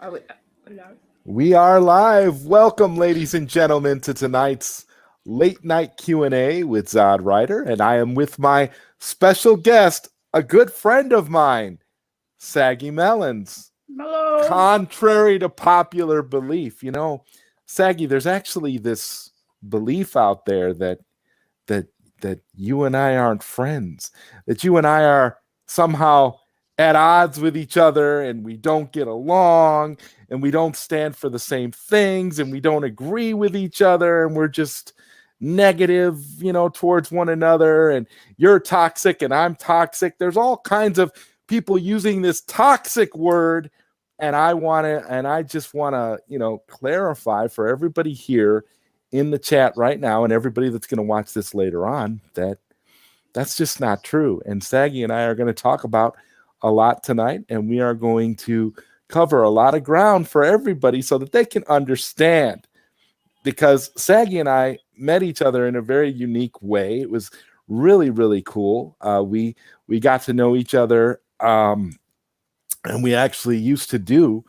Are we live? We are live. Welcome, ladies and gentlemen, to tonight's late night Q&A with ZodWriter, and I am with my special guest, a good friend of mine, Saggy Melonz. Hello. Contrary to popular belief, Saggy, there's actually this belief out there that you and I aren't friends, that you and I are somehow at odds with each other and we don't get along and we don't stand for the same things and we don't agree with each other and we're just negative, towards one another, and you're toxic and I'm toxic. There's all kinds of people using this toxic word, and I just want to, clarify for everybody here in the chat right now and everybody that's going to watch this later on that that's just not true. And Saggy and I are going to talk about a lot tonight, and we are going to cover a lot of ground for everybody so that they can understand, because Saggy and I met each other in a very unique way. It was really, really cool. We got to know each other, and we actually used to do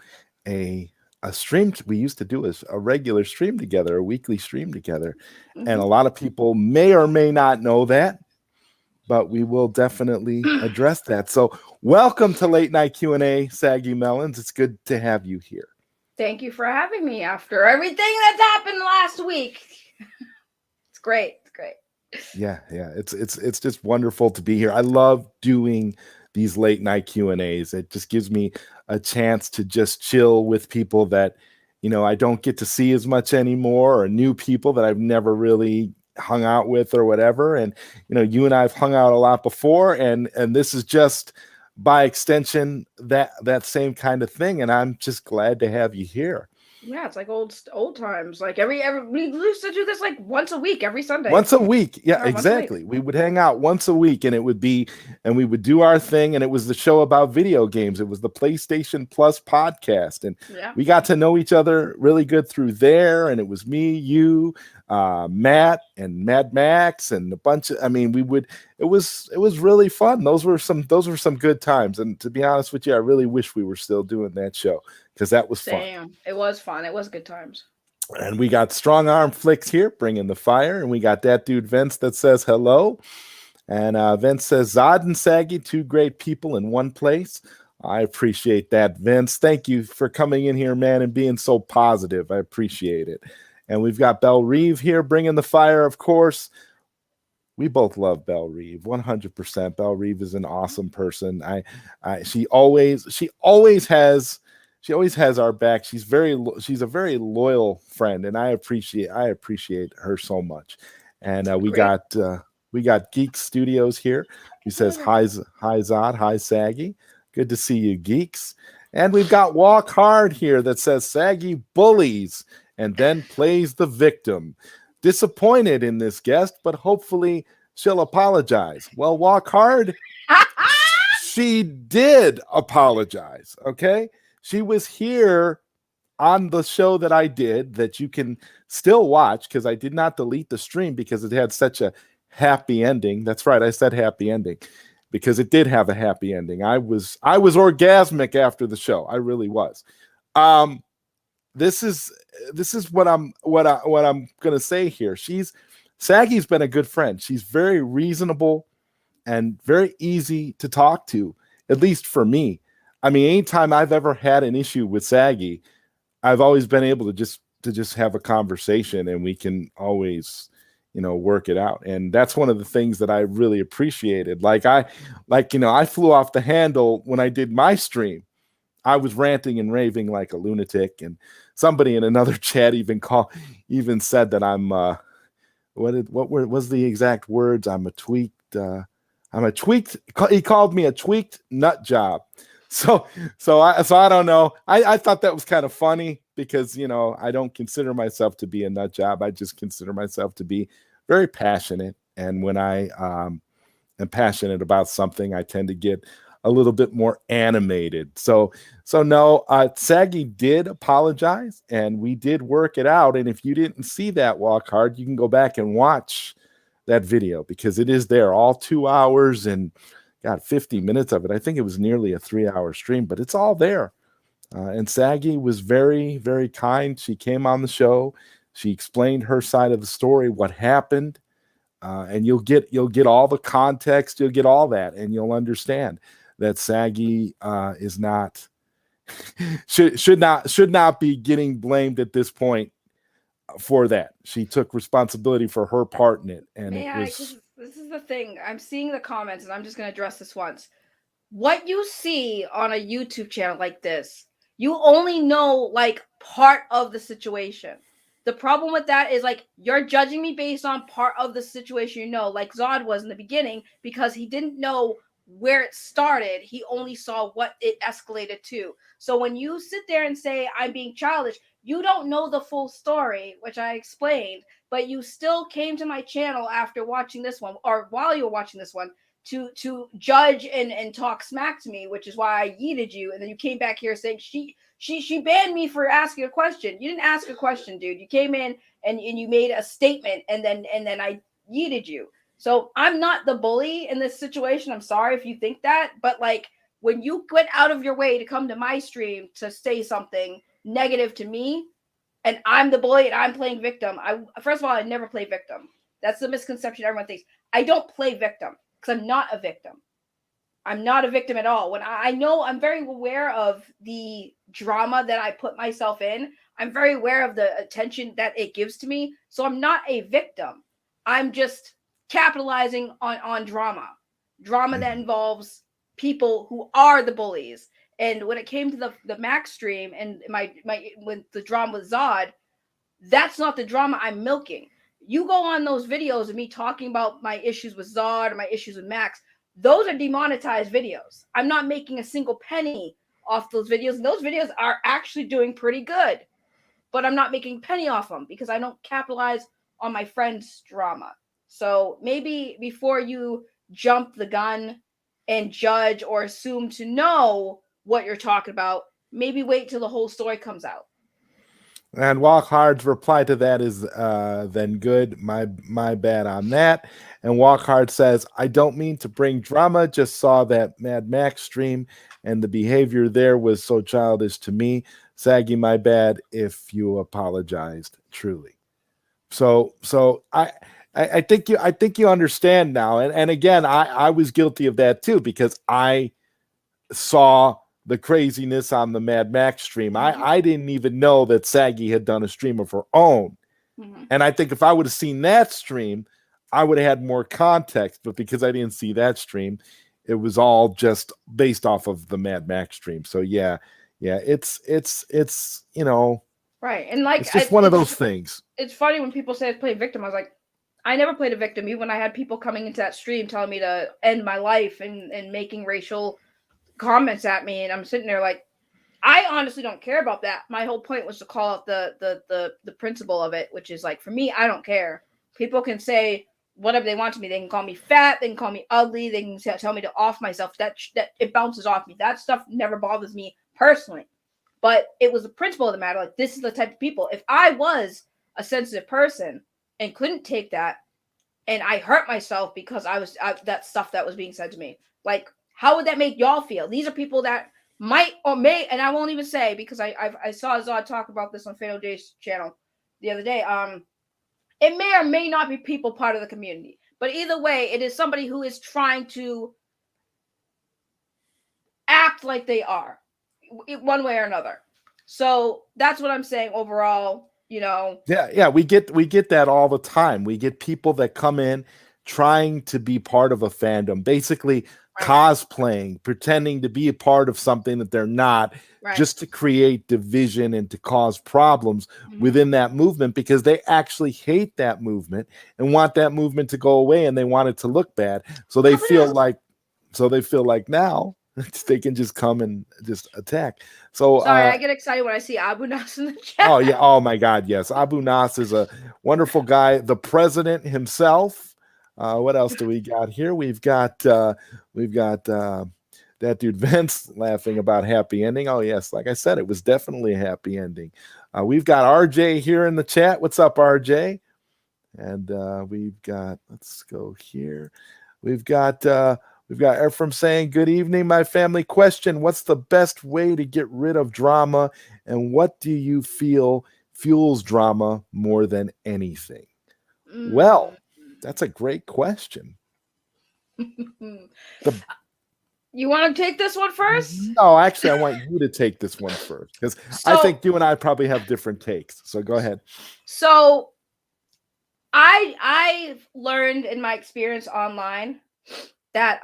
a stream. We used to do a regular stream together, a weekly stream together. Mm-hmm. And a lot of people may or may not know that, but we will definitely address that. So welcome to Late Night Q&A, Saggy Melonz. It's good to have you here. Thank you for having me after everything that's happened last week. It's great. It's great. Yeah. It's just wonderful to be here. I love doing these late night Q&As. It just gives me a chance to just chill with people that, I don't get to see as much anymore, or new people that I've never really hung out with or whatever. And, you and I have hung out a lot before, and this is just by extension that same kind of thing. And I'm just glad to have you here. Yeah, it's like old times. Like every we used to do this like once a week, every Sunday. Once a week, yeah, exactly. We would hang out once a week, and we would do our thing, and it was the show about video games. It was the PlayStation Plus podcast, and we got to know each other really good through there. And it was me, you, Matt, and Mad Max, and a bunch of. I mean, It was really fun. Those were some good times. And to be honest with you, I really wish we were still doing that show, because that was fun. It was fun. It was good times. And we got Strong Arm Flicks here bringing the fire. And we got that dude Vince that says hello. And Vince says, Zod and Saggy, two great people in one place. I appreciate that, Vince. Thank you for coming in here, man, and being so positive. I appreciate it. And we've got Belle Reeve here bringing the fire, of course. We both love Belle Reeve, 100%. Belle Reeve is an awesome person. She always has our back. She's a very loyal friend, and I appreciate her so much. And we got Geek Studios here. He says hi Zod, hi Saggy. Good to see you, geeks. And we've got Walk Hard here that says Saggy bullies and then plays the victim. Disappointed in this guest, but hopefully she'll apologize. Well, Walk Hard, she did apologize, okay? She was here on the show that I did that you can still watch, because I did not delete the stream because it had such a happy ending. That's right, I said happy ending because it did have a happy ending. I was orgasmic after the show. I really was. This is what I'm gonna say here. Saggy's been a good friend. She's very reasonable and very easy to talk to, at least for me. I mean, anytime I've ever had an issue with Saggy, I've always been able to just have a conversation, and we can always, work it out. And that's one of the things that I really appreciated. I flew off the handle when I did my stream. I was ranting and raving like a lunatic, and somebody in another chat even said that I'm what was the exact words? I'm a tweaked. He called me a tweaked nut job. So I don't know. I thought that was kind of funny because I don't consider myself to be a nut job. I just consider myself to be very passionate, and when I am passionate about something, I tend to get a little bit more animated. So no, Saggy did apologize, and we did work it out. And if you didn't see that, Walk Hard, you can go back and watch that video, because it is there, all 2 hours and got 50 minutes of it. I think it was nearly a 3-hour stream, but it's all there. And Saggy was very, very kind. She came on the show. She explained her side of the story, what happened, and you'll get all the context. You'll get all that, and you'll understand that Saggy is not should not be getting blamed at this point for that. She took responsibility for her part in it, and this is the thing. I'm seeing the comments, and I'm just going to address this once. What you see on a YouTube channel like this, you only know like part of the situation. The problem with that is like you're judging me based on part of the situation, like Zod was in the beginning, because he didn't know where it started. He only saw what it escalated to. So when you sit there and say I'm being childish, you don't know the full story, which I explained, but you still came to my channel after watching this one, or while you were watching this one, to judge and talk smack to me, which is why I yeeted you. And then you came back here saying she banned me for asking a question. You didn't ask a question, dude. You came in and you made a statement, and then I yeeted you. So I'm not the bully in this situation. I'm sorry if you think that, but like when you went out of your way to come to my stream to say something negative to me, and I'm the bully and I'm playing victim. First of all, I never play victim. That's the misconception everyone thinks. I don't play victim because I'm not a victim. I'm not a victim at all. When I know, I'm very aware of the drama that I put myself in. I'm very aware of the attention that it gives to me. So I'm not a victim. I'm just capitalizing on drama that involves people who are the bullies. And when it came to the Max stream and my when the drama with Zod, that's not the drama I'm milking. You go on those videos of me talking about my issues with Zod or my issues with Max, those are demonetized videos. I'm not making a single penny off those videos. And those videos are actually doing pretty good, but I'm not making a penny off them because I don't capitalize on my friend's drama. So maybe before you jump the gun and judge or assume to know what you're talking about, maybe wait till the whole story comes out. And Walk Hard's reply to that is then good. My bad on that. And Walk Hard says, I don't mean to bring drama, just saw that Mad Max stream and the behavior there was so childish to me. Saggy, my bad if you apologized truly. So I think you understand now. And again, I was guilty of that too, because I saw the craziness on the Mad Max stream. I didn't even know that Saggy had done a stream of her own. And I think if I would have seen that stream, I would have had more context. But because I didn't see that stream, it was all just based off of the Mad Max stream. So yeah, it's right. And like it's just one of those things. It's funny when people say I play victim. I was like, I never played a victim. Even when I had people coming into that stream telling me to end my life and making racial comments at me, and I'm sitting there like, I honestly don't care about that. My whole point was to call out the principle of it, which is like, for me, I don't care. People can say whatever they want to me. They can call me fat, they can call me ugly, they can tell me to off myself. That it bounces off me. That stuff never bothers me personally. But it was the principle of the matter. Like, this is the type of people. If I was a sensitive person and couldn't take that, and I hurt myself because that stuff that was being said to me, like, how would that make y'all feel? These are people that might or may, and I won't even say, because I saw Zod talk about this on Fatal J's channel the other day. It may or may not be people part of the community, but either way, it is somebody who is trying to act like they are, one way or another. So that's what I'm saying overall. Yeah, we get that all the time. We get people that come in trying to be part of a fandom, basically cosplaying, pretending to be a part of something that they're not, just to create division and to cause problems within that movement, because they actually hate that movement and want that movement to go away, and they want it to look bad. So they feel like now they can just come and just attack. So sorry, I get excited when I see Abu Nas in the chat. Oh yeah, oh my God, yes. Abu Nas is a wonderful guy, the president himself. What else do we got here? We've got that dude Vince laughing about happy ending. Oh yes, like I said, it was definitely a happy ending. We've got RJ here in the chat. What's up, RJ? And we've got, let's go here. We've got We've got Ephraim saying, good evening, my family. Question, what's the best way to get rid of drama? And what do you feel fuels drama more than anything? Well, that's a great question. You want to take this one first? No, actually, I want you to take this one first because I think you and I probably have different takes. So go ahead. So I've learned in my experience online that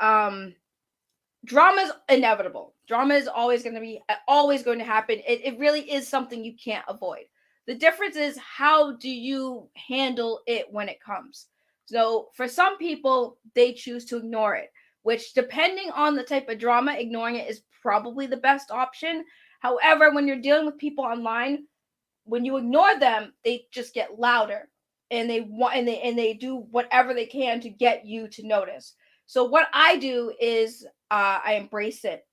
drama is inevitable. Drama is always going to happen. It really is something you can't avoid. The difference is, how do you handle it when it comes? So for some people, they choose to ignore it, which, depending on the type of drama, ignoring it is probably the best option. However, when you're dealing with people online, when you ignore them, they just get louder, and they do whatever they can to get you to notice. So what I do is I embrace it,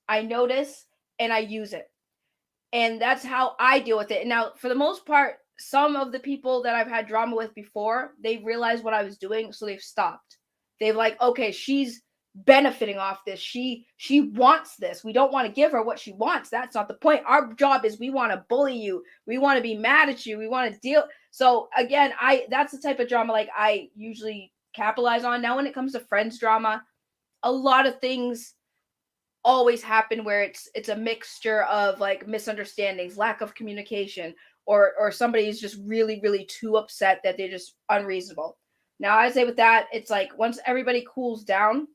I notice, and I use it. And that's how I deal with it. And now, for the most part, some of the people that I've had drama with before, they realized what I was doing, so they've stopped. They've like, okay, she's benefiting off this. She wants this. We don't want to give her what she wants. That's not the point. Our job is, we want to bully you. We want to be mad at you. We want to deal. So again, that's the type of drama like I usually capitalize on. Now, when it comes to friends drama, a lot of things always happen where it's a mixture of like misunderstandings, lack of communication, or somebody's just really, really too upset that they're just unreasonable. Now, I say with that, it's like, once everybody cools down,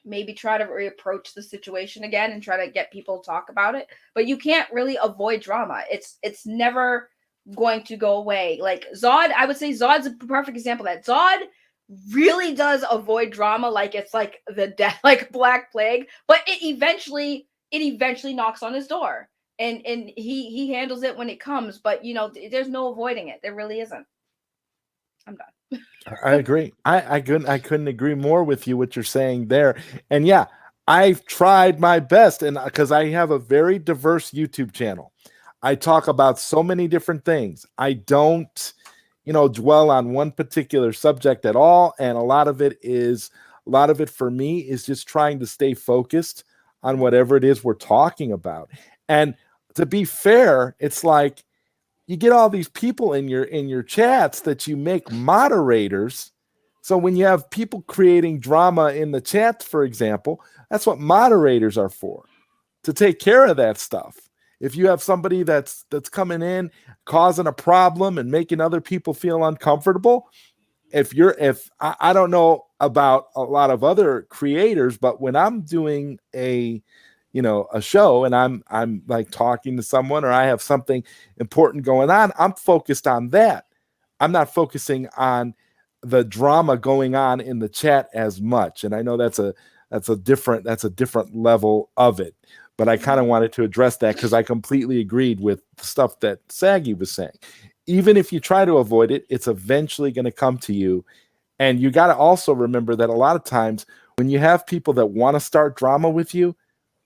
maybe try to reapproach the situation again and try to get people to talk about it. But you can't really avoid drama. It's never going to go away. Like Zod, I would say Zod's a perfect example of that. Zod really does avoid drama like it's like the death, like Black Plague, but it eventually knocks on his door, and he handles it when it comes. But there's no avoiding it. There really isn't. I'm done. I agree. I couldn't agree more with you, what you're saying there. And yeah, I've tried my best, and because I have a very diverse YouTube channel, I talk about so many different things. I don't dwell on one particular subject at all. And a lot of it for me is just trying to stay focused on whatever it is we're talking about. And to be fair, it's like you get all these people in your chats that you make moderators. So when you have people creating drama in the chat, for example, that's what moderators are for, to take care of that stuff. If you have somebody that's coming in causing a problem and making other people feel uncomfortable, if I don't know about a lot of other creators, but when I'm doing a show and I'm like talking to someone, or I have something important going on, I'm focused on that. I'm not focusing on the drama going on in the chat as much. And I know that's a different level of it. But I kind of wanted to address that because I completely agreed with the stuff that Saggy was saying. Even if you try to avoid it, it's eventually going to come to you. And you got to also remember that a lot of times when you have people that want to start drama with you,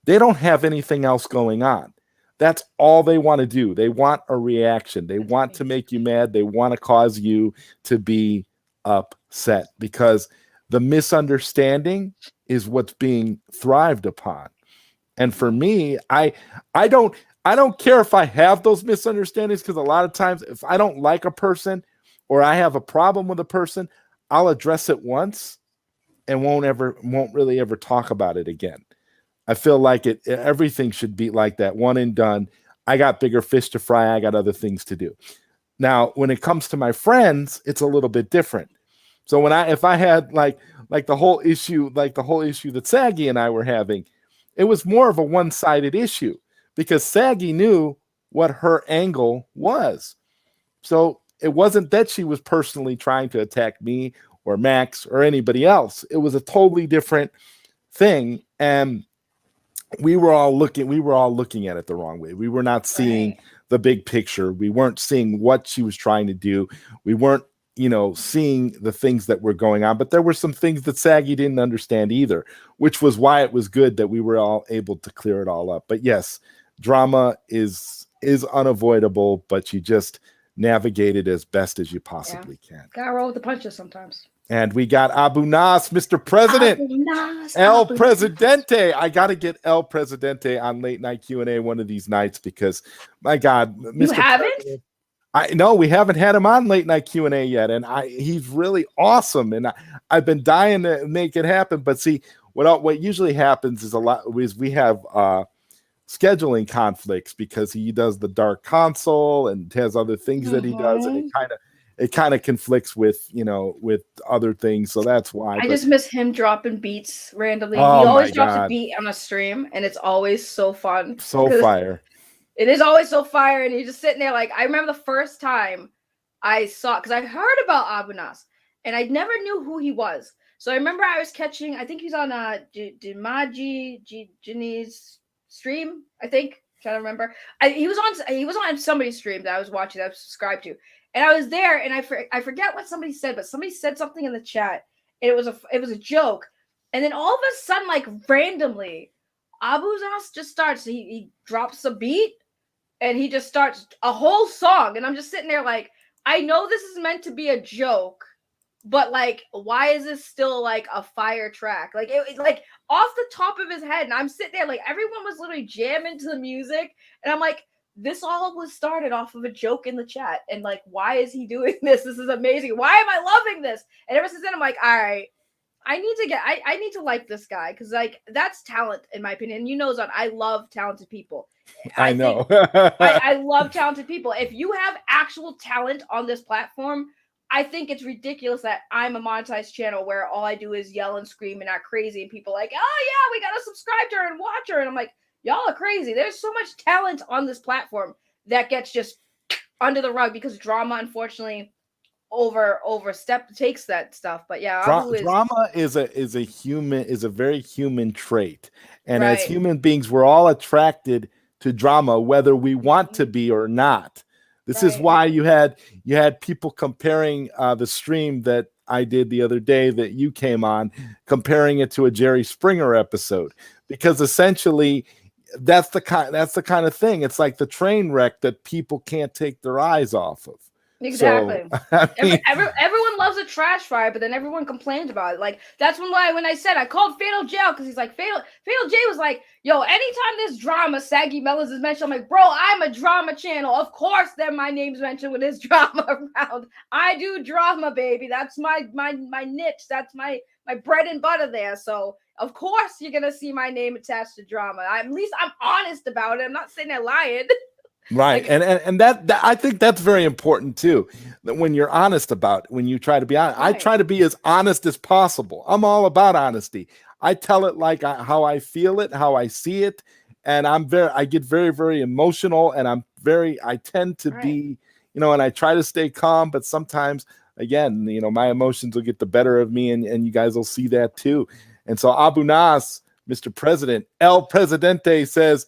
they don't have anything else going on. That's all they want to do. They want a reaction. They want to make you mad. They want to cause you to be upset, because the misunderstanding is what's being thrived upon. And for me, I don't care if I have those misunderstandings, because a lot of times if I don't like a person or I have a problem with a person, I'll address it once and won't really ever talk about it again. I feel like everything should be like that, one and done. I got bigger fish to fry. I got other things to do. Now, when it comes to my friends, it's a little bit different. So if I had like the whole issue that Saggy and I were having, it was more of a one-sided issue because Saggy knew what her angle was. So it wasn't that she was personally trying to attack me or Max or anybody else. It was a totally different thing. And we were all looking at it the wrong way. We were not seeing the big picture. We weren't seeing what she was trying to do. We weren't seeing the things that were going on, but there were some things that Saggy didn't understand either, which was why it was good that we were all able to clear it all up. But yes, drama is unavoidable, but you just navigate it as best as you possibly can. Gotta roll with the punches sometimes. And we got Abu Nas, Mr. President. Abu Nas, El Abu Nas. Presidente. I got to get El Presidente on late night Q&A one of these nights because, my God, Mr. You haven't? President, I know we haven't had him on late night Q&A yet, and he's really awesome, and I've been dying to make it happen. But see, what usually happens is we have scheduling conflicts because he does the Dark Console and has other things that he does, and it kind of conflicts with with other things, so that's why. I just miss him dropping beats randomly. Oh, he always drops a beat on a stream, and it's always so fun. So fire. It is always so fire, and you're just sitting there like, I remember the first time I saw, because I heard about Abu Nas, and I never knew who he was. So I remember I was catching, I think he's on Ginny's stream, I think. I'm trying to remember. He was on somebody's stream that I was watching, that I was subscribed to. And I was there, and I forget what somebody said, but somebody said something in the chat, and it was a joke. And then all of a sudden, like randomly, Abu Nas just starts. He drops a beat, and he just starts a whole song. And I'm just sitting there like, I know this is meant to be a joke, but like, why is this still like a fire track? Like it like off the top of his head, and I'm sitting there like everyone was literally jamming to the music, and I'm like, this all was started off of a joke in the chat, and like, why is he doing this? This is amazing. Why am I loving this? And ever since then, I'm like, all right, I need to like this guy, because like that's talent in my opinion. You know, Zod, I love talented people. I know. I love talented people. If you have actual talent on this platform, I think it's ridiculous that I'm a monetized channel where all I do is yell and scream and act crazy, and people are like, oh yeah, we gotta subscribe to her and watch her, and I'm like, y'all are crazy. There's so much talent on this platform that gets just under the rug because drama, unfortunately, takes that stuff. But yeah, drama is a very human trait, and as human beings, we're all attracted to drama, whether we want to be or not. This is why you had people comparing the stream that I did the other day that you came on, comparing it to a Jerry Springer episode, because essentially that's the kind of thing. It's like the train wreck that people can't take their eyes off of. Exactly. So, everyone loves a trash fire, but then everyone complains about it. Like that's when I said I called Fatal Jail, because he's like Fatal J was like, yo, anytime there's drama, Saggy Melonz is mentioned. I'm like, bro, I'm a drama channel. Of course, then my name's mentioned when there's drama around. I do drama, baby. That's my niche. That's my bread and butter there. So of course you're gonna see my name attached to drama. At least I'm honest about it. I'm not sitting there lying. Right. Like, and that I think that's very important too. That when you're honest about it, when you try to be honest, I try to be as honest as possible. I'm all about honesty. I tell it like how I feel it, how I see it, and I get very, very emotional, and I tend to be, and I try to stay calm, but sometimes again, my emotions will get the better of me, and you guys will see that too. And so Abu Nas, Mr. President, El Presidente says,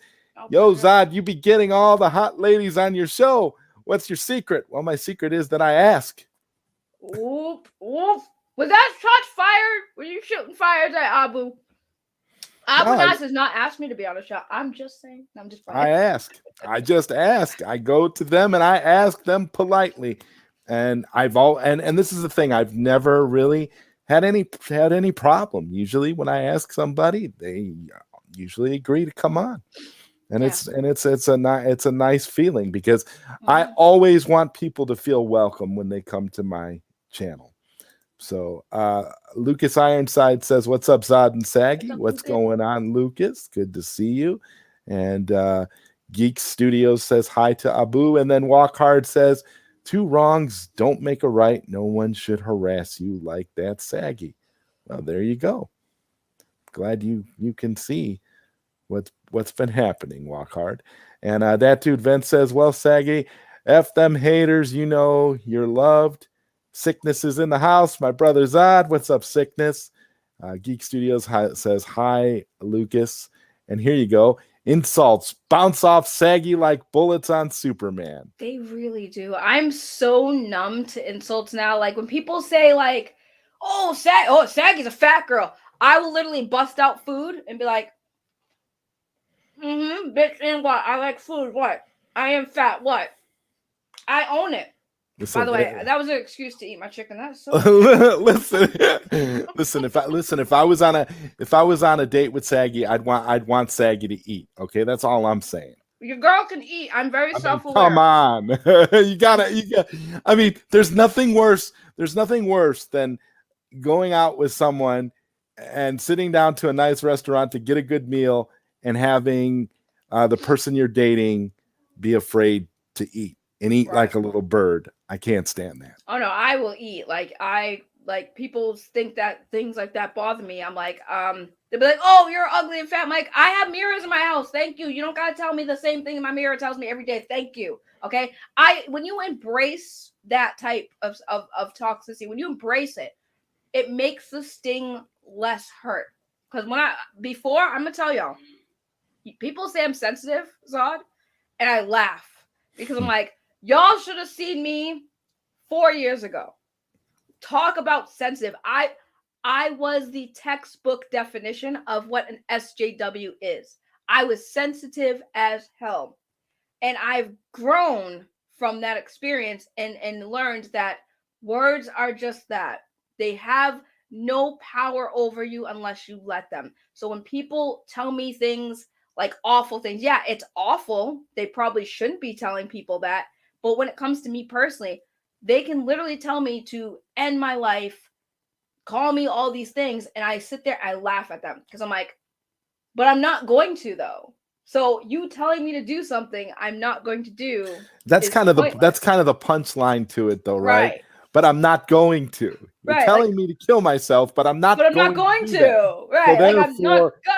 yo, Zod, you be getting all the hot ladies on your show. What's your secret? Well, my secret is that I ask. Whoop, whoop. Was that shots fired? Were you shooting fires at Abu? Abu Nas has not asked me to be on a show. I'm just saying. I'm just fine. I ask. I just ask. I go to them and I ask them politely. And and this is the thing. I've never really had any problem. Usually when I ask somebody, they usually agree to come on. And it's a nice feeling, because I always want people to feel welcome when they come to my channel. So Lucas Ironside says, what's up, Zod and Saggy? What's going on, Lucas? Good to see you. And Geek Studios says hi to Abu. And then Walk Hard says, 2 wrongs don't make a right. No one should harass you like that, Saggy. Well, there you go. Glad you can see what's been happening, Walk Hard. And that dude Vince says, well, Saggy, F them haters, you're loved. Sickness is in the house. My brother Zod, what's up, Sickness? Geek Studios says, hi, Lucas. And here you go. Insults bounce off Saggy like bullets on Superman. They really do. I'm so numb to insults now. Like when people say like, Saggy's a fat girl, I will literally bust out food and be like, bitch, and what? I like food. What? I am fat. What? I own it. By the way, that was an excuse to eat my chicken. That's so listen. If I was on a date with Saggy, I'd want Saggy to eat. Okay, that's all I'm saying. Your girl can eat. I'm very self-aware. Come on. you gotta. I mean, there's nothing worse than going out with someone and sitting down to a nice restaurant to get a good meal and having the person you're dating be afraid to eat and eat like a little bird. I can't stand that. Oh no, I will eat. Like people think that things like that bother me. I'm like, they'll be like, oh, you're ugly and fat. I'm like, I have mirrors in my house. Thank you. You don't gotta tell me the same thing my mirror tells me every day. Thank you. Okay. When you embrace that type of toxicity, when you embrace it, it makes the sting less hurt. Because I'm gonna tell y'all, people say I'm sensitive, Zod, and I laugh because I'm like, y'all should have seen me 4 years ago. Talk about sensitive. I was the textbook definition of what an SJW is. I was sensitive as hell. And I've grown from that experience and learned that words are just that. They have no power over you unless you let them. So when people tell me things like awful things, yeah, it's awful. They probably shouldn't be telling people that. But when it comes to me personally, they can literally tell me to end my life, call me all these things, and I sit there, I laugh at them because I'm like, but I'm not going to though. So you telling me to do something I'm not going to do. That's kind of the punchline to it though, right? But I'm not going to. You're telling me to kill myself, but I'm not. But I'm not going to. Right.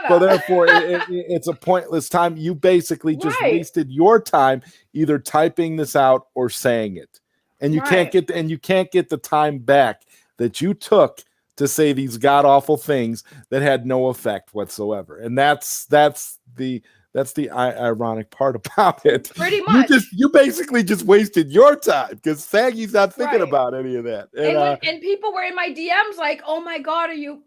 So therefore, it's a pointless time. You basically just wasted your time either typing this out or saying it. And you can't get the time back that you took to say these god awful things that had no effect whatsoever. And that's the ironic part about it. Pretty much. You basically just wasted your time because Saggy's not thinking about any of that. And people were in my DMs like, oh my God, are you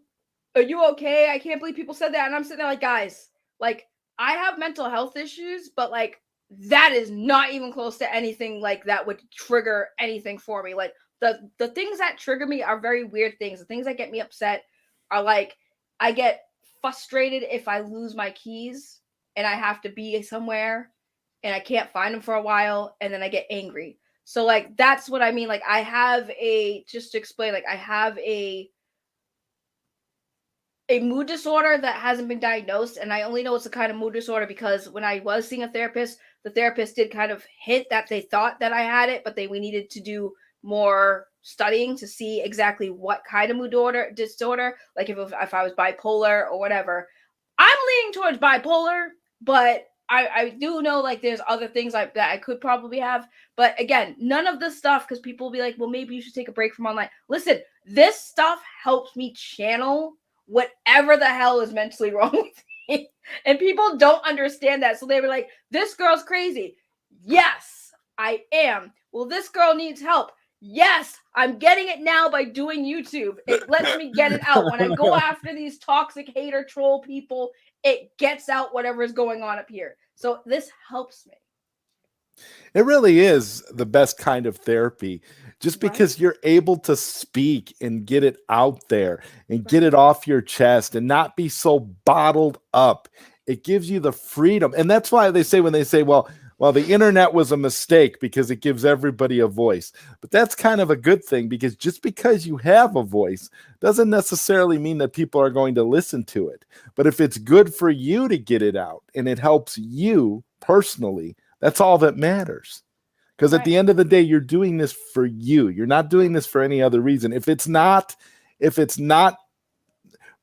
okay? I can't believe people said that. And I'm sitting there like, guys, like I have mental health issues, but like that is not even close to anything like that would trigger anything for me. Like the things that trigger me are very weird things. The things that get me upset are like, I get frustrated if I lose my keys and I have to be somewhere and I can't find them for a while, and then I get angry. So like that's what I mean. Like I have just to explain, like I have a mood disorder that hasn't been diagnosed, and I only know it's a kind of mood disorder because when I was seeing a therapist, the therapist did kind of hint that they thought that I had it, but we needed to do more studying to see exactly what kind of mood disorder, like if I was bipolar or whatever. I'm leaning towards bipolar, but I do know like there's other things like that I could probably have. But again, none of this stuff, because people will be like, well, maybe you should take a break from online. Listen, this stuff helps me channel whatever the hell is mentally wrong with me. And people don't understand that. So they were like, this girl's crazy. Yes, I am. Well, this girl needs help. Yes, I'm getting it now by doing YouTube. It lets me get it out. When I go after these toxic hater troll people, it gets out whatever is going on up here. So this helps me. It really is the best kind of therapy, just because you're able to speak and get it out there and get it off your chest and not be so bottled up. It gives you the freedom. And that's why they say, when they say, well, the internet was a mistake because it gives everybody a voice. But that's kind of a good thing, because just because you have a voice doesn't necessarily mean that people are going to listen to it. But if it's good for you to get it out and it helps you personally, that's all that matters. Because at the end of the day, you're doing this for you. You're not doing this for any other reason. If it's not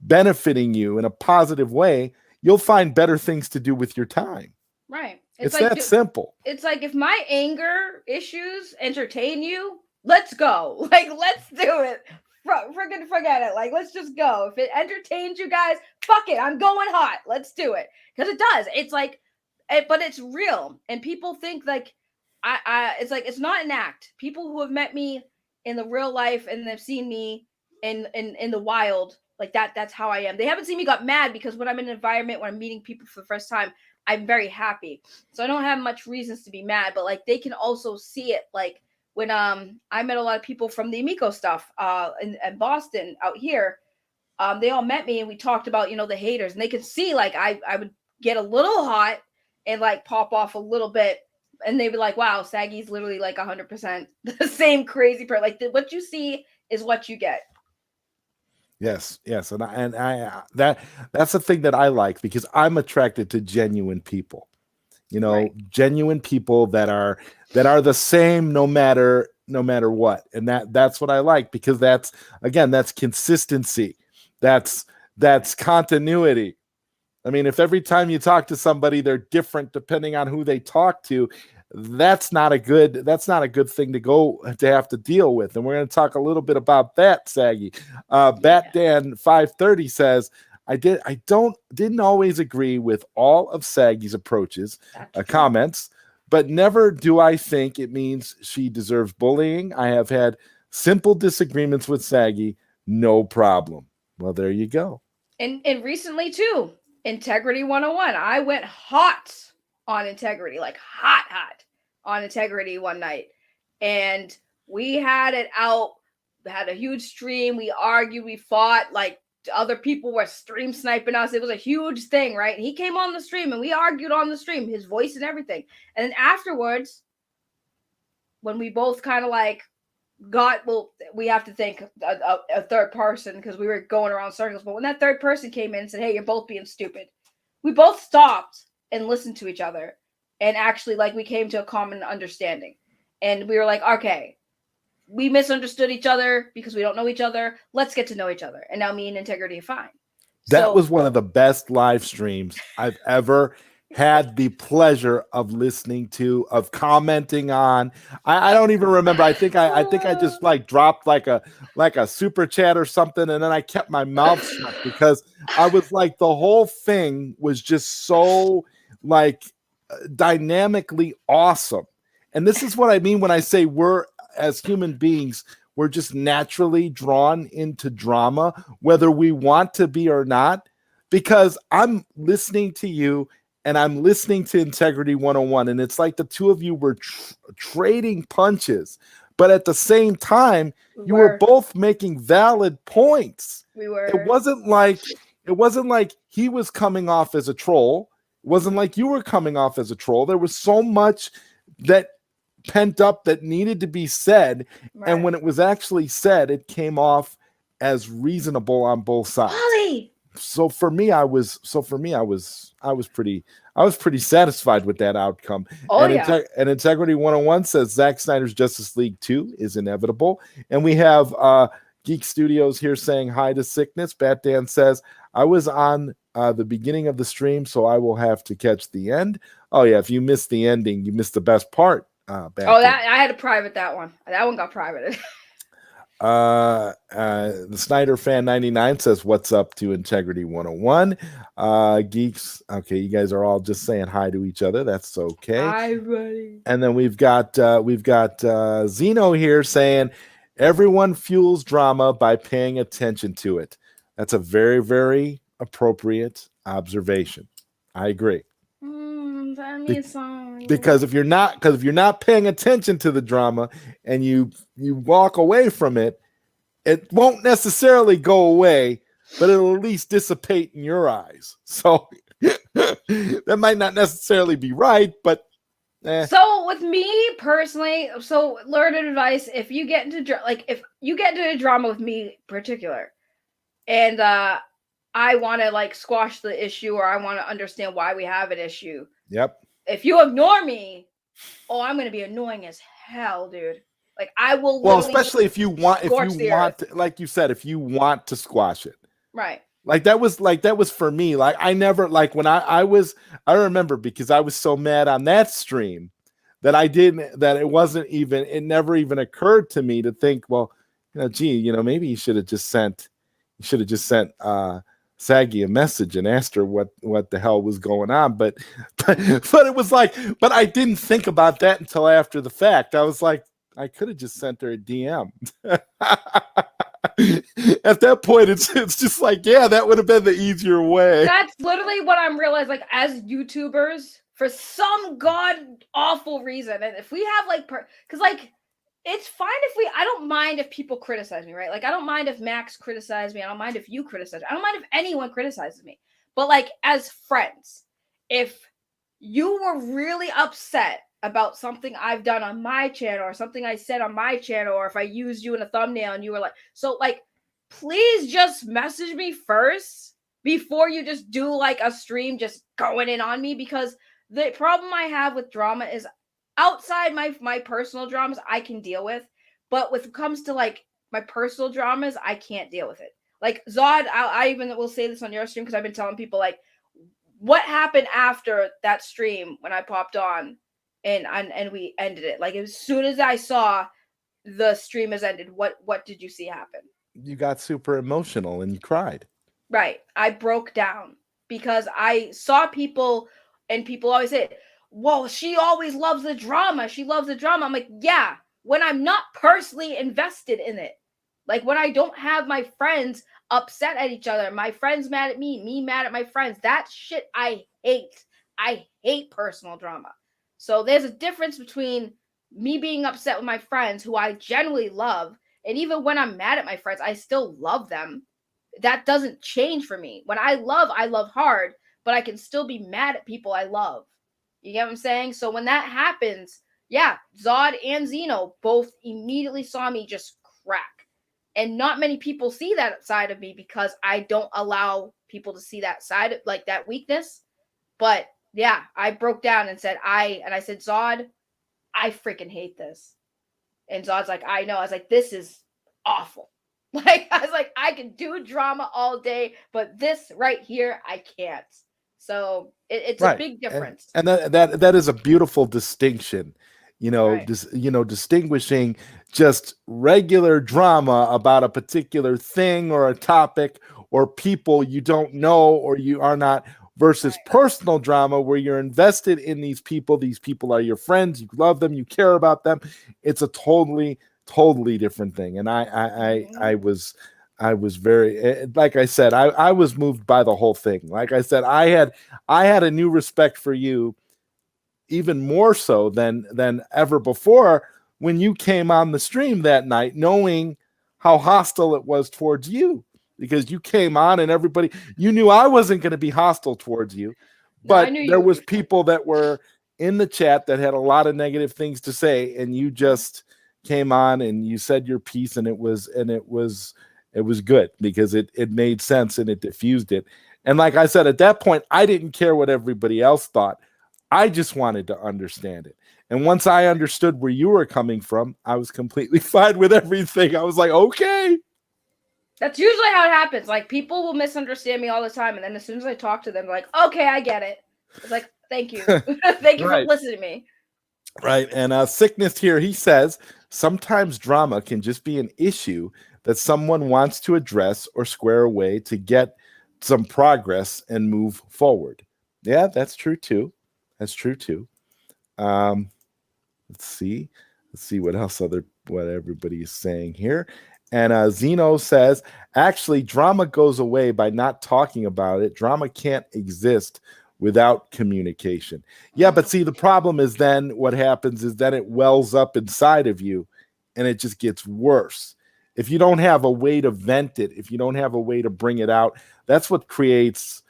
benefiting you in a positive way, you'll find better things to do with your time. Right. It's like, that simple. It's like, if my anger issues entertain you, let's go. Like, let's do it. Freaking forget it. Like, let's just go. If it entertains you guys, fuck it. I'm going hot. Let's do it. Because it does. It's like, but it's real. And people think like, it's like, it's not an act. People who have met me in the real life and they've seen me in the wild, like that's how I am. They haven't seen me got mad, because when I'm in an environment, when I'm meeting people for the first time, I'm very happy. So I don't have much reasons to be mad, but like they can also see it like when I met a lot of people from the Amico stuff in Boston out here. They all met me and we talked about, you know, the haters, and they could see like I would get a little hot and like pop off a little bit, and they'd be like, wow, Saggy's literally like 100% the same crazy person. Like what you see is what you get. Yes, yes, and I that's the thing that I like, because I'm attracted to genuine people. You know, Right. genuine people that are the same no matter what, and that's what I like, because that's consistency, that's continuity. I mean, if every time you talk to somebody they're different depending on who they talk to, that's not a good thing to have to deal with. And we're going to talk a little bit about that, Saggy. Batdan 530 says, didn't always agree with all of Saggy's approaches, comments, but never do I think it means she deserves bullying. I have had simple disagreements with Saggy, no problem. Well, there you go. And recently too, Integrity 101. I went hot on integrity, like hot on integrity one night. And we had it out, we had a huge stream, we argued, we fought, like other people were stream sniping us. It was a huge thing, right? And he came on the stream and we argued on the stream, his voice and everything. And then afterwards, when we both kind of like we have to thank a third person because we were going around circles. But when that third person came in and said, hey, you're both being stupid, we both stopped and listened to each other. And actually, like, we came to a common understanding. And we were like, okay, we misunderstood each other because we don't know each other. Let's get to know each other. And now me and Integrity are fine. That was one of the best live streams I've ever had the pleasure of listening to, of commenting on. I don't even remember. I think I just like dropped like a super chat or something, and then I kept my mouth shut because I was like, the whole thing was just so like dynamically awesome. And this is what I mean when I say we're, as human beings, we're just naturally drawn into drama, whether we want to be or not, because I'm listening to you and I'm listening to Integrity 101, and it's like the two of you were trading punches, but at the same time, you were both making valid points. We were. It wasn't like he was coming off as a troll. It wasn't like you were coming off as a troll. There was so much that pent up that needed to be said, right. And when it was actually said, it came off as reasonable on both sides. Holly! So for me, I was pretty satisfied with that outcome. Oh, and Integrity 101 says Zack Snyder's Justice League 2 is inevitable. And we have Geek Studios here saying hi to Sickness. Batdan says, I was on the beginning of the stream, so I will have to catch the end. Oh yeah, if you missed the ending, you missed the best part. I had to private that one. That one got privated. The Snyder Fan 99 says, what's up to Integrity 101? Geeks, okay, you guys are all just saying hi to each other. That's okay. Hi, buddy. And then we've got Zeno here saying, everyone fuels drama by paying attention to it. That's a very, very appropriate observation. I agree. Because if you're not paying attention to the drama and you walk away from it, it won't necessarily go away, but it'll at least dissipate in your eyes. So that might not necessarily be right, but So with me personally, so learned advice: if you get into a drama with me in particular, and I want to like squash the issue, or I want to understand why we have an issue. Yep. If you ignore me, I'm going to be annoying as hell, dude. Like I will. Well, especially if you want, to, like you said, if you want to squash it, right? Like that was for me. Like I never, like when I remember, because I was so mad on that stream that it never even occurred to me to think, well, maybe you should have just sent Saggy a message and asked her what the hell was going on, but it was like, but I didn't think about that until after the fact. I was like, I could have just sent her a DM. At that point, it's just like, yeah, that would have been the easier way. That's literally what I'm realizing. Like as YouTubers, for some god awful reason, and if we have like, because like it's fine if I don't mind if people criticize me, right? Like, I don't mind if Max criticizes me. I don't mind if you criticize me. I don't mind if anyone criticizes me. But, like, as friends, if you were really upset about something I've done on my channel or something I said on my channel, or if I used you in a thumbnail and you were like, so, like, please just message me first before you just do, like, a stream just going in on me, because the problem I have with drama is outside my personal dramas I can deal with, but when it comes to like my personal dramas, I can't deal with it. Like Zod, I even will say this on your stream because I've been telling people like what happened after that stream when I popped on and we ended it. Like as soon as I saw the stream has ended, what did you see happen? You got super emotional and you cried. Right. I broke down because I saw people, and people always say, whoa, she always loves the drama. She loves the drama. I'm like, yeah, when I'm not personally invested in it. Like when I don't have my friends upset at each other, my friends mad at me mad at my friends. That shit I hate. I hate personal drama. So there's a difference between me being upset with my friends who I genuinely love, and even when I'm mad at my friends, I still love them. That doesn't change for me. When I love hard, but I can still be mad at people I love. You get what I'm saying? So when that happens, yeah, Zod and Zeno both immediately saw me just crack. And not many people see that side of me because I don't allow people to see that side of like that weakness. But yeah, I broke down and said, I said, Zod, I freaking hate this. And Zod's like, I know. I was like, this is awful. Like, I was like, I can do drama all day, but this right here, I can't. So it's Right. a big difference. And that is a beautiful distinction, Right. distinguishing just regular drama about a particular thing or a topic or people you don't know or you are not, versus personal drama where you're invested in these people. These people are your friends. You love them. You care about them. It's a totally different thing. And I was very, like I said, I was moved by the whole thing. Like I said, I had a new respect for you, even more so than ever before when you came on the stream that night, knowing how hostile it was towards you, because you came on and everybody, you knew I wasn't going to be hostile towards you, but there was people that were in the chat that had a lot of negative things to say, and you just came on and you said your piece, and it was good because it made sense and it diffused it. And like I said, at that point, I didn't care what everybody else thought. I just wanted to understand it. And once I understood where you were coming from, I was completely fine with everything. I was like, okay. That's usually how it happens. Like, people will misunderstand me all the time, and then as soon as I talk to them, they're like, okay, I get it. It's like, thank you. Thank you for listening to me. Right. And Sickness here, he says, sometimes drama can just be an issue that someone wants to address or square away to get some progress and move forward. Yeah, that's true too. That's true too. Let's see what else what everybody is saying here. And Zeno says, actually, drama goes away by not talking about it. Drama can't exist without communication. Yeah, but see, the problem is then what happens is that it wells up inside of you and it just gets worse. If you don't have a way to vent it, if you don't have a way to bring it out, that's what creates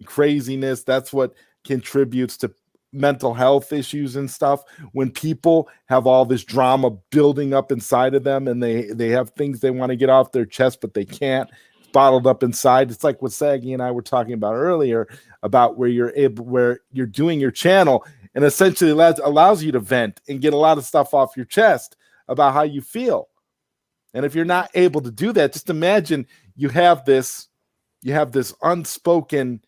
craziness. That's what contributes to mental health issues and stuff. When people have all this drama building up inside of them and they have things they want to get off their chest, but they can't, it's bottled up inside. It's like what Saggy and I were talking about earlier about where you're doing your channel and essentially allows you to vent and get a lot of stuff off your chest about how you feel. And if you're not able to do that, just imagine you have this unspoken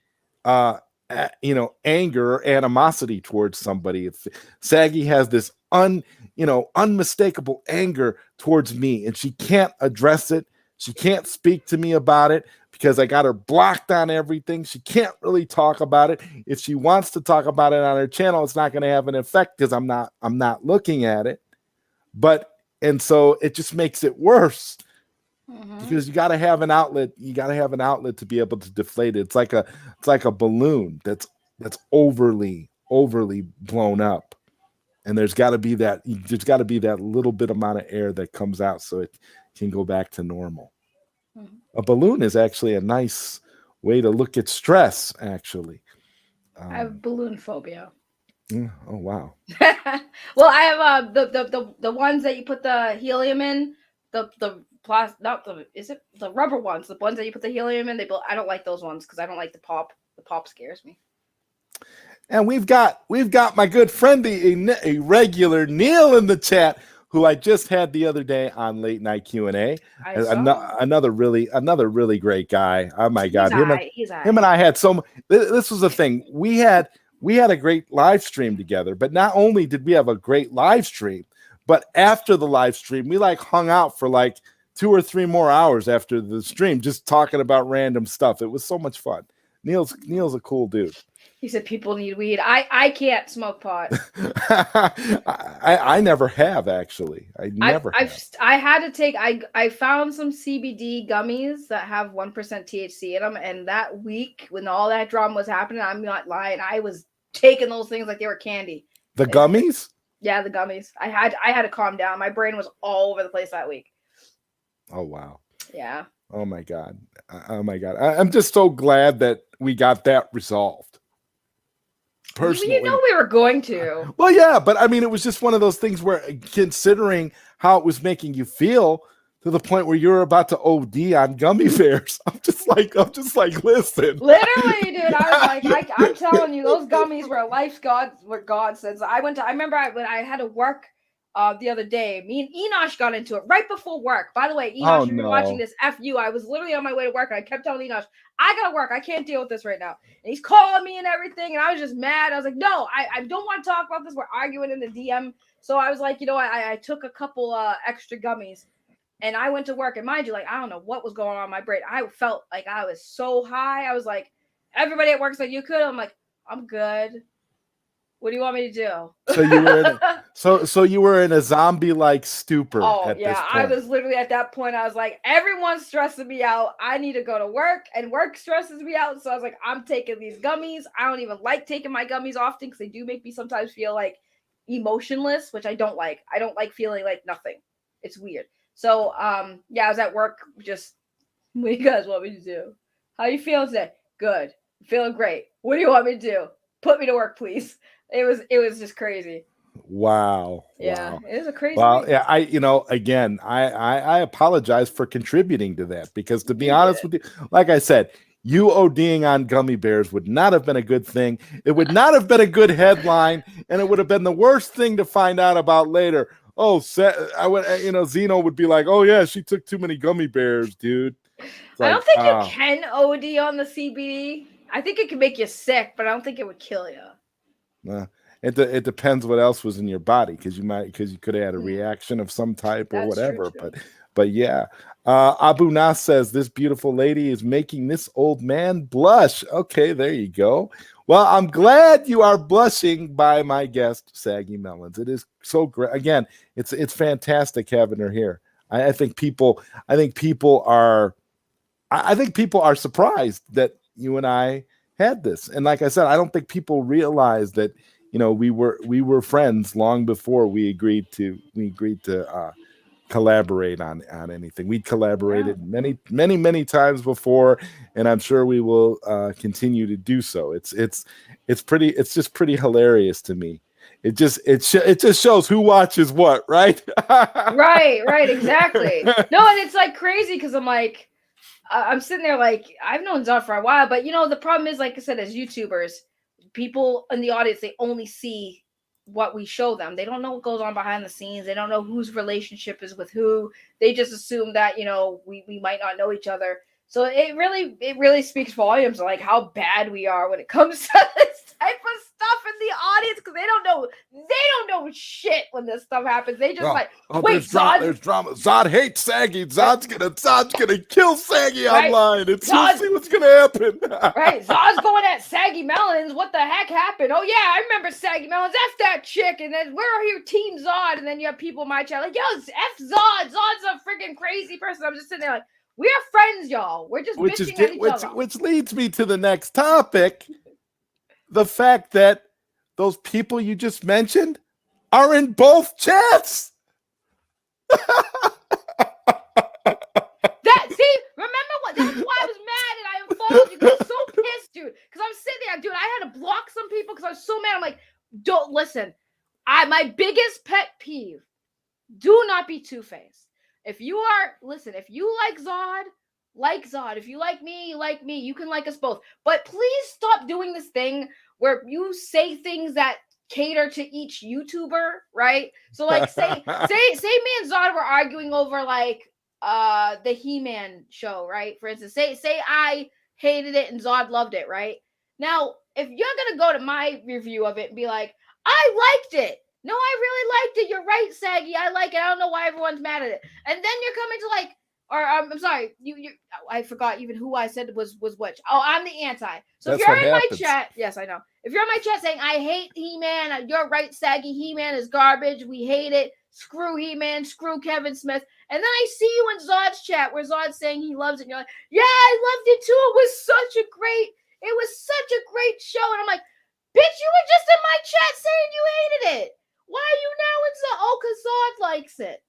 anger or animosity towards somebody. If Saggy has this unmistakable anger towards me and she can't address it, she can't speak to me about it because I got her blocked on everything. She can't really talk about it. If she wants to talk about it on her channel, it's not going to have an effect because I'm not looking at it. And so it just makes it worse. Because you got to have an outlet. You got to have an outlet to be able to deflate it. It's like a balloon that's overly blown up. And there's got to be that little bit amount of air that comes out so it can go back to normal. Mhm. A balloon is actually a nice way to look at stress, actually. I have balloon phobia. Oh wow. Well, I have the ones that you put the helium in, the plastic, not the, is it the rubber ones, the ones that you put the helium in. I don't like those ones because I don't like the pop. The pop scares me. And we've got my good friend, a regular Neil in the chat, who I just had the other day on Late Night Q&A. Another really great guy. Oh my God, him and I had this was the thing. We had a great live stream together, but not only did we have a great live stream, but after the live stream, we like hung out for like 2 or 3 more hours after the stream, just talking about random stuff. It was so much fun. Neil's a cool dude. He said people need weed. I can't smoke pot. I never have, actually. I had to take. I found some CBD gummies that have 1% THC in them, and that week when all that drama was happening, I'm not lying, I was taking those things like they were candy. The gummies? Yeah, the gummies. I had to calm down. My brain was all over the place that week. Oh wow. Yeah. Oh my God. I'm just so glad that we got that resolved. Personally, we were going to. Well, yeah, but I mean, it was just one of those things where, considering how it was making you feel, to the point where you're about to OD on gummy bears, I'm just like, listen. Literally, dude, I was like, I'm telling you, those gummies were godsends. I remember when I had to work the other day, me and Enosh got into it right before work. By the way, Enosh, if you're watching this, F you. I was literally on my way to work and I kept telling Enosh, I gotta work. I can't deal with this right now. And he's calling me and everything, and I was just mad. I was like, no, I don't want to talk about this. We're arguing in the DM. So I was like, you know, I took a couple extra gummies and I went to work. And mind you, like, I don't know what was going on in my brain. I felt like I was so high. I was like, everybody at work's like, you could. I'm like, I'm good. What do you want me to do? So you were in a zombie-like stupor. Oh, at yeah. this point. I was literally at that point. I was like, everyone's stressing me out. I need to go to work, and work stresses me out. So I was like, I'm taking these gummies. I don't even like taking my gummies often because they do make me sometimes feel like emotionless, which I don't like. I don't like feeling like nothing. It's weird. So, yeah, I was at work. Just, what do you guys want me to do? How you feeling today? Good. I'm feeling great. What do you want me to do? Put me to work, please. It was just crazy. Wow. Yeah, wow. It was a crazy. Well, yeah, I apologize for contributing to that, because to be honest with you, like I said, you ODing on gummy bears would not have been a good thing. It would not have been a good headline, and it would have been the worst thing to find out about later. Oh, Zeno would be like, "Oh yeah, she took too many gummy bears, dude." I don't think you can OD on the CBD. I think it can make you sick, but I don't think it would kill you. It depends what else was in your body, because you could have had a reaction of some type or whatever. But yeah, Abu Nas says this beautiful lady is making this old man blush. Okay, there you go. Well, I'm glad you are blushing by my guest, Saggy Melonz. It is so great. Again, it's fantastic having her here. I think people are surprised that you and I had this. And like I said, I don't think people realize that, you know, we were friends long before we agreed to collaborate on anything. We collaborated many times before, and I'm sure we will continue to do so. It's just pretty hilarious to me. It just shows who watches what, right? right, exactly. No, and it's like crazy because I'm sitting there like, I've known Zod for a while, but you know, the problem is, like I said, as YouTubers, people in the audience, they only see what we show them. They don't know what goes on behind the scenes. They don't know whose relationship is with who. They just assume that, you know, we might not know each other. So it really speaks volumes of like how bad we are when it comes to this type of stuff in the audience, because they don't know shit when this stuff happens. They just wait, there's drama. Zod hates Saggy. Zod's gonna kill Saggy online. Let's see what's gonna happen. Right, Zod's going at Saggy Melonz. What the heck happened? Oh yeah, I remember Saggy Melonz. F that chick. And then where are your Team Zod? And then you have people in my chat like, yo, it's F Zod. Zod's a freaking crazy person. I'm just sitting there like, we are friends, y'all. We're just bitching at each other. Which leads me to the next topic. The fact that those people you just mentioned are in both chats. See, remember what? That's why I was mad and I unfollowed you because I was so pissed, dude. Because I'm sitting there, dude. I had to block some people because I was so mad. I'm like, don't listen. My biggest pet peeve: do not be two-faced. If you like Zod, like Zod. If you like me, you like me. You can like us both. But please stop doing this thing where you say things that cater to each YouTuber, right? So like say me and Zod were arguing over like the He-Man show, right? For instance, say I hated it and Zod loved it, right? Now, if you're gonna go to my review of it and be like, I liked it. No, I really liked it. You're right, Saggy. I like it. I don't know why everyone's mad at it. And then you're coming to like, or I'm sorry, you I forgot even who I said was which. Oh, I'm the anti. So if you're in my chat, yes, I know. If you're in my chat saying I hate He-Man, you're right, Saggy. He-Man is garbage. We hate it. Screw He-Man. Screw Kevin Smith. And then I see you in Zod's chat where Zod's saying he loves it. And you're like, yeah, I loved it too. It was such a great show. And I'm like, bitch, you were just in my chat saying you hated it. Why are you now in Zod? Oh, because Zod likes it.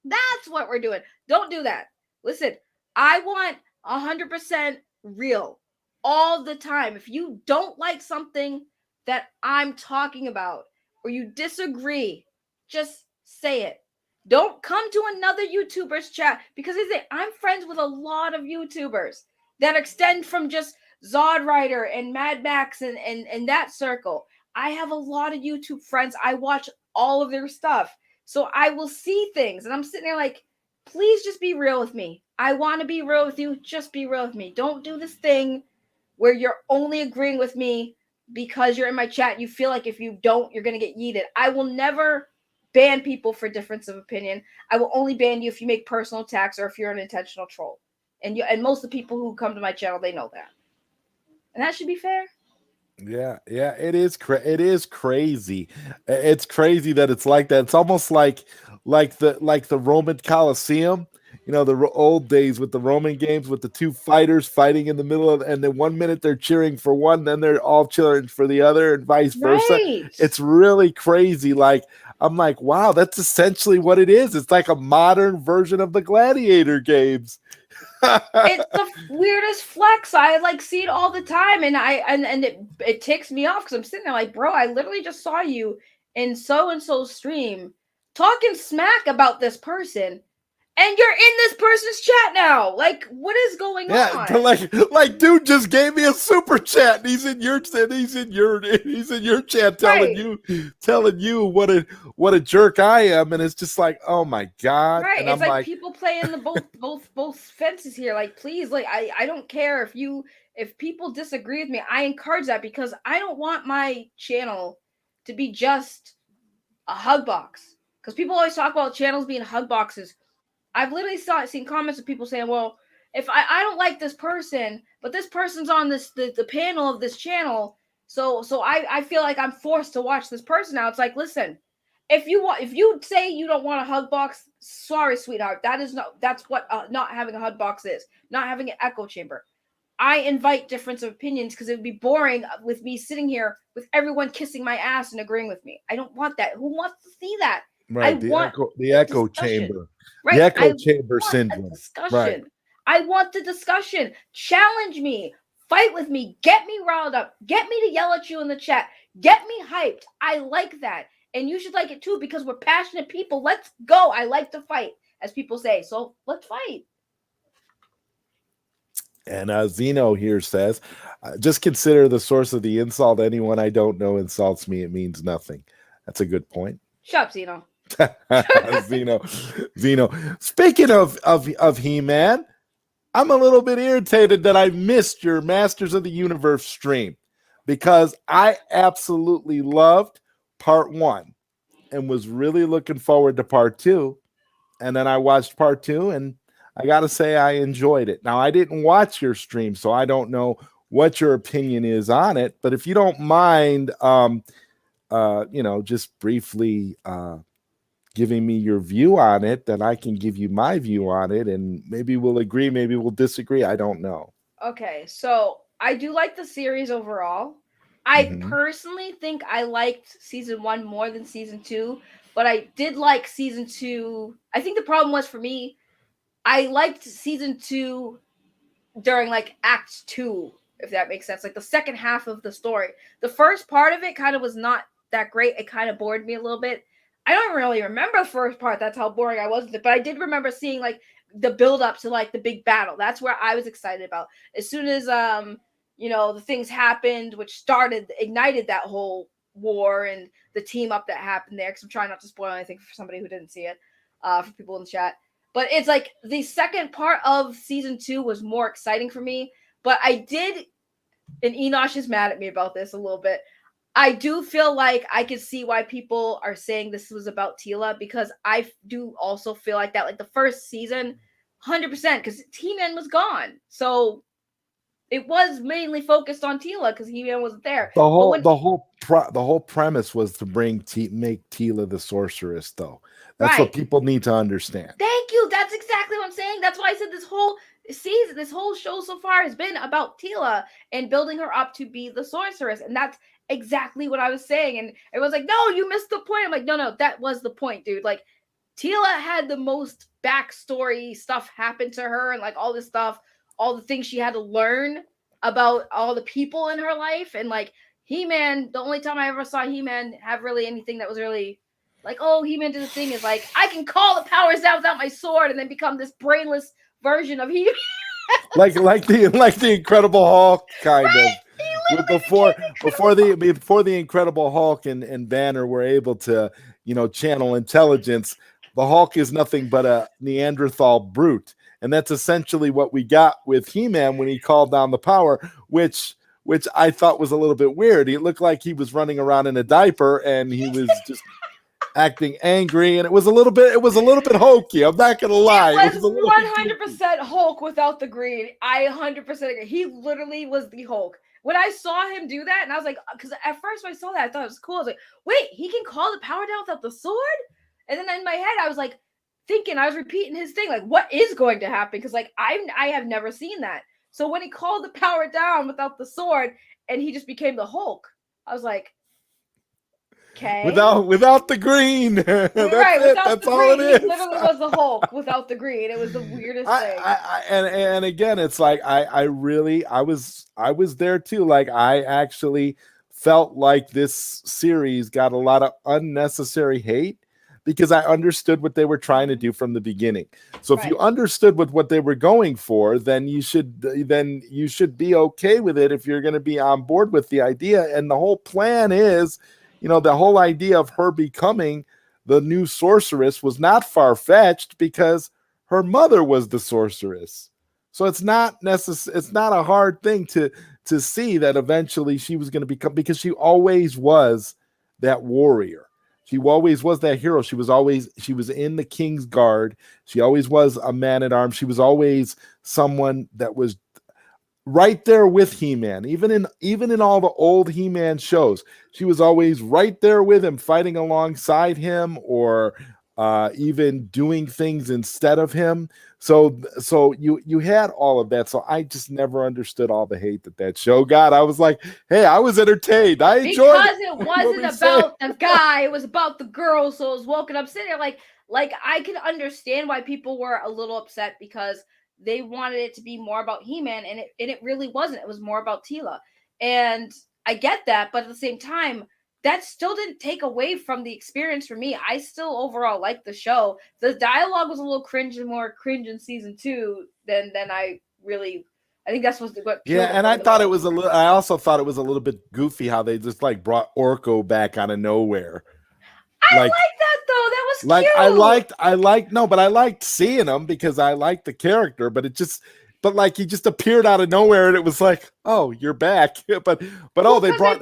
That's what we're doing. Don't do that. Listen, I want 100% real all the time. If you don't like something that I'm talking about or you disagree, just say it. Don't come to another YouTuber's chat because I'm friends with a lot of YouTubers that extend from just ZodWriter and Mad Max and that circle. I have a lot of YouTube friends. I watch all of their stuff. So I will see things and I'm sitting there like, please just be real with me. I want to be real with you. Just be real with me. Don't do this thing where you're only agreeing with me because you're in my chat. You feel like if you don't, you're going to get yeeted. I will never ban people for difference of opinion. I will only ban you if you make personal attacks or if you're an intentional troll. And most of the people who come to my channel, they know that. And that should be fair. Yeah, it is. It is crazy. It's crazy that it's like that. It's almost like the Roman Colosseum. You know, the old days with the Roman games with the two fighters fighting in the middle of, and then 1 minute they're cheering for one, then they're all cheering for the other, and vice versa. Right. It's really crazy. Like I'm like, wow, that's essentially what it is. It's like a modern version of the gladiator games. It's the weirdest flex. I like see it all the time, and it ticks me off because I'm sitting there like, bro, I literally just saw you in so and so's stream talking smack about this person, and you're in this person's chat now. Like, what is going on? Yeah, like, dude just gave me a super chat, and he's in your chat telling you what a jerk I am, and it's just like, oh my god. Right. And it's I'm like people playing the both fences here. Like, please, like I don't care if people disagree with me. I encourage that because I don't want my channel to be just a hug box. Because people always talk about channels being hug boxes. I've literally seen comments of people saying, well, if I don't like this person, but this person's on the panel of this channel, so I feel like I'm forced to watch this person now. It's like, listen, if you say you don't want a hug box, sorry, sweetheart. That's what not having a hug box is. Not having an echo chamber. I invite difference of opinions because it would be boring with me sitting here with everyone kissing my ass and agreeing with me. I don't want that. Who wants to see that? right, the echo chamber. Right. The echo chamber syndrome. Right. I want the discussion. Challenge me. Fight with me. Get me riled up. Get me to yell at you in the chat. Get me hyped. I like that. And you should like it too because we're passionate people. Let's go. I like to fight, as people say. So let's fight. And Zeno here says, just consider the source of the insult. Anyone I don't know insults me. It means nothing. That's a good point. Shut up, Zeno. Zeno. Speaking of He-Man, I'm a little bit irritated that I missed your Masters of the Universe stream because I absolutely loved part 1 and was really looking forward to part 2. And then I watched part 2 and I got to say I enjoyed it. Now, I didn't watch your stream, so I don't know what your opinion is on it. But if you don't mind, just briefly giving me your view on it, then I can give you my view on it, and maybe we'll agree, maybe we'll disagree. I don't know. Okay, so I do like the series overall. I personally think I liked season 1 more than season 2, but I did like season 2. I think the problem was for me, I liked season 2 during like act 2, if that makes sense, like the second half of the story. The first part of it kind of was not that great. It kind of bored me a little bit. I don't really remember the first part. That's how boring I was with it. But I did remember seeing like the build up to like the big battle. That's where I was excited about. As soon as the things happened, which ignited that whole war and the team up that happened there. Because I'm trying not to spoil anything for somebody who didn't see it. For people in the chat. But it's like the second part of season 2 was more exciting for me. But I did, and Enosh is mad at me about this a little bit. I do feel like I can see why people are saying this was about Tila, because I do also feel like that. Like the first season, 100%, because He-Man was gone. So it was mainly focused on Tila because He-Man wasn't there. The whole premise was to make Tila the sorceress, though. That's what people need to understand. Thank you. That's exactly what I'm saying. That's why I said this whole season, this whole show so far has been about Tila and building her up to be the sorceress. And that's exactly what I was saying. And everyone's like, no, you missed the point. I'm like, no, that was the point, dude. Like, Tila had the most backstory stuff happen to her and like all this stuff, all the things she had to learn about all the people in her life. And like He-Man, the only time I ever saw He-Man have really anything that was really like, oh, He-Man did the thing is like, I can call the powers down without my sword and then become this brainless version of He-Man. like the Incredible Hulk kind of. Before the Incredible Hulk and Banner were able to, channel intelligence, the Hulk is nothing but a Neanderthal brute. And that's essentially what we got with He-Man when he called down the power, which I thought was a little bit weird. He looked like he was running around in a diaper and he was just acting angry, and it was a little bit hokey. I'm not gonna lie. It was 100% Hulk without the green. I 100% agree. He literally was the Hulk. When I saw him do that, and I was like, because at first when I saw that, I thought it was cool. I was like, wait, he can call the power down without the sword? And then in my head, I was like thinking, I was repeating his thing, like, what is going to happen? Because like I have never seen that. So when he called the power down without the sword, and he just became the Hulk, I was like, okay. Without the green. That's all it is. He literally was the Hulk without the green. It was the weirdest thing. And again, it's like I was there too. Like I actually felt like this series got a lot of unnecessary hate because I understood what they were trying to do from the beginning. So if you understood what they were going for, then you should be okay with it if you're going to be on board with the idea. And the whole plan is, the whole idea of her becoming the new sorceress was not far-fetched because her mother was the sorceress. So it's not a hard thing to see that eventually she was going to become, because she always was that warrior. She always was that hero. She was in the King's Guard. She always was a man-at-arms. She was always someone that was right there with He-Man. Even in all the old He-Man shows, she was always right there with him, fighting alongside him, or even doing things instead of him. So you had all of that. So I just never understood all the hate that show got. I was like, hey, I was entertained. I enjoyed it. Because it wasn't about the guy, it was about the girl. So I was woken up sitting there like I can understand why people were a little upset, because they wanted it to be more about He-Man, and it really wasn't. It was more about Tila. And I get that, but at the same time, that still didn't take away from the experience for me. I still overall liked the show. The dialogue was a little more cringe in season 2 than I think that's what and I also thought it was a little bit goofy how they just like brought Orko back out of nowhere. I like that though. That was cute. I liked seeing him because I liked the character, but he just appeared out of nowhere, and it was like, oh, you're back. but they brought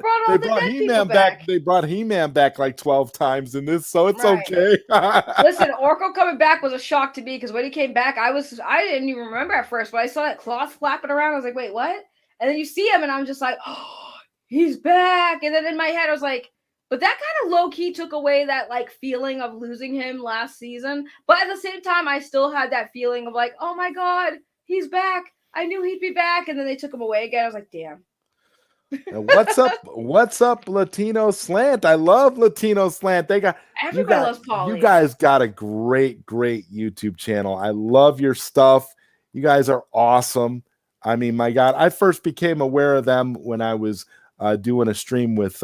He-Man back. They brought He-Man back like 12 times in this, so it's okay. Listen, Orko coming back was a shock to me, because when he came back, I didn't even remember at first, but I saw that cloth flapping around. I was like, wait, what? And then you see him, and I'm just like, oh, he's back. And then in my head, I was like, but that kind of low-key took away that like feeling of losing him last season. But at the same time, I still had that feeling of like, oh my God, he's back. I knew he'd be back. And then they took him away again. I was like, damn. And what's up, Latino Slant? I love Latino Slant. Everybody loves Polly. You guys got a great YouTube channel. I love your stuff. You guys are awesome. I mean, my God, I first became aware of them when I was doing a stream with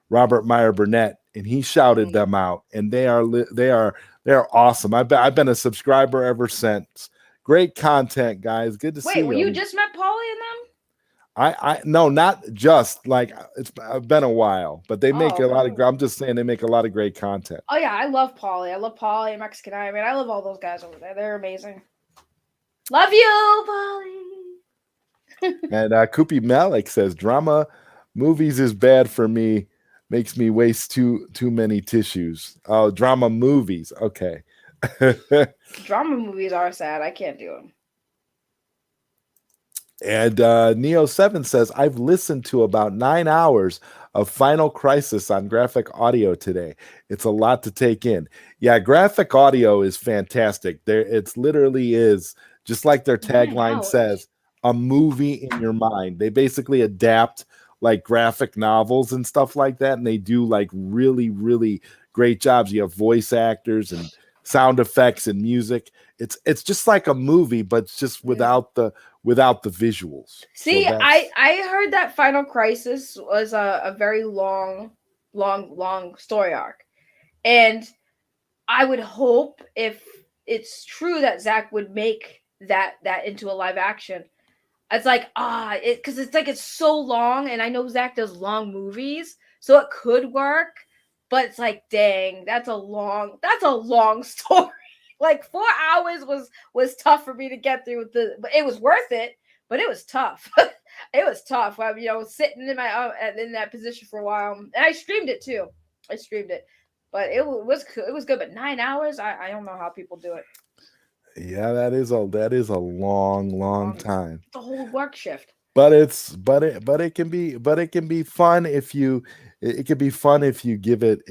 Robert Meyer Burnett, and he shouted them out, and they are awesome. I've been a subscriber ever since. Great content, guys. Good to see you. Wait, you just met Polly and them? No, not just like it's been a while, but they make a lot of. I'm just saying they make a lot of great content. Oh yeah, I love Polly. I love Polly and Mexican Eye. Man, I love all those guys over there. They're amazing. Love you, Polly. And Koopy Malik says drama movies is bad for me. Makes me waste too many tissues. Oh, drama movies. Okay. Drama movies are sad. I can't do them. And Neo7 says, I've listened to about 9 hours of Final Crisis on graphic audio today. It's a lot to take in. Yeah, graphic audio is fantastic. It literally is, just like their tagline says, a movie in your mind. They basically adapt like graphic novels and stuff like that, and they do like really, really great jobs. You have voice actors and sound effects and music. It's just like a movie, but it's just without the visuals. See, so I heard that Final Crisis was a very long story arc, and I would hope if it's true that Zach would make that into a live action. It's like because it's like it's so long, and I know Zach does long movies, so it could work. But it's like, dang, that's a long story. Like 4 hours was tough for me to get through. But it was worth it. But it was tough. It was tough. I sitting in my in that position for a while, and I streamed it too. I streamed it, but it was good. But 9 hours, I don't know how people do it. Yeah, that is a long time. The whole work shift. But it can be fun if you give it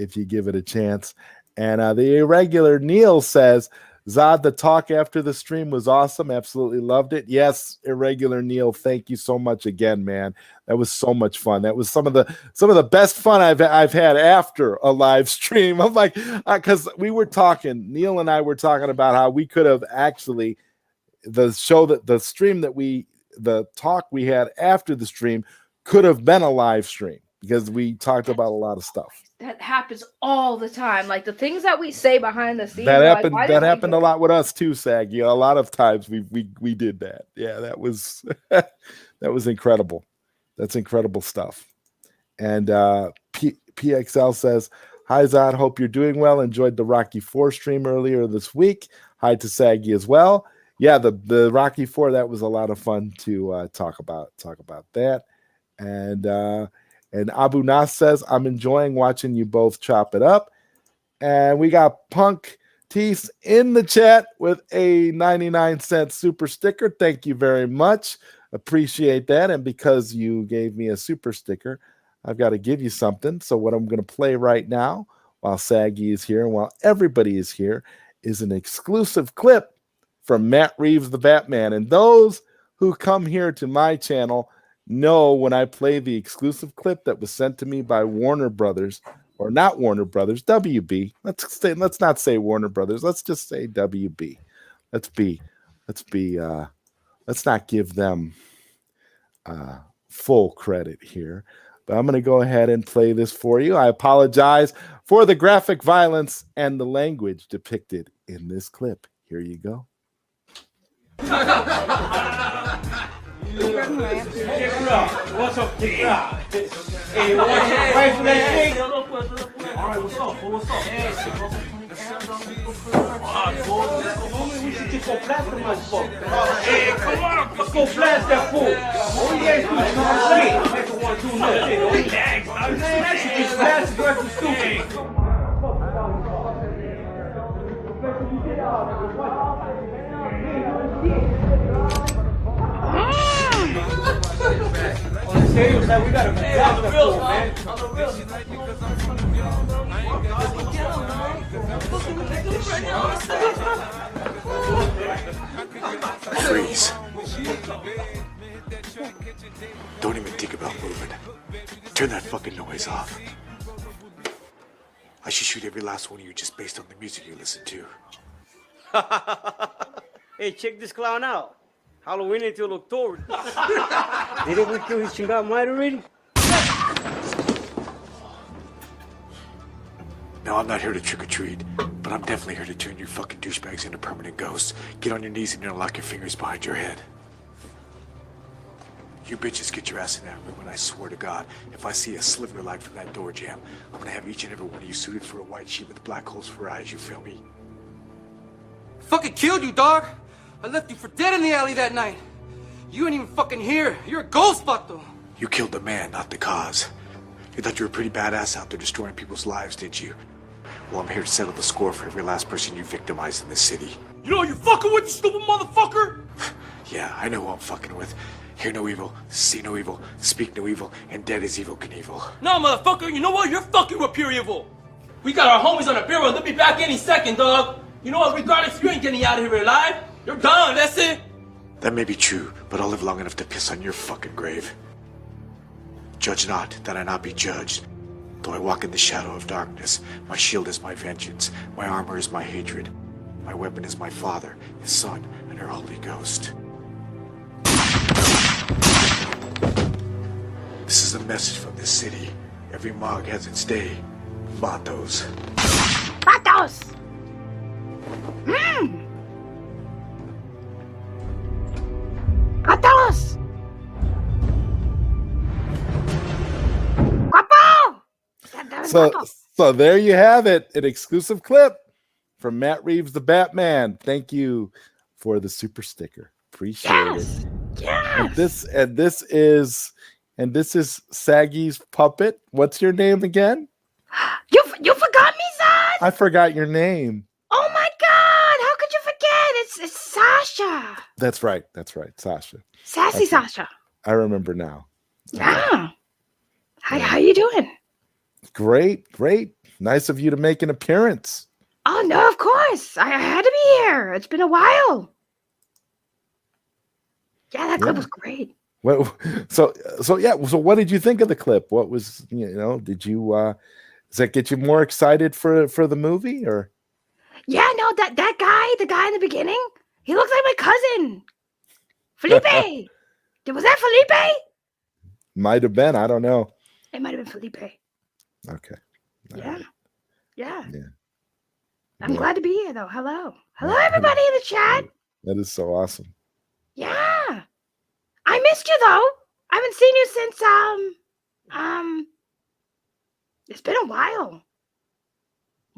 a chance. And the irregular Neil says, Zod, the talk after the stream was awesome. Absolutely loved it. Yes, irregular Neil, thank you so much again, man. That was so much fun. That was some of the best fun I've had after a live stream. I'm like, because Neil and I were talking about how we could have actually the talk we had after the stream could have been a live stream because we talked about a lot of stuff. That happens all the time. Like the things that we say behind the scenes. That happened a lot with us too, Saggy. A lot of times we did that. Yeah, that was that was incredible. That's incredible stuff. And PXL says, hi Zod, hope you're doing well. Enjoyed the Rocky 4 stream earlier this week. Hi to Saggy as well. Yeah, the Rocky 4, that was a lot of fun to talk about that. And Abu Nas says, I'm enjoying watching you both chop it up. And we got Punk Tees in the chat with a 99-cent super sticker. Thank you very much. Appreciate that. And because you gave me a super sticker, I've got to give you something. So what I'm going to play right now while Saggy is here and while everybody is here is an exclusive clip from Matt Reeves, the Batman. And those who come here to my channel know when I play the exclusive clip that was sent to me by Warner Brothers, or not Warner Brothers, WB. Let's not say Warner Brothers. Let's just say WB. Let's not give them full credit here. But I'm going to go ahead and play this for you. I apologize for the graphic violence and the language depicted in this clip. Here you go. What's up, kid? Hey, what's up? Wait for that thing. All right, what's up? What's up? We should just go blast them like fuck. Hey, come on. Let's go blast that fool. All you guys do is talk shit. Never want to do no shit. Man, that shit just blast the rest of stupid. On the stadium side, we gotta blast that fool, man. Freeze. Don't even think about moving. Turn that fucking noise off. I should shoot every last one of you just based on the music you listen to. Hey, check this clown out. Halloween until October. Did he kill his chinga might already? Now, I'm not here to trick-or-treat, but I'm definitely here to turn you fucking douchebags into permanent ghosts. Get on your knees and interlock your fingers behind your head. You bitches get your ass in that room, and I swear to God, if I see a sliver of light from that door jam, I'm gonna have each and every one of you suited for a white sheet with black holes for eyes, you feel me? Fucking killed you, dog. I left you for dead in the alley that night. You ain't even fucking here. You're a ghost, vato. You killed the man, not the cause. You thought you were pretty badass out there destroying people's lives, didn't you? Well, I'm here to settle the score for every last person you victimized in this city. You know who you're fucking with, you stupid motherfucker? Yeah, I know who I'm fucking with. Hear no evil, see no evil, speak no evil, and dead as evil Knievel. No, motherfucker, you know what? You're fucking with pure evil. We got our homies on the barrel. They'll be back any second, dog. You know what? Regardless, you ain't getting out of here alive. You're done, that's it. That may be true, but I'll live long enough to piss on your fucking grave. Judge not, that I not be judged. Though I walk in the shadow of darkness, my shield is my vengeance, my armor is my hatred. My weapon is my Father, His Son, and her Holy Ghost. This is a message from this city. Every mog has its day. Vatos. Vatos! Vatos! Guapo! That was guapo. So there you have it, an exclusive clip from Matt Reeves, the Batman. Thank you for the super sticker. Appreciate it. Yes! And this is Saggy's puppet. What's your name again? You forgot me, Zod? I forgot your name. Oh my God! How could you forget? It's Sasha. That's right, Sasha. Sassy Sasha. I remember now. Yeah. How you doing? Great. Nice of you to make an appearance. Oh no, of course. I had to be here. It's been a while. Yeah, that clip was great. Well, so what did you think of the clip? What was, did you does that get you more excited for the movie, or? Yeah, no, the guy in the beginning, he looks like my cousin. Felipe. Was that Felipe? Might have been, I don't know. It might have been Felipe. Okay. Yeah. Right. Yeah. Yeah. I'm glad to be here though. Hello, everybody in the chat. That is so awesome. Yeah. I missed you though. I haven't seen you since it's been a while.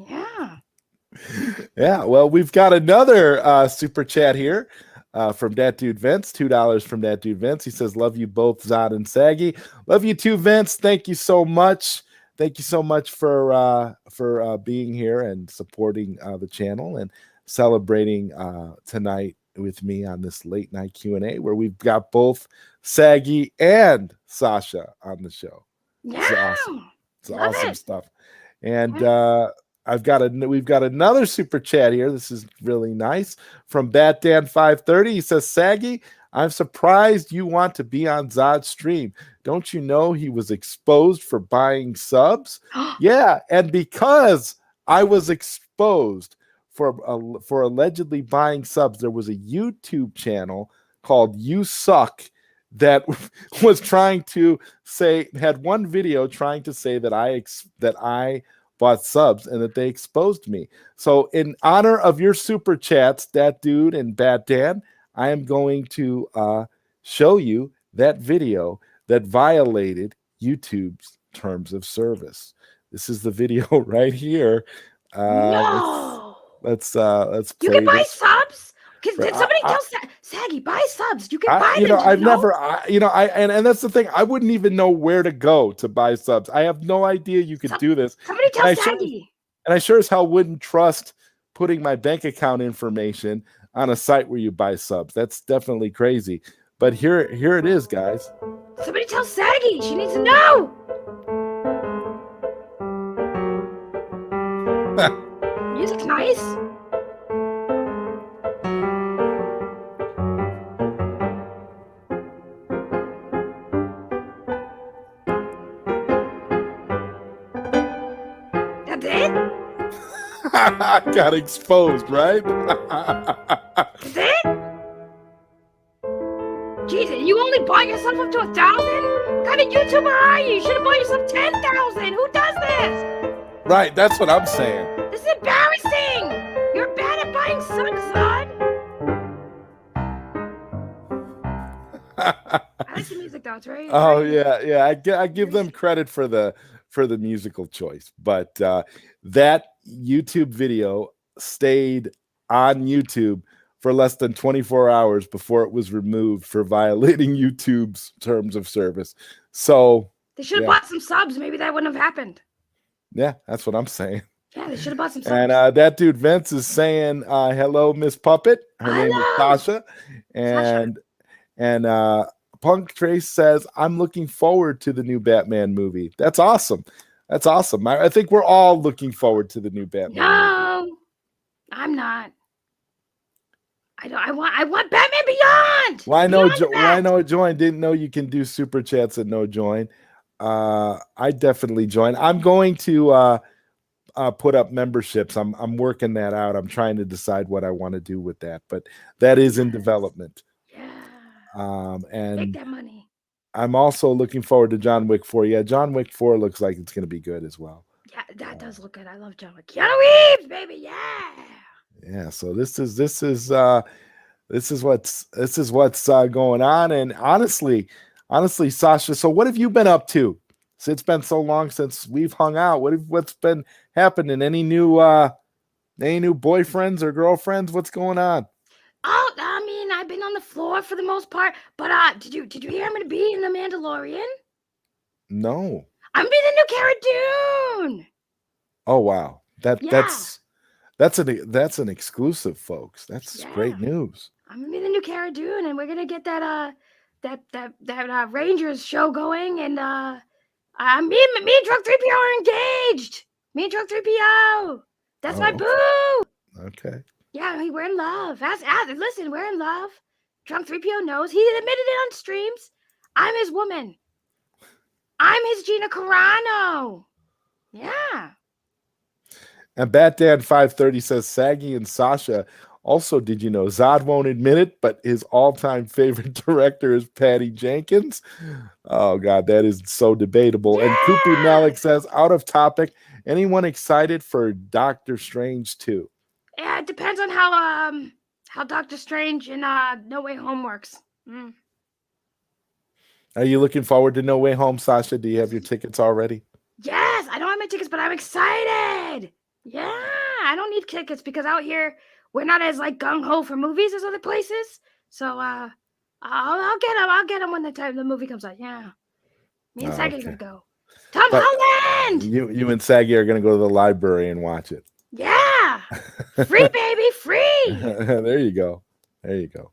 Yeah. Yeah, well, we've got another super chat here from that dude Vince, $2 from that dude Vince. He says, "Love you both, Zod and Saggy. Love you too, Vince. Thank you so much. Thank you so much for being here and supporting the channel and celebrating tonight with me on this late night Q&A where we've got both Saggy and Sasha on the show. Yeah. It's awesome. It's Love awesome it. stuff. And we've got another super chat here. This is really nice from BatDan530. He says, "Saggy, I'm surprised you want to be on Zod's stream. Don't you know he was exposed for buying subs?" Yeah, and because I was exposed for allegedly buying subs, there was a YouTube channel called You Suck that was trying to had one video trying to say that I bought subs and that they exposed me. So in honor of your super chats, that dude and Bat Dan, I am going to show you that video that violated YouTube's terms of service. This is the video right here. No. Let's You play can buy this. subs? Did somebody tell Saggy buy subs? You can buy them. I've never, and that's the thing. I wouldn't even know where to go to buy subs. I have no idea you could do this. Somebody tell Saggy. And I sure as hell wouldn't trust putting my bank account information on a site where you buy subs. That's definitely crazy. But here it is, guys. Somebody tell Saggy. She needs to know. Music's nice. Got exposed, right? Is it? Jesus, you only bought yourself up to 1,000? What kind of YouTuber are you? You should have bought yourself 10,000. Who does this? Right, that's what I'm saying. This is embarrassing. You're bad at buying subs, son. I like the music though. It's very. Oh very- yeah. I give them credit for the musical choice, but that YouTube video stayed on YouTube for less than 24 hours before it was removed for violating YouTube's terms of service. So They should have bought some subs. Maybe that wouldn't have happened. yeah, that's what I'm saying. Yeah, they should have bought some subs. And that dude Vince is saying, "Hello, Miss Puppet." Her name is Sasha, and Punk Trace says, "I'm looking forward to the new Batman movie." That's awesome. That's awesome. I think we're all looking forward to the new Batman. No, I'm not. I want Batman Beyond. Well, I know. Beyond I know. Join. Didn't know you can do super chats and no join. I definitely join. I'm going to put up memberships. I'm working that out. I'm trying to decide what I want to do with that, but that is in development. Yeah. And Take that money. I'm also looking forward to John Wick 4. Yeah, John Wick 4 looks like it's going to be good as well. Yeah, that does look good. I love John Wick. Keanu Reeves, baby. Yeah. Yeah, so this is what's going on. And honestly, Sasha, so what have you been up to? So it's been so long since we've hung out. What's been happening? Any new boyfriends or girlfriends? What's going on? Oh, I mean, I've been on the floor for the most part. But did you hear I'm gonna be in The Mandalorian? No. I'm gonna be the new Cara Dune. Oh wow, Yeah. that's an exclusive, folks. That's great news. I'm gonna be the new Cara Dune, and we're gonna get that Rangers show going, and me and Drunk 3PO are engaged. Me and Drunk 3PO. That's my boo. Okay. Yeah, we're in love. Listen, we're in love. Drunk 3PO knows. He admitted it on streams. I'm his woman. I'm his Gina Carano. Yeah. And Batdan 530 says Saggy and Sasha. Also, did you know Zod won't admit it, but his all-time favorite director is Patty Jenkins? Oh God, that is so debatable. And Koopy Malik says, out of topic, anyone excited for Doctor Strange 2? Yeah, it depends on how Doctor Strange and No Way Home works. Are you looking forward to No Way Home, Sasha? Do you have your tickets already? Yes, I don't have my tickets, but I'm excited. Yeah, I don't need tickets because out here we're not as like gung ho for movies as other places. So I'll get them. I'll get them when the movie comes out. Yeah, me and Saggy are gonna go. Tom Holland. You and Saggy are gonna go to the library and watch it. Yeah, free baby, free. There you go. There you go.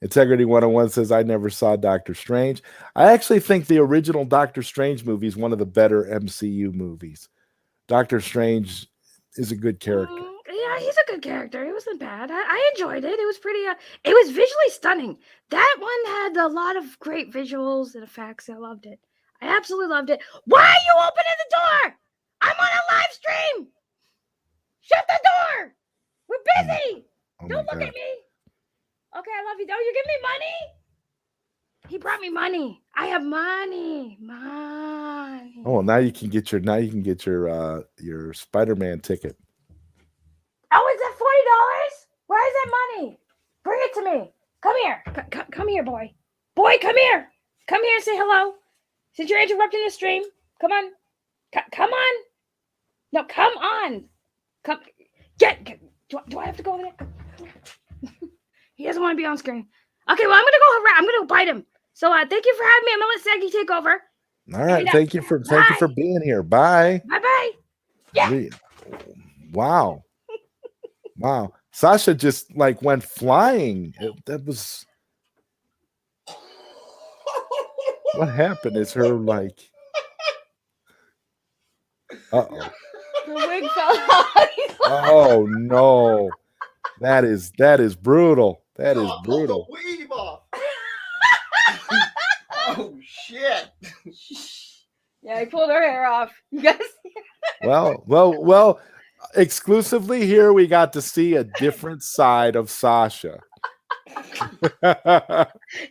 Integrity 101 says, I never saw Doctor Strange. I actually think the original Doctor Strange movie is one of the better MCU movies. Doctor Strange is a good character. Yeah, he's a good character. It wasn't bad. I enjoyed it. It was pretty, it was visually stunning. That one had a lot of great visuals and effects. I loved it. I absolutely loved it. Why are you opening the door? I'm on a live stream. Shut the door. We're busy. Don't look at me. Okay, I love you. Don't you give me money? He brought me money. I have money. Money. Oh, now you can get your Spider-Man ticket. Oh, is that $40? Where is that money? Bring it to me. Come here. Come here, boy. Boy, come here. Come here and say hello. Since you're interrupting the stream, come on. Come on. No, come on. Come. Get. Do I have to go over there? He doesn't want to be on screen. Okay, well, I'm gonna go bite him. So thank you for having me. I'm gonna let Saggy take over. All right, thank you for being here. Bye. Bye. Yeah. Wow. Wow. Sasha just like went flying. That was what happened is her like uh-oh. The wig fell out. Oh no. That is brutal. That is brutal. Pull the weave off. Oh shit. Yeah, he pulled her hair off. You guys. Well. exclusively here, we got to see a different side of Sasha.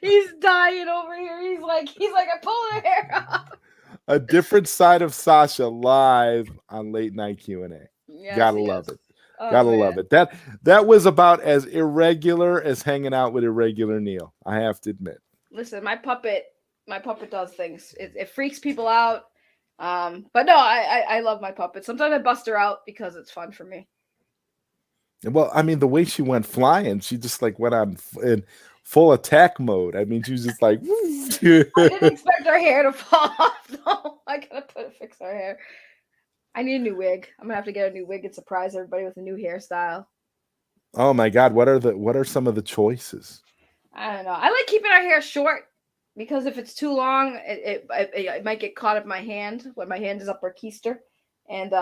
He's dying over here. He's like, I pulled her hair off. A different side of Sasha live on Late Night Q&A. Yes, Gotta yes. love it. Oh, Gotta man. love it. That was about as irregular as hanging out with irregular Neil. I have to admit. Listen, my puppet does things. It freaks people out. But no, I love my puppet. Sometimes I bust her out because it's fun for me. Well, I mean, the way she went flying, she just like went on in full attack mode. I mean, she was just like. I didn't expect her hair to fall off though. I gotta fix her hair. I need a new wig. I'm gonna have to get a new wig and surprise everybody with a new hairstyle. Oh my God! What are some of the choices? I don't know. I like keeping our hair short because if it's too long, it might get caught up in my hand when my hand is up her keister. And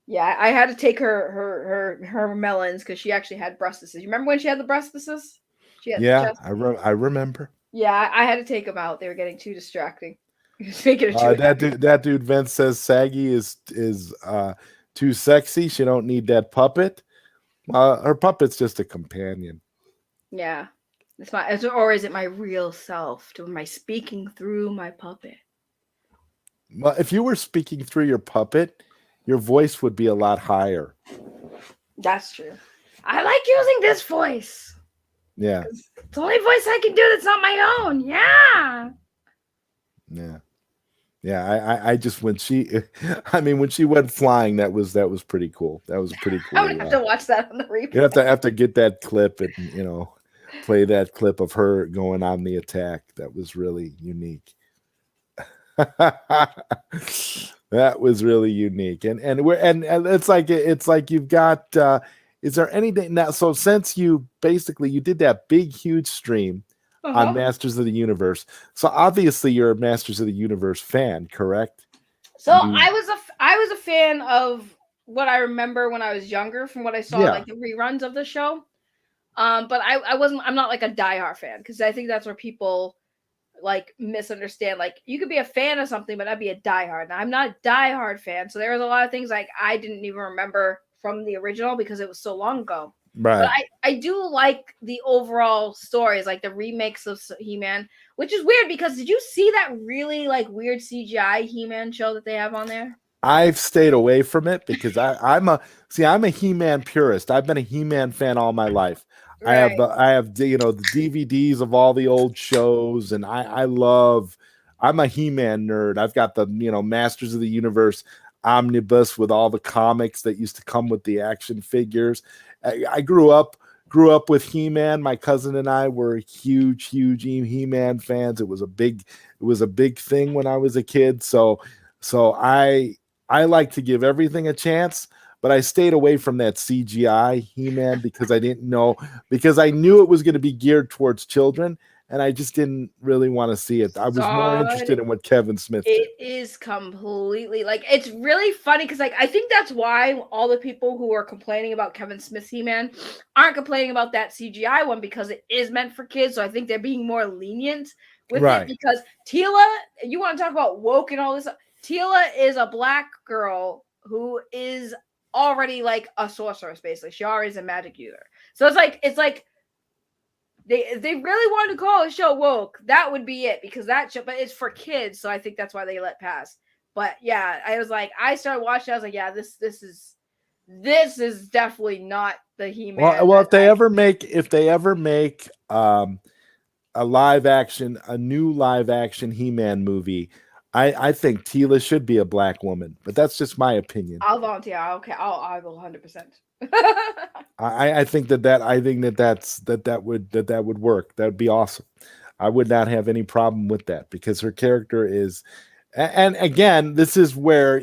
yeah, I had to take her melons because she actually had breastises. You remember when she had the breastises? Yeah, I remember. Yeah, I had to take them out. They were getting too distracting. Making it that dude Vince says Saggy is too sexy. She don't need that puppet. Her puppet's just a companion. Yeah. Or is it my real self? Am I speaking through my puppet? Well, if you were speaking through your puppet, your voice would be a lot higher. That's true. I like using this voice. Yeah. It's the only voice I can do that's not my own. Yeah. Yeah. I just when she went flying, that was pretty cool. That was pretty cool. I'm gonna have to watch that on the replay. You have to get that clip and play that clip of her going on the attack. That was really unique. That was really unique. And it's like you've got is there anything now? So since you did that big huge stream on Masters of the Universe, so obviously you're a Masters of the Universe fan, correct? So I was a fan of what I remember when I was younger from what I saw like the reruns of the show. But I'm not like a diehard fan because I think that's where people like misunderstand. Like you could be a fan of something, but not be a diehard. Now I'm not a diehard fan, so there was a lot of things like I didn't even remember from the original because it was so long ago. Right. But I do like the overall stories, like the remakes of He-Man, which is weird because did you see that really like weird CGI He-Man show that they have on there? I've stayed away from it because I'm a He-Man purist. I've been a He-Man fan all my life. Right. I have the DVDs of all the old shows, and I'm a He-Man nerd. I've got the Masters of the Universe omnibus with all the comics that used to come with the action figures. I grew up with He-Man. My cousin and I were huge He-Man fans. It was a big thing when I was a kid. So I like to give everything a chance, but I stayed away from that CGI He-Man because I knew it was going to be geared towards children, and I just didn't really want to see it. I was more interested in what Kevin Smith did. It is completely like it's really funny because like I think that's why all the people who are complaining about Kevin Smith's He-Man aren't complaining about that CGI one because it is meant for kids. So I think they're being more lenient with it because Teela, you want to talk about woke and all this. Teela is a black girl who is already like a sorceress, basically. She already is a magic user. So it's like they really wanted to call a show woke. That would be it because that show, but it's for kids, so I think that's why they let pass. But yeah, I started watching. I was like, yeah, this is definitely not the He-Man. Well, if they ever make a new live action He-Man movie, I think Teela should be a black woman, but that's just my opinion. I'll volunteer. Okay, I will 100%. I think that would work. That would be awesome. I would not have any problem with that because her character is, and again, this is where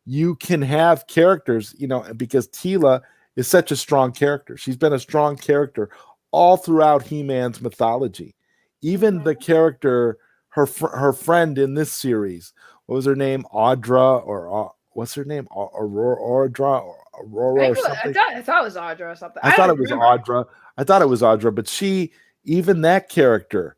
you can have characters, because Teela is such a strong character. She's been a strong character all throughout He-Man's mythology. Even the character, her friend in this series, what was her name? Audra or what's her name? Aurora or something. I thought it was Audra or something. I thought it was Audra, but even that character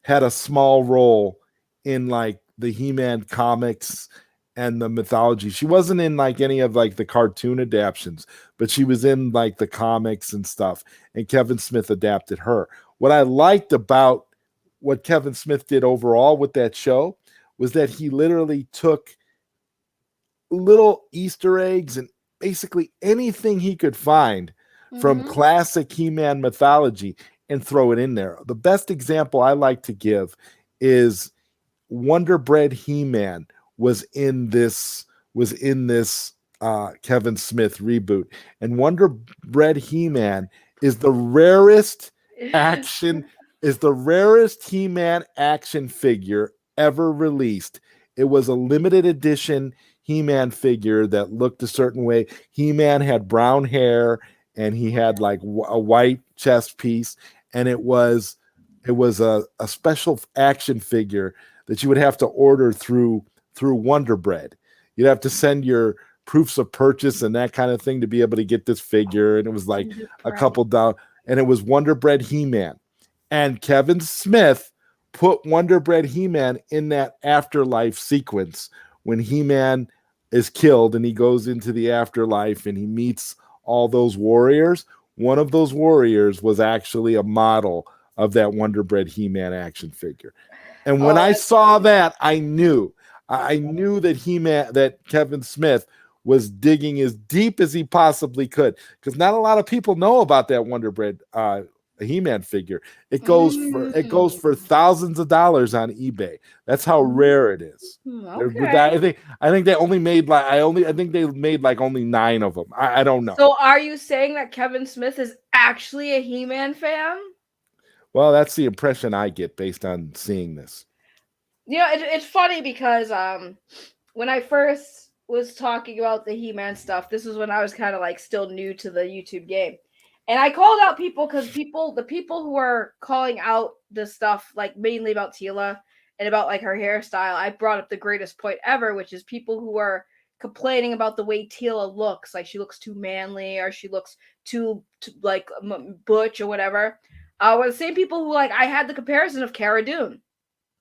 had a small role in like the He-Man comics and the mythology. She wasn't in like any of like the cartoon adaptions, but she was in like the comics and stuff. And Kevin Smith adapted her. What I liked about what Kevin Smith did overall with that show was that he literally took little Easter eggs and basically anything he could find from classic He-Man mythology and throw it in there. The best example I like to give is Wonder Bread He-Man was in this Kevin Smith reboot, and Wonder Bread He-Man is the rarest He-Man action figure ever released. It was a limited edition He-Man figure that looked a certain way. He-Man had brown hair and he had like a white chest piece, and it was a special action figure that you would have to order through Wonder Bread. You'd have to send your proofs of purchase and that kind of thing to be able to get this figure, and it was like a couple down, and it was Wonder Bread He-Man. And Kevin Smith put Wonder Bread He-Man in that afterlife sequence when He-Man is killed and he goes into the afterlife and he meets all those warriors. One of those warriors was actually a model of that Wonder Bread He-Man action figure. And when I saw that, I knew that Kevin Smith was digging as deep as he possibly could, because not a lot of people know about that Wonder Bread He-Man figure. It goes for thousands of dollars on eBay. That's how rare it is. Okay. I think they only made like only 9 of them. I don't know. So are you saying that Kevin Smith is actually a He-Man fan? Well, that's the impression I get based on seeing this. You know, it's funny because when I first was talking about the He-Man stuff, this was when I was kind of like still new to the YouTube game. And I called out people because the people who are calling out this stuff, like mainly about Tila and about like her hairstyle, I brought up the greatest point ever, which is people who are complaining about the way Tila looks, like she looks too manly or she looks too like butch or whatever. Were the same people who, like, I had the comparison of Cara Dune,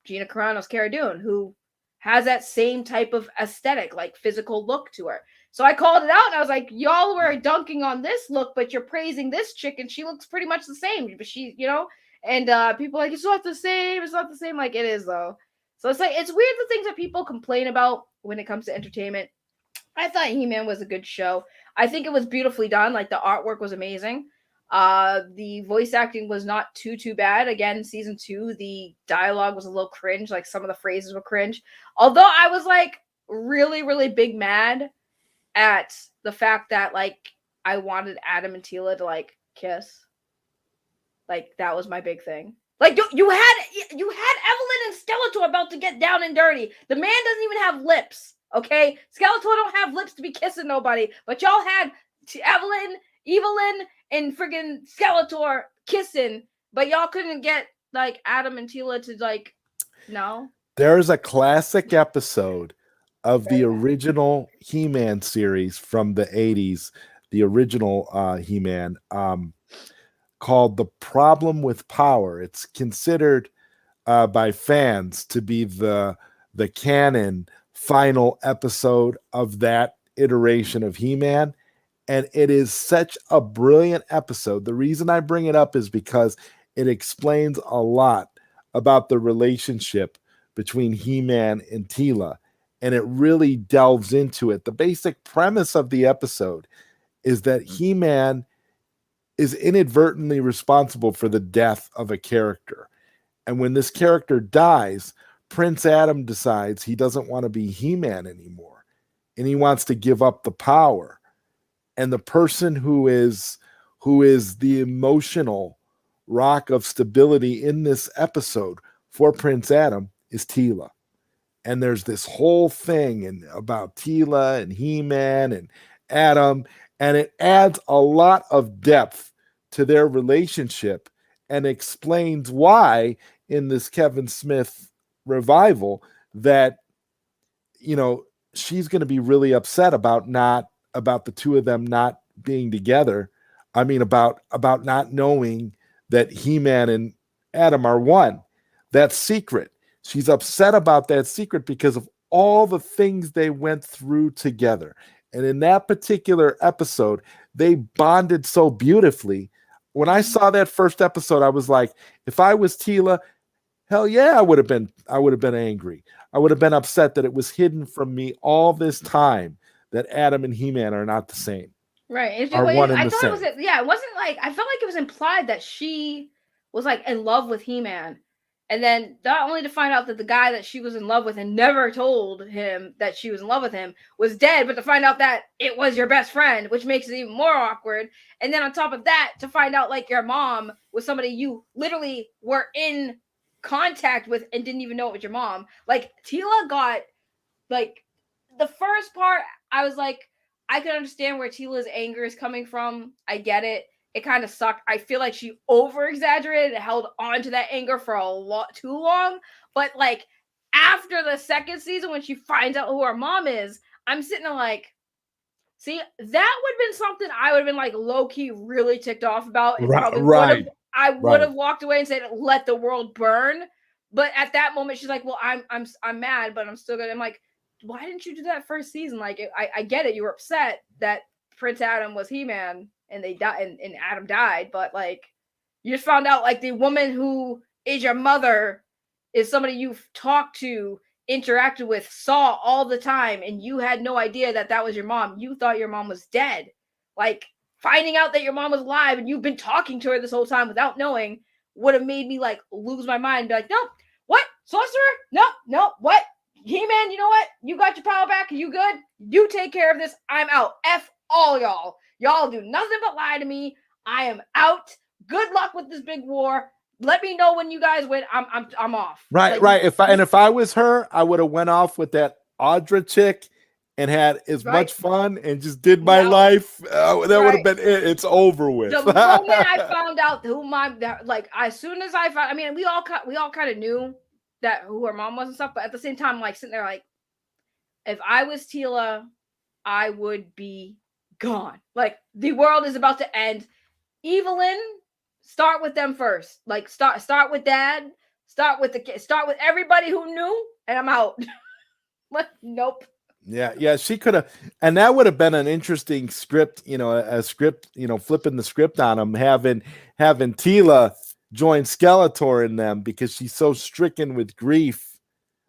Gina Carano's Cara Dune, who has that same type of aesthetic, like physical look to her. So I called it out and I was like, y'all were dunking on this look, but you're praising this chick and she looks pretty much the same. But she, you know, and people are like, it's not the same. It's not the same. Like, it is, though. So it's like, it's weird the things that people complain about when it comes to entertainment. I thought He-Man was a good show. I think it was beautifully done. Like, the artwork was amazing. The voice acting was not too bad. Again, season 2, the dialogue was a little cringe. Like, some of the phrases were cringe. Although I was like really, really big mad at the fact that like I wanted Adam and Tila to like kiss. Like, that was my big thing. Like, you had Evelyn and Skeletor about to get down and dirty. The man doesn't even have lips. Okay, Skeletor don't have lips to be kissing nobody, but y'all had Evelyn, and friggin' Skeletor kissing, but y'all couldn't get like Adam and Tila to like, no. There's a classic episode of the original He-Man series from the 80s, the original He-Man, called The Problem with Power. It's considered by fans to be the canon final episode of that iteration of He-Man. And it is such a brilliant episode. The reason I bring it up is because it explains a lot about the relationship between He-Man and Tila. And it really delves into it. The basic premise of the episode is that He-Man is inadvertently responsible for the death of a character. And when this character dies, Prince Adam decides he doesn't want to be He-Man anymore. And he wants to give up the power. And the person who is the emotional rock of stability in this episode for Prince Adam is Tila. And there's this whole thing about Tila and He-Man and Adam, and it adds a lot of depth to their relationship and explains why in this Kevin Smith revival that, you know, she's going to be really upset about the two of them not being together. I mean, about not knowing that He-Man and Adam are one. That secret. She's upset about that secret because of all the things they went through together. And in that particular episode, they bonded so beautifully. When I saw that first episode, I was like, if I was Tila, hell yeah, I would have been angry. I would have been upset that it was hidden from me all this time that Adam and He-Man are not the same. Right. I thought it was, it wasn't like, I felt like it was implied that she was like in love with He-Man. And then not only to find out that the guy that she was in love with and never told him that she was in love with him was dead, but to find out that it was your best friend, which makes it even more awkward. And then on top of that, to find out like your mom was somebody you literally were in contact with and didn't even know it was your mom. Like Tila got like the first part, I was like, I can understand where Tila's anger is coming from. I get it. It kind of sucked. I feel like she over exaggerated and held on to that anger for a lot too long. But like after the second season, when she finds out who her mom is, I'm sitting there like, see, that would have been something I would have been like low key really ticked off about. And Right. I would have walked away and said, "Let the world burn." But at that moment, she's like, "Well, I'm mad, but I'm still gonna." I'm like, why didn't you do that first season? Like, I get it. You were upset that Prince Adam was He-Man and they died and Adam died, but like, you just found out like the woman who is your mother is somebody you've talked to, interacted with, saw all the time, and you had no idea that that was your mom. You thought your mom was dead. Like, finding out that your mom was alive and you've been talking to her this whole time without knowing would have made me like lose my mind and be like, no, what? Sorcerer? No, what? He-Man, you know what? You got your power back. You good? You take care of this. I'm out. F all y'all. Y'all do nothing but lie to me. I am out. Good luck with this big war. Let me know when you guys win. I'm off. Right, like, right. If I was her, I would have went off with that Audra chick and had as much fun and just did my life. That would have been it. It's over with. The moment I found out who as soon as I found, I mean, we all kind of knew that who her mom was and stuff, but at the same time, like sitting there, like, if I was Tila, I would be gone. Like, the world is about to end. Evelyn, start with them first. Like, start with Dad. Start with the kid. Start with everybody who knew, and I'm out. Like, nope. Yeah, she could have, and that would have been an interesting script. A script. Flipping the script on them, having Tila join Skeletor in them because she's so stricken with grief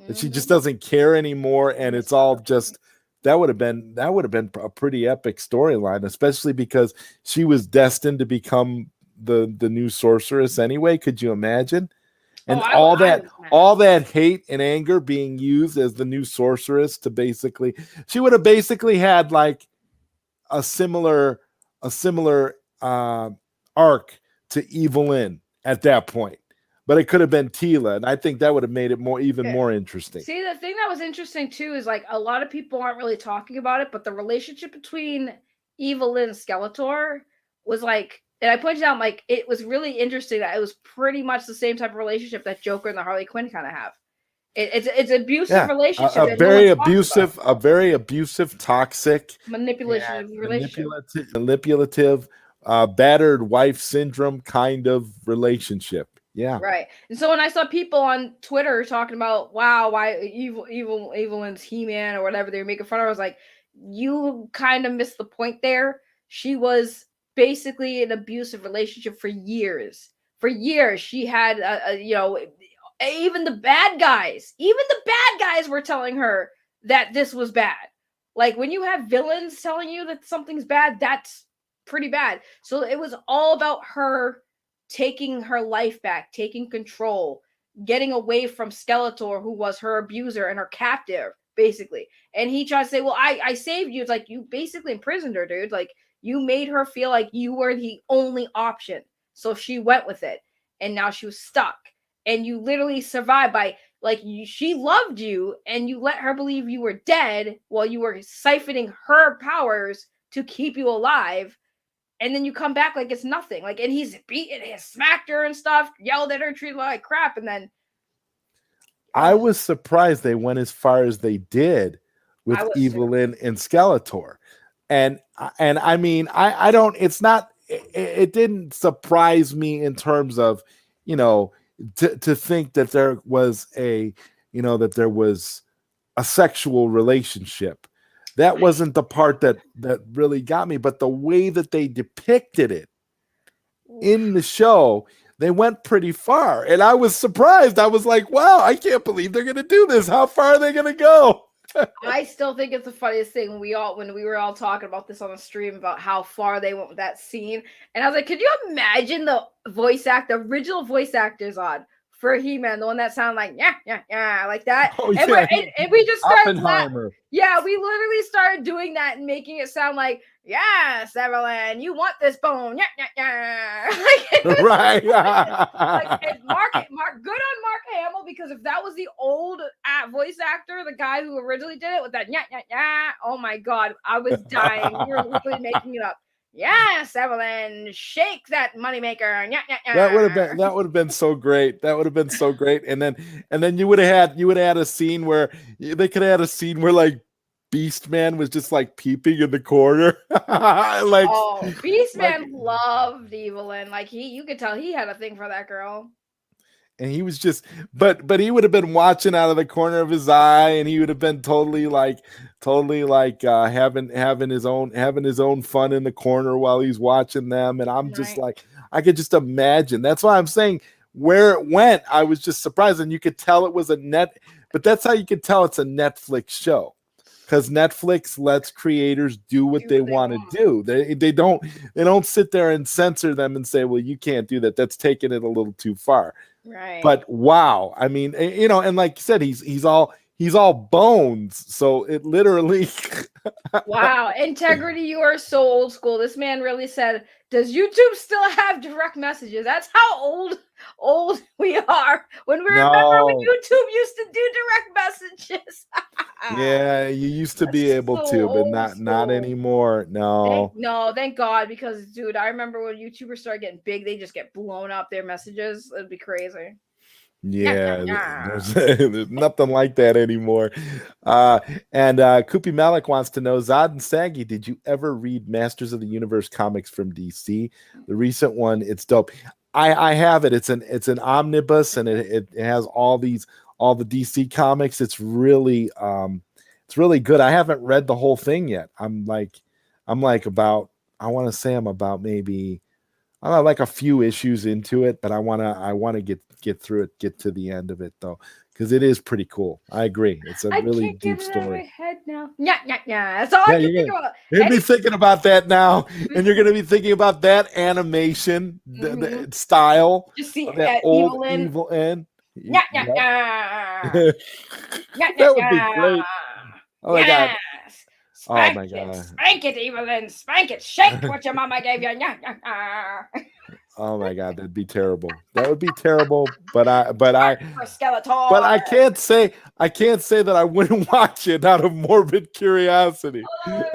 that she just doesn't care anymore, and it's all just. That would have been a pretty epic storyline, especially because she was destined to become the new sorceress anyway. Could you imagine? And all that hate and anger being used as the new sorceress to basically, she would have basically had like a similar arc to Evelyn at that point. But it could have been Tila, and I think that would have made it even more interesting. See, the thing that was interesting too is like a lot of people aren't really talking about it, but the relationship between Evelyn and Skeletor was like, and I pointed out like it was really interesting that it was pretty much the same type of relationship that Joker and the Harley Quinn kind of have. It's an abusive relationship. A very abusive, toxic, manipulative relationship. Manipulative, battered wife syndrome kind of relationship. Yeah. Right. And so when I saw people on Twitter talking about, wow, why Evelyn's He-Man or whatever they were making fun of, I was like, you kind of missed the point there. She was basically an abusive relationship for years. For years, she had, even the bad guys were telling her that this was bad. Like when you have villains telling you that something's bad, that's pretty bad. So it was all about her taking her life back, taking control, getting away from Skeletor, who was her abuser and her captive, basically. And he tried to say, well, I saved you. It's like, you basically imprisoned her, dude. Like, you made her feel like you were the only option. So she went with it. And now she was stuck. And you literally survived by, she loved you, and you let her believe you were dead while you were siphoning her powers to keep you alive. And then you come back like it's nothing. Like, and he's smacked her and stuff, yelled at her, treated her like crap. And then I was surprised they went as far as they did with Evelyn and Skeletor. And I mean, I don't, it's not, it didn't surprise me in terms of, to think that there was a sexual relationship. That wasn't the part that really got me, but the way that they depicted it in the show, they went pretty far. And I was surprised. I was like, wow, I can't believe they're going to do this. How far are they going to go? I still think it's the funniest thing when we were all talking about this on the stream about how far they went with that scene. And I was like, could you imagine the original voice actors on for He-Man, the one that sounded like yeah, like that. Oh, and, yeah. and we just started Oppenheimer. Yeah, we literally started doing that and making it sound like, yes, Evelyn, you want this bone. Yeah. Like, right. like, Mark, good on Mark Hamill, because if that was the old voice actor, the guy who originally did it with that oh my God, I was dying. We were literally making it up. Yes, Evelyn, shake that moneymaker. That would have been so great. That would have been so great. And then you would have had a scene where they could have had a scene where like Beast Man was just like peeping in the corner. Like, oh, Beast Man loved Evelyn. Like you could tell he had a thing for that girl. And he was just, but he would have been watching out of the corner of his eye, and he would have been totally like having his own fun in the corner while he's watching them. And I'm just like, I could just imagine. That's why I'm saying where it went. I was just surprised, and you could tell it was but that's how you could tell it's a Netflix show, because Netflix lets creators do what they want to do. They don't sit there and censor them and say, well, you can't do that. That's taking it a little too far. Right. But wow, I mean, and like you said, he's all bones. So it literally. Wow, Integrity, you are so old school. This man really said, does YouTube still have direct messages? That's how old we are. When we remember when YouTube used to do direct messages. Yeah, you used to be able to, but not anymore. No. Thank God, because dude, I remember when YouTubers started getting big, they just get blown up their messages. It'd be crazy. Yeah, there's nothing like that anymore. And Koopy Malik wants to know, Zod and Saggy, did you ever read Masters of the Universe comics from DC? The recent one, it's dope. I have it. It's an omnibus, and it has all the DC comics. It's really good. I haven't read the whole thing yet. I'm about maybe like a few issues into it, but I want to get through it, get to the end of it though, because it is pretty cool. I agree. It's a really deep story. Out of my head now. That's all I can think about. You'll be thinking about that now, and you're going to be thinking about that animation, the style, just see that old evil end. That would be great. Oh my God. Spank it, spank it, Evelyn, spank it, shake what your mama gave you. Oh my God, that'd be terrible. That would be terrible. But I can't say that I wouldn't watch it out of morbid curiosity. Wait.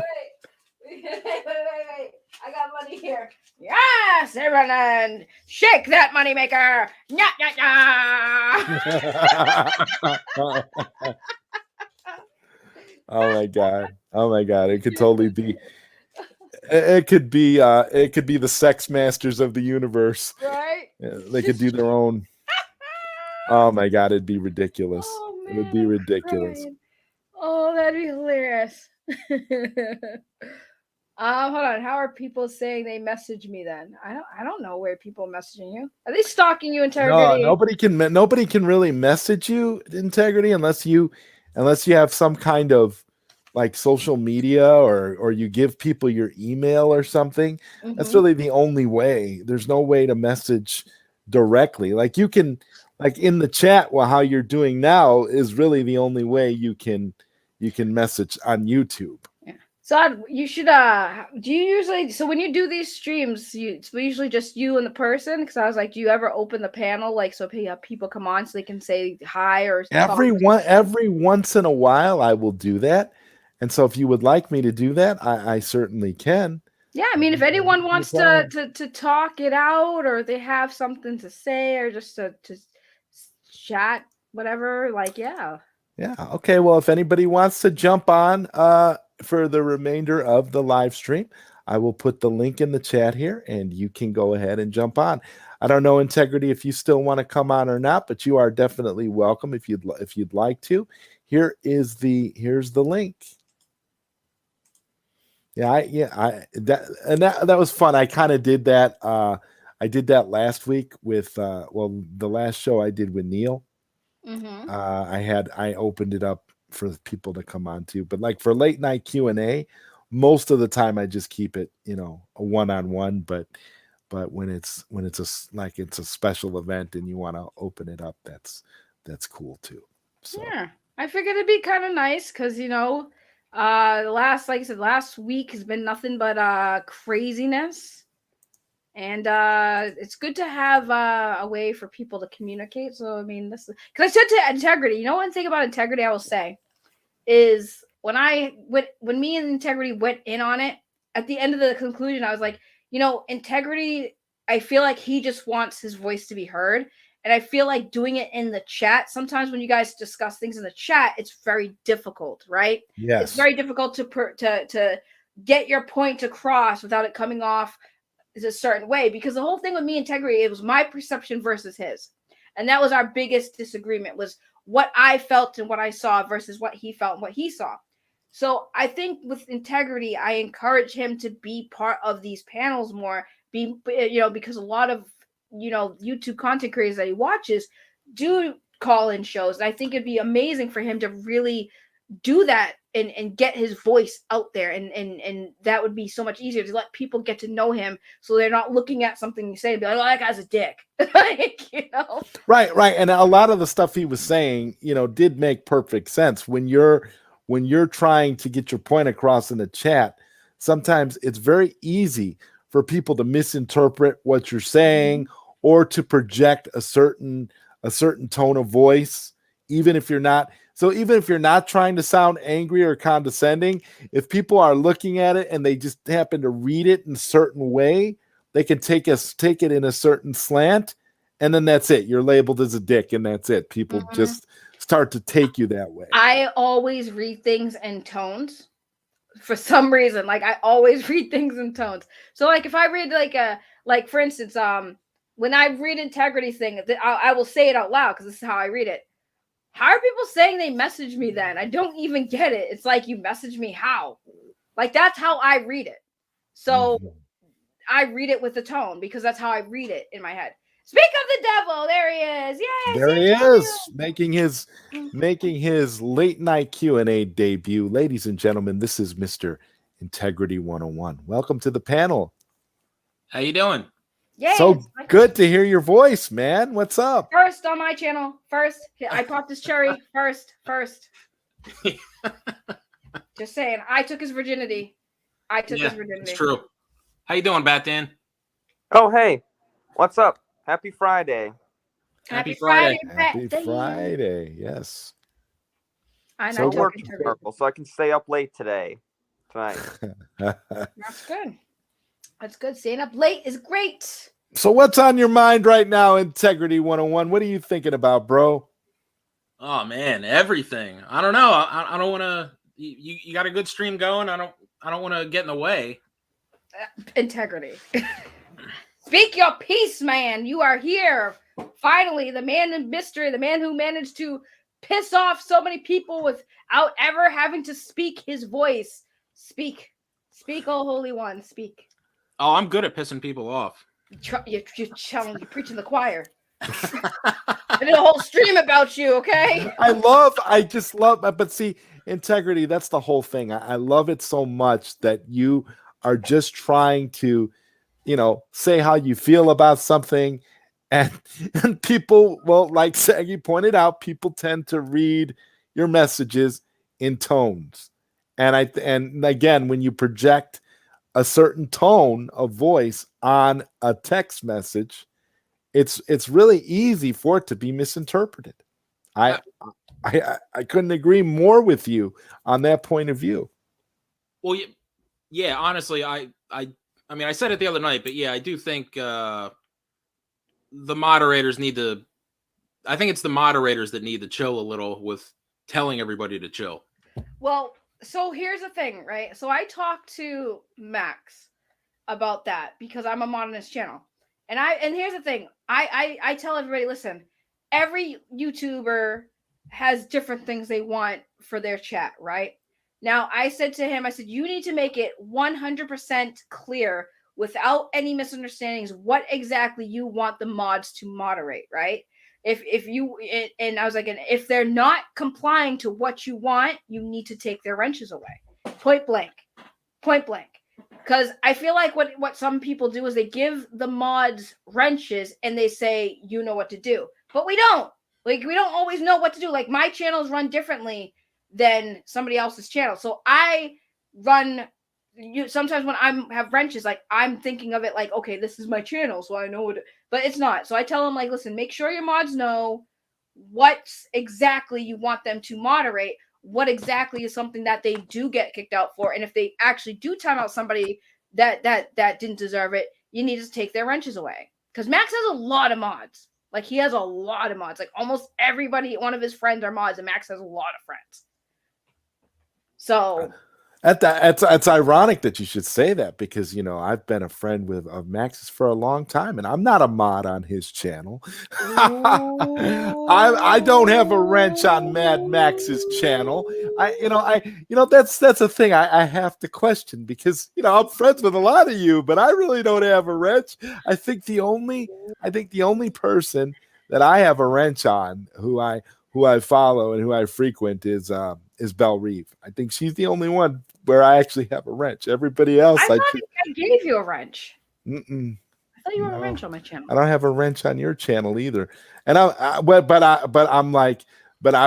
I got money here. Yes, Evelyn, shake that moneymaker. Oh my God. It could totally be. It could be the sex masters of the universe. Right? Yeah, they could do their own. Oh my God, it'd be ridiculous. Oh, man, it would be ridiculous. Oh, that'd be hilarious. Hold on. How are people saying they message me then? I don't know where people are messaging you. Are they stalking you, Integrity? No, nobody can really message you, Integrity, unless you have some kind of like social media or you give people your email or something. Mm-hmm. That's really the only way. There's no way to message directly. Like you can, like in the chat, well, how you're doing now is really the only way you can message on YouTube. Yeah. So you should do you usually, so when you do these streams, it's usually just you and the person? Because I was like, do you ever open the panel like so people come on so they can say hi or every once in a while I will do that. And so if you would like me to do that, I certainly can. Yeah, I mean, if anyone wants to talk it out, or they have something to say, or just to chat, whatever, like, yeah. Yeah, okay. Well, if anybody wants to jump on for the remainder of the live stream, I will put the link in the chat here, and you can go ahead and jump on. I don't know, Integrity, if you still want to come on or not, but you are definitely welcome if you'd like to. here's the link. That was fun. I kind of did that. I did that last week with the last show I did with Neil. Mm-hmm. I opened it up for people to come on to, but like for late night Q&A, most of the time I just keep it, a one-on-one, but when it's a special event and you want to open it up, that's cool too. So yeah, I figured it'd be kind of nice because last week has been nothing but craziness, and it's good to have a way for people to communicate. So I mean, this because I said to integrity. One thing about integrity I will say is when me and integrity went in on it, at the end of the conclusion, I was like, integrity, I feel like he just wants his voice to be heard. And I feel like doing it in the chat, sometimes when you guys discuss things in the chat, it's very difficult, right? yes, It's very difficult to get your point across without it coming off as a certain way. Because the whole thing with me integrity, it was my perception versus his. And that was our biggest disagreement, was what I felt and what I saw versus what he felt and what he saw. So I think with integrity, I encourage him to be part of these panels more, because a lot of YouTube content creators that he watches do call in shows. And I think it'd be amazing for him to really do that and get his voice out there. And that would be so much easier to let people get to know him, so they're not looking at something you say and be like, oh, that guy's a dick. Right. And a lot of the stuff he was saying, did make perfect sense. When you're trying to get your point across in the chat, sometimes it's very easy for people to misinterpret what you're saying, or to project a certain tone of voice, even if you're not trying to sound angry or condescending. If people are looking at it and they just happen to read it in a certain way, they can take it in a certain slant, and then that's it. You're labeled as a dick, and that's it. People just start to take you that way. I always read things in tones. For some reason, like I always read things in tones. So like if I read like for instance, when I read integrity thing, I will say it out loud because this is how I read it. How are people saying they message me then? I don't even get it. It's like, you message me how? Like that's how I read it. So I read it with a tone because that's how I read it in my head. Speak of the devil, there he is. Yes, there he is, making his late night Q&A debut. Ladies and gentlemen, this is Mr. Integrity 101. Welcome to the panel. How you doing? Yay, so good to hear your voice, man. What's up? First on my channel. First, I popped his cherry. First. Just saying, I took his virginity. His virginity. It's true. How you doing, Bat Dan? Oh, hey. What's up? Happy Friday. Happy Friday. Happy Friday. Yes. So working purple, so I can stay up late tonight. That's good. That's good. Staying up late is great. So what's on your mind right now, Integrity 101? What are you thinking about, bro? Oh man, everything. I don't know. I don't want to. You got a good stream going. I don't want to get in the way. Integrity. Speak your piece, man. You are here. Finally, the man in mystery, the man who managed to piss off so many people without ever having to speak his voice. Speak. Speak, oh Holy One. Speak. Oh, I'm good at pissing people off. You're preaching the choir. I did a whole stream about you, okay? I just love, but see, integrity, that's the whole thing. I love it so much that you are just trying to, say how you feel about something. And people, well, like Saggy pointed out, people tend to read your messages in tones. And again, when you project a certain tone of voice on a text message, it's really easy for it to be misinterpreted. I couldn't agree more with you on that point of view. Well, yeah, honestly, I mean, I said it the other night, but yeah, I do think the moderators need to. I think it's the moderators that need to chill a little with telling everybody to chill. Well, so here's the thing, right? So I talked to Max about that because I'm a mod on his channel, and here's the thing. I tell everybody, listen, every YouTuber has different things they want for their chat, right? Now, I said to him, I said, you need to make it 100% clear without any misunderstandings what exactly you want the mods to moderate, right? If you, and I was like, and if they're not complying to what you want, you need to take their wrenches away. Point blank. Because I feel like what some people do is they give the mods wrenches and they say, you know what to do. But we don't. Like, we don't always know what to do. Like, my channels run differently than somebody else's channel. So I run, sometimes when I have wrenches, like, I'm thinking of it like, okay, this is my channel, so I know what, but it's not. So I tell them, like, listen, make sure your mods know what exactly you want them to moderate, what exactly is something that they do get kicked out for, and if they actually do time out somebody that didn't deserve it, you need to take their wrenches away. Because Max has a lot of mods. Like, he has a lot of mods. Like, almost everybody, one of his friends are mods, and Max has a lot of friends. So It's ironic that you should say that, because I've been a friend of Max's for a long time, and I'm not a mod on his channel. I don't have a wrench on Mad Max's channel. That's a thing I have to question, because I'm friends with a lot of you, but I really don't have a wrench. I think the only person that I have a wrench on, who I follow and who I frequent, is Belle Reeve. I think she's the only one where I actually have a wrench. Everybody else, I gave you a wrench. Mm-mm. I thought you were a wrench on my channel. I don't have a wrench on your channel either. And I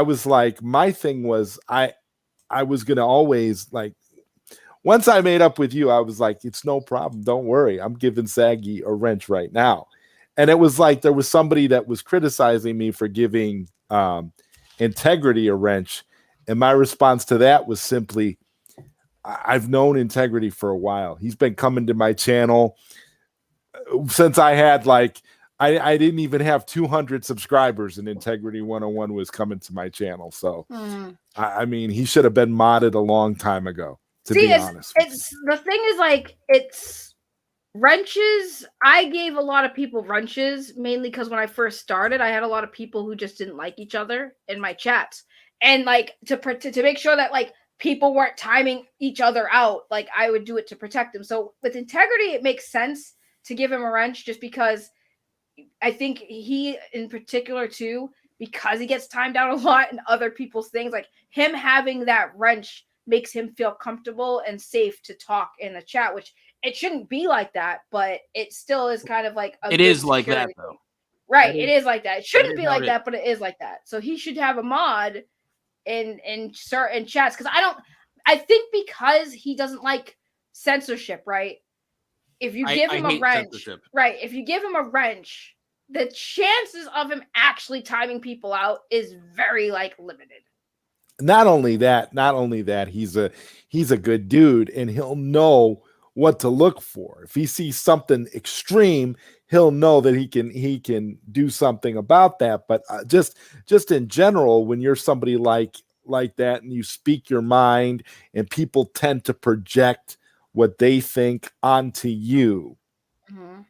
was like, my thing was, I was gonna always, like, once I made up with you, I was like, it's no problem. Don't worry. I'm giving Saggy a wrench right now. And it was like there was somebody that was criticizing me for giving Integrity a wrench. And my response to that was simply, I've known Integrity for a while. He's been coming to my channel since I had, like, I didn't even have 200 subscribers, and Integrity 101 was coming to my channel. So, I mean, he should have been modded a long time ago, to be honest. It's the thing is, like, it's wrenches. I gave a lot of people wrenches, mainly because when I first started, I had a lot of people who just didn't like each other in my chats. And, like, to make sure that, like, people weren't timing each other out, like, I would do it to protect them. So with Integrity, it makes sense to give him a wrench, just because I think he, in particular, too, because he gets timed out a lot in other people's things, like, him having that wrench makes him feel comfortable and safe to talk in the chat, which it shouldn't be like that, but it still is kind of like it is like that, though. Right, it is like that. It shouldn't be like that, but it is like that. So he should have a mod in certain chats, because I think because he doesn't like censorship, right? If you give him a wrench, right? If you give him a wrench, the chances of him actually timing people out is very, like, limited. Not only that, he's a good dude, and he'll know what to look for. If he sees something extreme, he'll know that he can do something about that. But just in general, when you're somebody like that and you speak your mind, and people tend to project what they think onto you,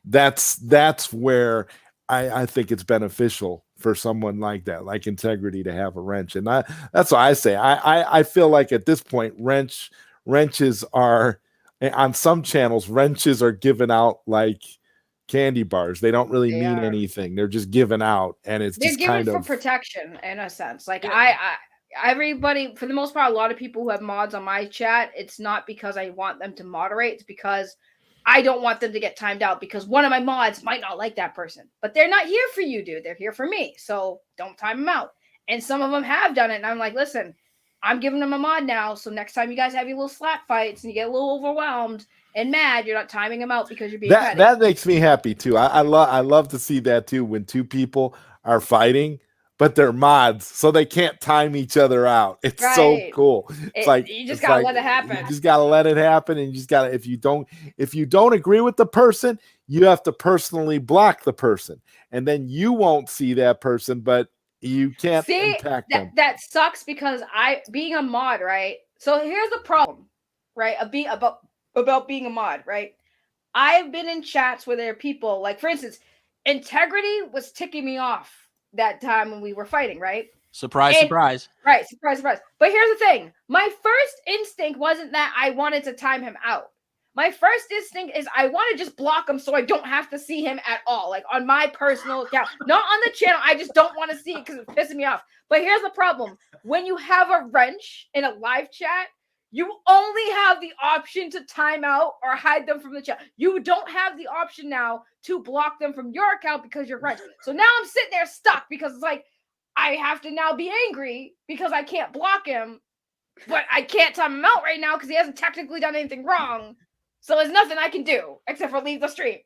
that's where I think it's beneficial for someone like that, like Integrity, to have a wrench. And that's why I say I feel like at this point wrenches are, on some channels, wrenches are given out like candy bars. They don't really mean anything. They're just given out, and they're just kind of for protection, in a sense. Like, everybody, for the most part, a lot of people who have mods on my chat, it's not because I want them to moderate. It's because I don't want them to get timed out, because one of my mods might not like that person. But they're not here for you, dude. They're here for me. So don't time them out. And some of them have done it. And I'm like, listen, I'm giving them a mod now. So next time you guys have your little slap fights and you get a little overwhelmed and mad, you're not timing them out because you're being petty. That makes me happy too. I love to see that too, when two people are fighting, but they're mods, so they can't time each other out. It's so cool. It's like, you just gotta let it happen. You just gotta let it happen, and you just gotta, if you don't agree with the person, you have to personally block the person, and then you won't see that person, but you can't impact them. That sucks, because being a mod, right? So here's the problem, right? About being a mod, right? I've been in chats where there are people, like, for instance, Integrity was ticking me off that time when we were fighting, right? Surprise, And- surprise. Right, surprise, surprise. But here's the thing. My first instinct wasn't that I wanted to time him out. My first instinct is I want to just block him so I don't have to see him at all. Like on my personal account. Not on the channel. I just don't want to see it because it's pissing me off. But here's the problem. When you have a wrench in a live chat, you only have the option to time out or hide them from the chat. You don't have the option now to block them from your account because you're wrench. So now I'm sitting there stuck because it's like, I have to now be angry because I can't block him, but I can't time him out right now because he hasn't technically done anything wrong. So there's nothing I can do except for leave the stream.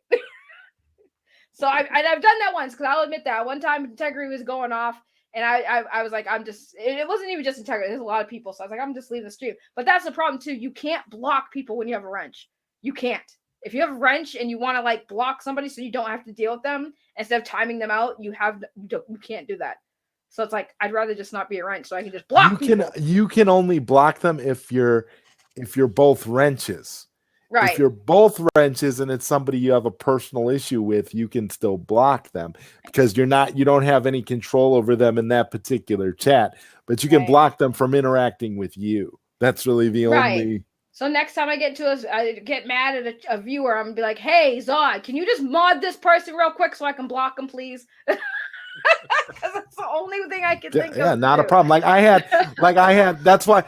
So I've done that once because I'll admit that one time integrity was going off and I was like, it wasn't even just integrity. There's a lot of people. So I was like, I'm just leaving the stream. But that's the problem too. You can't block people when you have a wrench. You can't. If you have a wrench and you want to like block somebody so you don't have to deal with them instead of timing them out, you can't do that. So it's like I'd rather just not be a wrench so I can just block people. You can only block them if you're both wrenches. Right. If you're both wrenches and it's somebody you have a personal issue with, you can still block them because you don't have any control over them in that particular chat, but you can block them from interacting with you. That's really the only. So next time I get mad at a viewer, I'm gonna be like, "Hey Zod, can you just mod this person real quick so I can block them, please?" Because that's the only thing I can think of. Yeah, not a problem. Like I had. That's why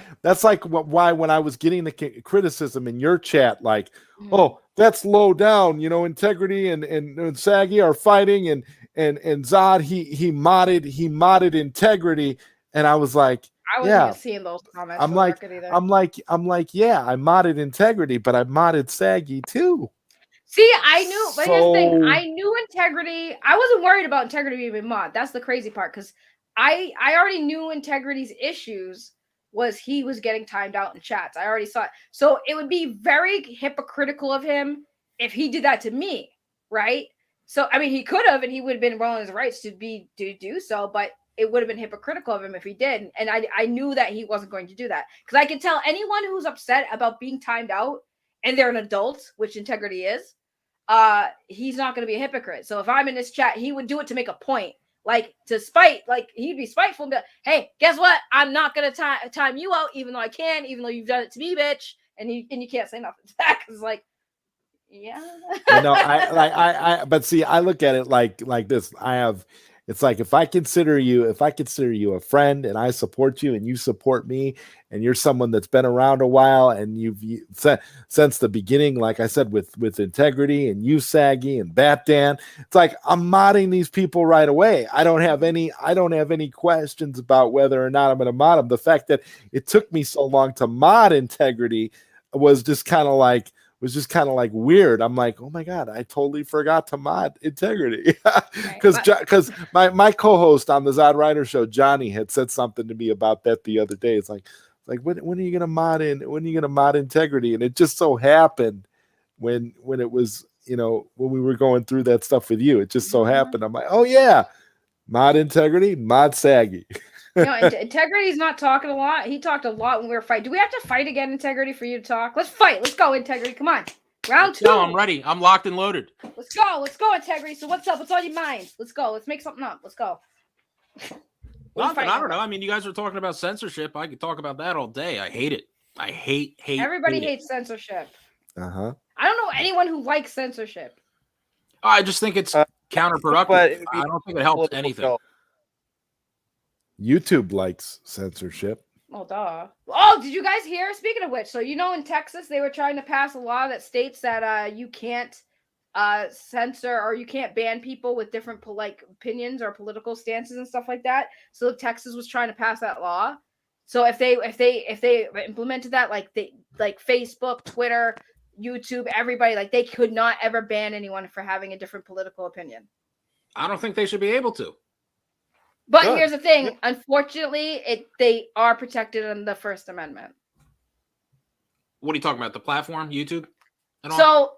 when I was getting the criticism in your chat, like, oh, that's low down. You know, Integrity and Saggy are fighting, and Zod he modded Integrity, and I was like, I wasn't even seeing those comments. I'm like, yeah, I modded Integrity, but I modded Saggy too. See, I knew, but here's the thing. I knew Integrity. I wasn't worried about Integrity being mod. That's the crazy part, because I already knew Integrity's issues was he was getting timed out in chats. I already saw it. So it would be very hypocritical of him if he did that to me, right? So, I mean, he could have, and he would have been well in his rights to do so, but it would have been hypocritical of him if he did. And I knew that he wasn't going to do that, because I can tell anyone who's upset about being timed out and they're an adult, which Integrity is, he's not going to be a hypocrite. So if I'm in this chat, he would do it to make a point, like to spite, like he'd be spiteful and be like, hey, guess what? I'm not going to time you out, even though I can, even though you've done it to me, bitch. And you can't say nothing to that, because like, yeah. But see, I look at it like this. It's like if I consider you a friend and I support you and you support me and you're someone that's been around a while and you've since the beginning, like I said, with Integrity and you, Saggy, and Bat Dan, it's like I'm modding these people right away. I don't have any questions about whether or not I'm going to mod them. The fact that it took me so long to mod Integrity was just kind of like weird. I'm like, oh my God, I totally forgot to mod Integrity. Because my co-host on the ZodWriter show, Johnny, had said something to me about that the other day. It's like when are you gonna mod Integrity? And it just so happened when it was, when we were going through that stuff with you, it just so happened. I'm like, oh yeah, mod Integrity, mod Saggy. Integrity's not talking a lot. He talked a lot when we were fighting. Do we have to fight again, Integrity, for you to talk? Let's fight. Let's go, Integrity. Come on. Round 2. No, I'm ready. I'm locked and loaded. Let's go. Let's go, Integrity. So what's up? What's on your mind? Let's go. Let's make something up. Let's go. Nothing. I don't know. I mean, you guys were talking about censorship. I could talk about that all day. I hate it. I hate. Everybody hates censorship. Uh-huh. I don't know anyone who likes censorship. I just think it's counterproductive. I don't think it helps anything. YouTube likes censorship. Oh, duh. Oh, did you guys hear? Speaking of which, so in Texas, they were trying to pass a law that states that you can't censor or you can't ban people with different opinions or political stances and stuff like that. So Texas was trying to pass that law. So if they implemented that, like Facebook, Twitter, YouTube, everybody, they could not ever ban anyone for having a different political opinion. I don't think they should be able to. But here's the thing. Unfortunately, they are protected in the First Amendment. What are you talking about? The platform, YouTube? So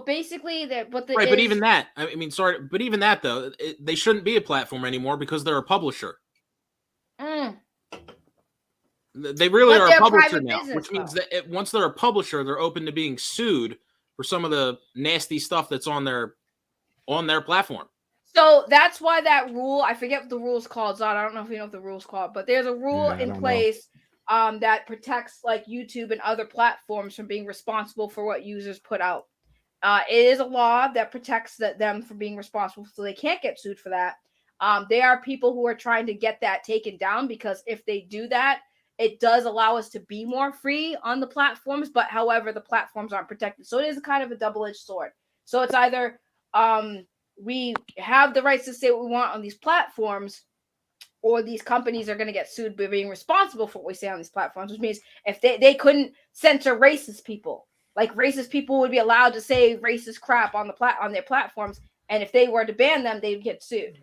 basically, but even that, I mean, sorry, but even that though, they shouldn't be a platform anymore because they're a publisher. They really are a publisher now, which means that once they're a publisher, they're open to being sued for some of the nasty stuff that's on their platform. So that's why that rule, I forget what the rule's called, Zod. I don't know if you know what the rule's called, but there's a rule in place that protects like YouTube and other platforms from being responsible for what users put out. It is a law that protects them from being responsible, so they can't get sued for that. There are people who are trying to get that taken down, because if they do that, it does allow us to be more free on the platforms, but however, the platforms aren't protected. So it is kind of a double-edged sword. So it's either we have the rights to say what we want on these platforms, or these companies are going to get sued for being responsible for what we say on these platforms, which means if they couldn't censor racist people, like racist people would be allowed to say racist crap on their platforms, and if they were to ban them, they'd get sued.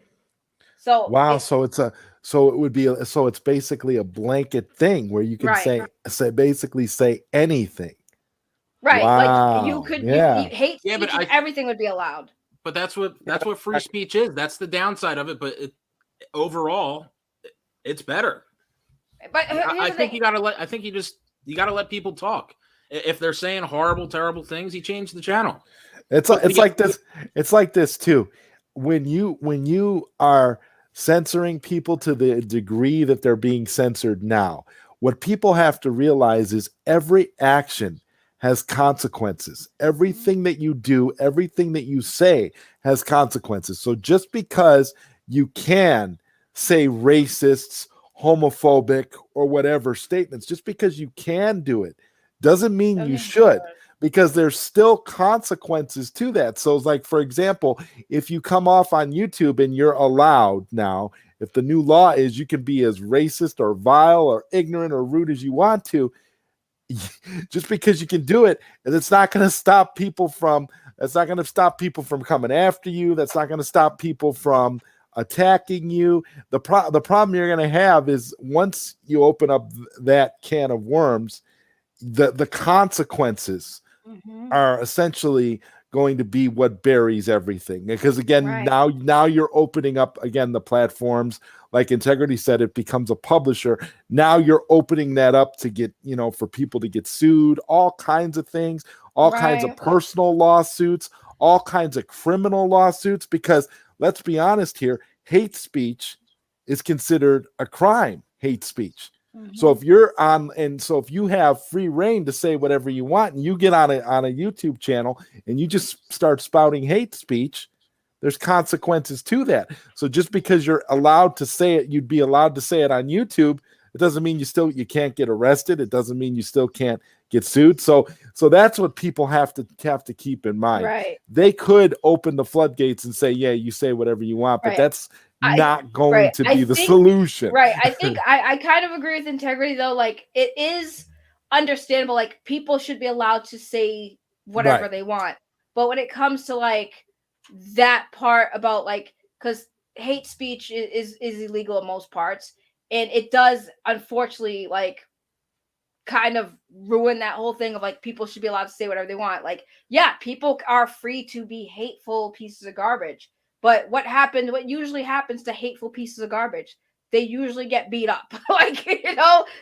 So wow, so it's basically a blanket thing where you can basically say anything. Right. Wow. Like you could hate speech but and everything would be allowed. But that's what free speech is. That's the downside of it. But overall, it's better. But I think you gotta let people talk. If they're saying horrible, terrible things, you change the channel. It's like this too. When you are censoring people to the degree that they're being censored now, what people have to realize is every action has consequences. Everything that you do, everything that you say has consequences. So just because you can say racists, homophobic, or whatever statements, just because you can do it, doesn't mean you should, because there's still consequences to that. So it's like, for example, if you come off on YouTube and you're allowed now, if the new law is you can be as racist or vile or ignorant or rude as you want to, just because you can do it, it's not going to stop people from coming after you. That's not going to stop people from attacking you. The problem you're going to have is once you open up that can of worms, the consequences are essentially going to be what buries everything. Because again, now you're opening up again the platforms. Like Integrity said, it becomes a publisher. Now you're opening that up to get, for people to get sued, all kinds of things, all kinds of personal lawsuits, all kinds of criminal lawsuits, because let's be honest here, hate speech is considered a crime, hate speech. So if you have free reign to say whatever you want, and you get on a YouTube channel and you just start spouting hate speech, there's consequences to that. So just because you're allowed to say it, you'd be allowed to say it on YouTube, it doesn't mean you can't get arrested. It doesn't mean you still can't get sued. So that's what people have to keep in mind. Right. They could open the floodgates and say, yeah, you say whatever you want, but that's not going to be the solution. Right. I think I kind of agree with Integrity though. Like, it is understandable. Like, people should be allowed to say whatever they want. But when it comes to like that part about like, because hate speech is illegal in most parts, and it does unfortunately like kind of ruin that whole thing of like people should be allowed to say whatever they want. Like, yeah, people are free to be hateful pieces of garbage. But what usually happens to hateful pieces of garbage? They usually get beat up. Like,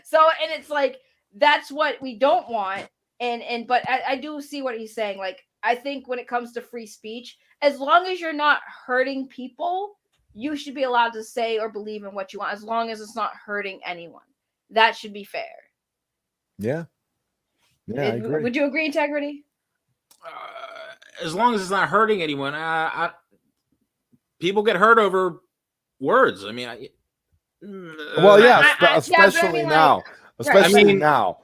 so, and it's like, that's what we don't want. But I do see what he's saying. Like, I think when it comes to free speech, as long as you're not hurting people, you should be allowed to say or believe in what you want, as long as it's not hurting anyone. That should be fair. Yeah. Yeah, I agree. Would you agree, Integrity? As long as it's not hurting anyone, people get hurt over words. I mean, well, yeah, especially now. Especially now.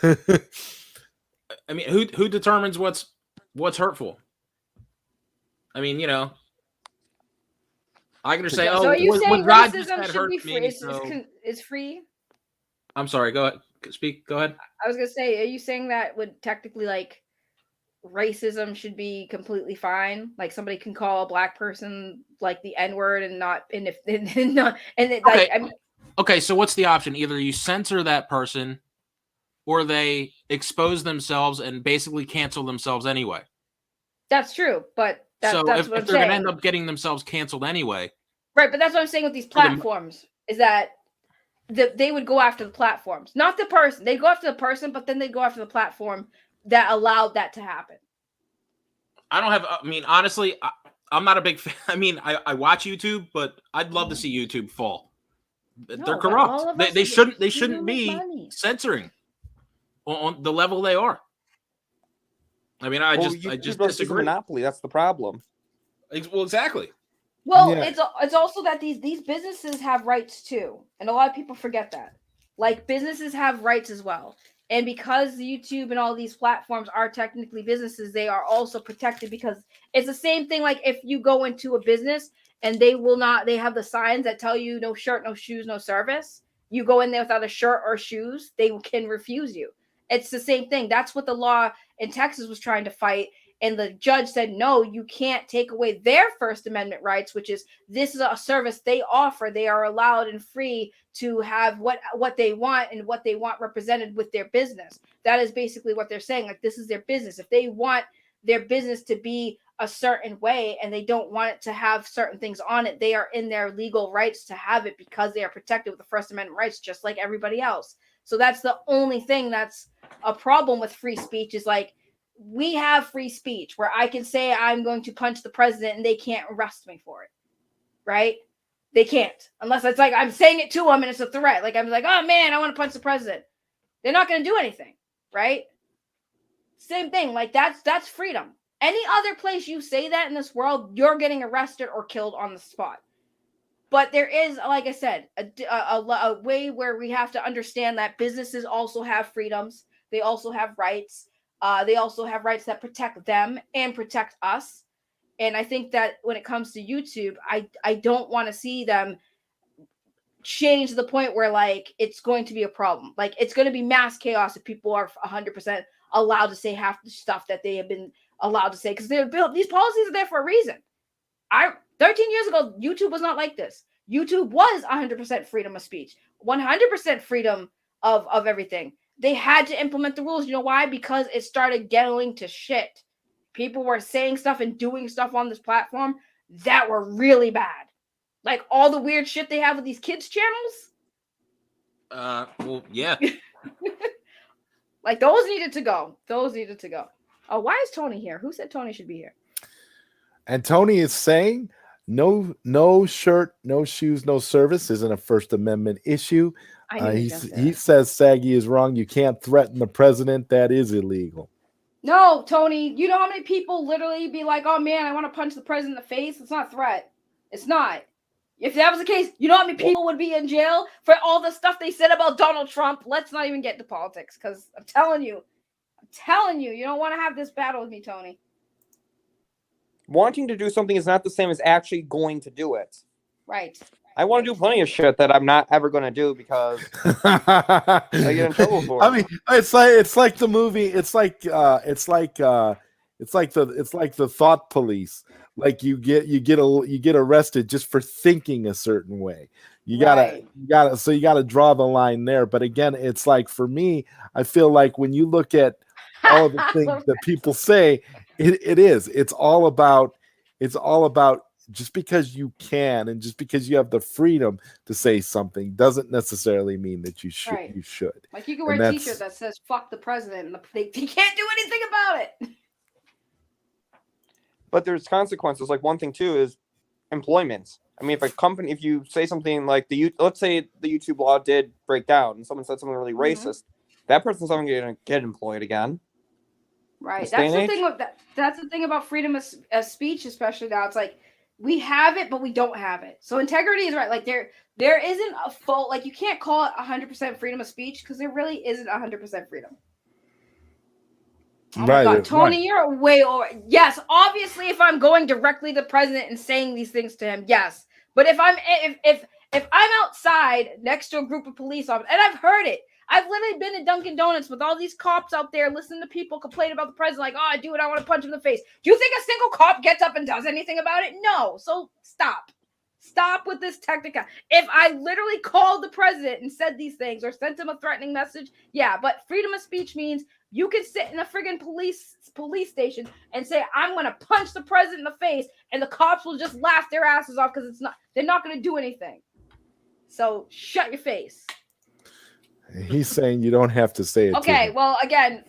I mean, who determines what's hurtful? I mean, I can just say, so are you saying racism should be free? Is free? I'm sorry. Go ahead. Speak. Go ahead. I was gonna say, are you saying that would technically like racism should be completely fine? Like, somebody can call a black person like the N-word and not, and if not, and it, okay. Like, I mean, okay. So what's the option? Either you censor that person, or they expose themselves and basically cancel themselves anyway. That's true, but that's if what I'm they're saying. going to end up getting themselves canceled anyway. Right, but that's what I'm saying with these platforms, is that they would go after the platforms, not the person. They go after the person, but then they go after the platform that allowed that to happen. I don't have, I mean, honestly, I'm not a big fan. I mean, I watch YouTube, but I'd love to see YouTube fall. They're No, but corrupt. all of They, us they are- shouldn't. They we shouldn't don't make be money. censoring on the level they are. I mean, I just It's a disagree. monopoly. That's the problem. Well, exactly. Well, Yeah. it's also that these businesses have rights too, and a lot of people forget that. Like businesses have rights as well, and because YouTube and all these platforms are technically businesses, they are also protected because it's the same thing. Like if you go into a business and they have the signs that tell you no shirt, no shoes, no service. You go in there without a shirt or shoes, they can refuse you. It's the same thing. That's what the law in Texas was trying to fight. And the judge said, no, you can't take away their First Amendment rights, which is this is a service they offer. They are allowed and free to have what they want and what they want represented with their business. That is basically what they're saying. Like, this is their business. If they want their business to be a certain way and they don't want it to have certain things on it, they are in their legal rights to have it because they are protected with the First Amendment rights, just like everybody else. So that's the only thing that's a problem with free speech is like, we have free speech where I can say I'm going to punch the president and they can't arrest me for it, right? They can't, unless it's like I'm saying it to them and it's a threat. Like I'm like, oh man, I want to punch the president. They're not going to do anything, right? Same thing. Like that's freedom. Any other place you say that in this world, you're getting arrested or killed on the spot. But there is, like I said, a way where we have to understand that businesses also have freedoms. They also have rights. They also have rights that protect them and protect us. And I think that when it comes to YouTube, I don't want to see them change to the point where like it's going to be a problem. Like it's going to be mass chaos if people are 100% allowed to say half the stuff that they have been allowed to say, because they're built. These policies are there for a reason. 13 years ago, YouTube was not like this. YouTube was 100% freedom of speech, 100% freedom of everything. They had to implement the rules. You know why? Because it started getting to shit. People were saying stuff and doing stuff on this platform that were really bad. Like all the weird shit they have with these kids' channels. Well, yeah. Like those needed to go. Those needed to go. Oh, why is Tony here? Who said Tony should be here? And Tony is saying no shirt, no shoes, no service isn't a First Amendment issue. He says Saggy is wrong. You can't threaten the president. That is illegal. No, Tony, you know how many people literally be like, oh man, I want to punch the president in the face? It's not a threat. It's not. If that was the case, you know how many people would be in jail for all the stuff they said about Donald Trump? Let's not even get into politics, because I'm telling you, you don't want to have this battle with me, Tony. Wanting to do something is not the same as actually going to do it. Right. I want to do plenty of shit that I'm not ever going to do because I get in trouble for it. I mean, it's like the movie. It's like the thought police. Like you get arrested just for thinking a certain way. You gotta draw the line there. But again, it's like for me, I feel like when you look at all of the things that people say, it's all about just because you can and just because you have the freedom to say something doesn't necessarily mean that you should. Right. You should. Like you can wear a t-shirt that says "fuck the president" and they can't do anything about it. But there's consequences. Like one thing too is employment. I mean, if you say something like let's say the YouTube law did break down and someone said something really racist, that person's not going to get employed again. Right. That's the thing with that. That's the thing about freedom of speech, especially now. It's like we have it, but we don't have it. So integrity is right. Like there isn't a full, like you can't call it 100% freedom of speech because there really isn't 100% freedom. Oh my God, Tony, you're way over. Yes, obviously, if I'm going directly to the president and saying these things to him, yes. But if I'm outside next to a group of police officers, and I've heard it. I've literally been at Dunkin' Donuts with all these cops out there listening to people complain about the president, like, oh, dude, I want to punch him in the face. Do you think a single cop gets up and does anything about it? No. So stop. Stop with this technical. If I literally called the president and said these things or sent him a threatening message, yeah, but freedom of speech means you can sit in a friggin' police station and say, I'm going to punch the president in the face, and the cops will just laugh their asses off because they're not going to do anything. So shut your face. He's saying you don't have to say it. Okay, to him. well, again,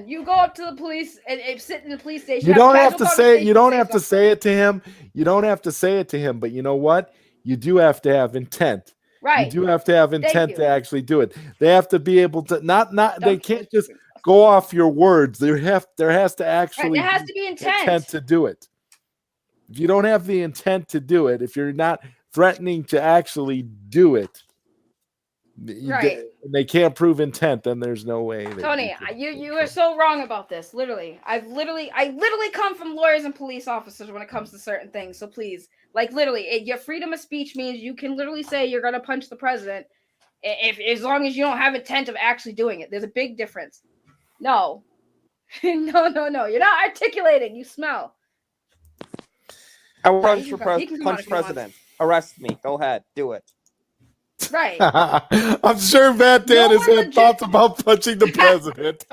you go up to the police and sit in the police station. You don't have casual to say it. You don't conversation, have to say it to him. You don't have to say it to him. But you know what? You do have to have intent. Right. You do have to have intent to actually do it. They have to be able to not. They can't just go off your words. There has to actually there has to be intent to do it. If you don't have the intent to do it, if you're not threatening to actually do it, right? They can't prove intent, then there's no way. Tony, you are so wrong about this. Literally, I literally come from lawyers and police officers when it comes to certain things. So please, like literally, your freedom of speech means you can literally say you're gonna punch the president, if as long as you don't have intent of actually doing it. There's a big difference. No, no, you're not articulating. You smell. I will punch president. Arrest me. Go ahead. Do it. Right. I'm sure Matt Dan has had thoughts about punching the president.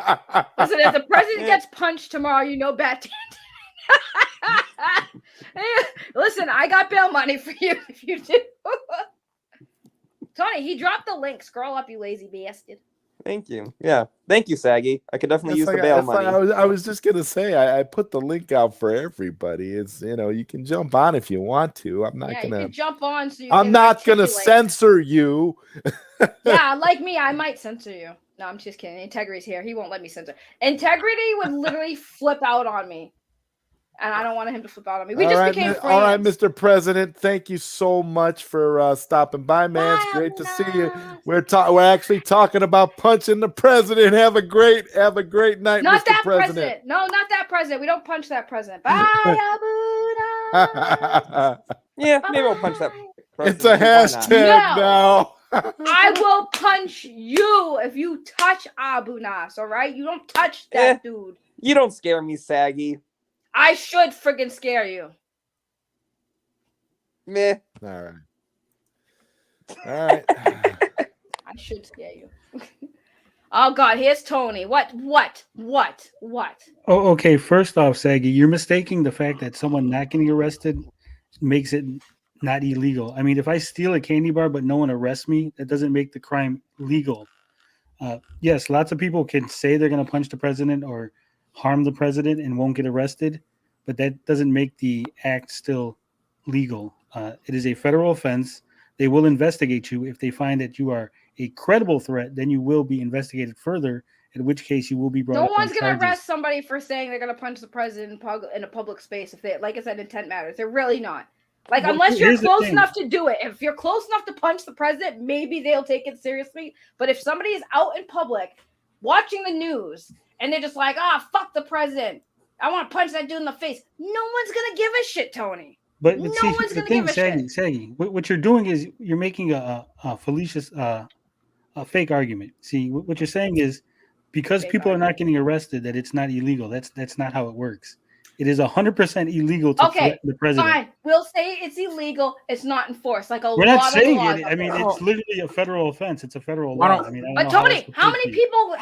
Listen, if the president gets punched tomorrow, you know Bat Listen, I got bail money for you if you do. Tony, he dropped the link. Scroll up, you lazy bastard. Thank you. Yeah. Thank you, Saggy. I could definitely use the bail money. I was just going to say, I put the link out for everybody. It's, you can jump on if you want to. I'm not going to jump on. So I'm not going to censor you. Yeah, like me, I might censor you. No, I'm just kidding. Integrity's here. He won't let me censor. Integrity would literally flip out on me. And I don't want him to flip out on me. We just became friends. All right, Mr. President, thank you so much for stopping by, man. It's great to see you. We're actually talking about punching the president. Have a great night, not Mr. that President. No, not that president. We don't punch that president. Bye, Abusive. Yeah, maybe we'll punch that president. It's a hashtag now. I will punch you if you touch Abu Nas, all right? You don't touch that dude. You don't scare me, Saggy. I should friggin' scare you. Meh. All right. I should scare you. Oh, God. Here's Tony. What? Oh, okay. First off, Saggy, you're mistaking the fact that someone not getting arrested makes it not illegal. I mean, if I steal a candy bar but no one arrests me, that doesn't make the crime legal. Yes, lots of people can say they're going to punch the president or harm the president and won't get arrested, but that doesn't make the act still legal. It is a federal offense. They will investigate you. If they find that you are a credible threat, then you will be investigated further, in which case you will be brought up. No one's going to arrest somebody for saying they're going to punch the president in a public space. If they, like I said, intent matters. They're really not. Like, unless you're close enough to do it. If you're close enough to punch the president, maybe they'll take it seriously. But if somebody is out in public watching the news and they're just like, fuck the president, I want to punch that dude in the face, no one's going to give a shit, Tony. But no see, one's going to give a shit. Saggy, what you're doing is you're making a fallacious, a fake argument. See, what you're saying is because fake people are not getting arrested, that it's not illegal. That's not how it works. It is 100% illegal to threaten the president. Fine. We'll say it's illegal. It's not enforced. Like we're not saying it. I mean, it's literally a federal offense. It's a federal law. I mean, but Tony, how many people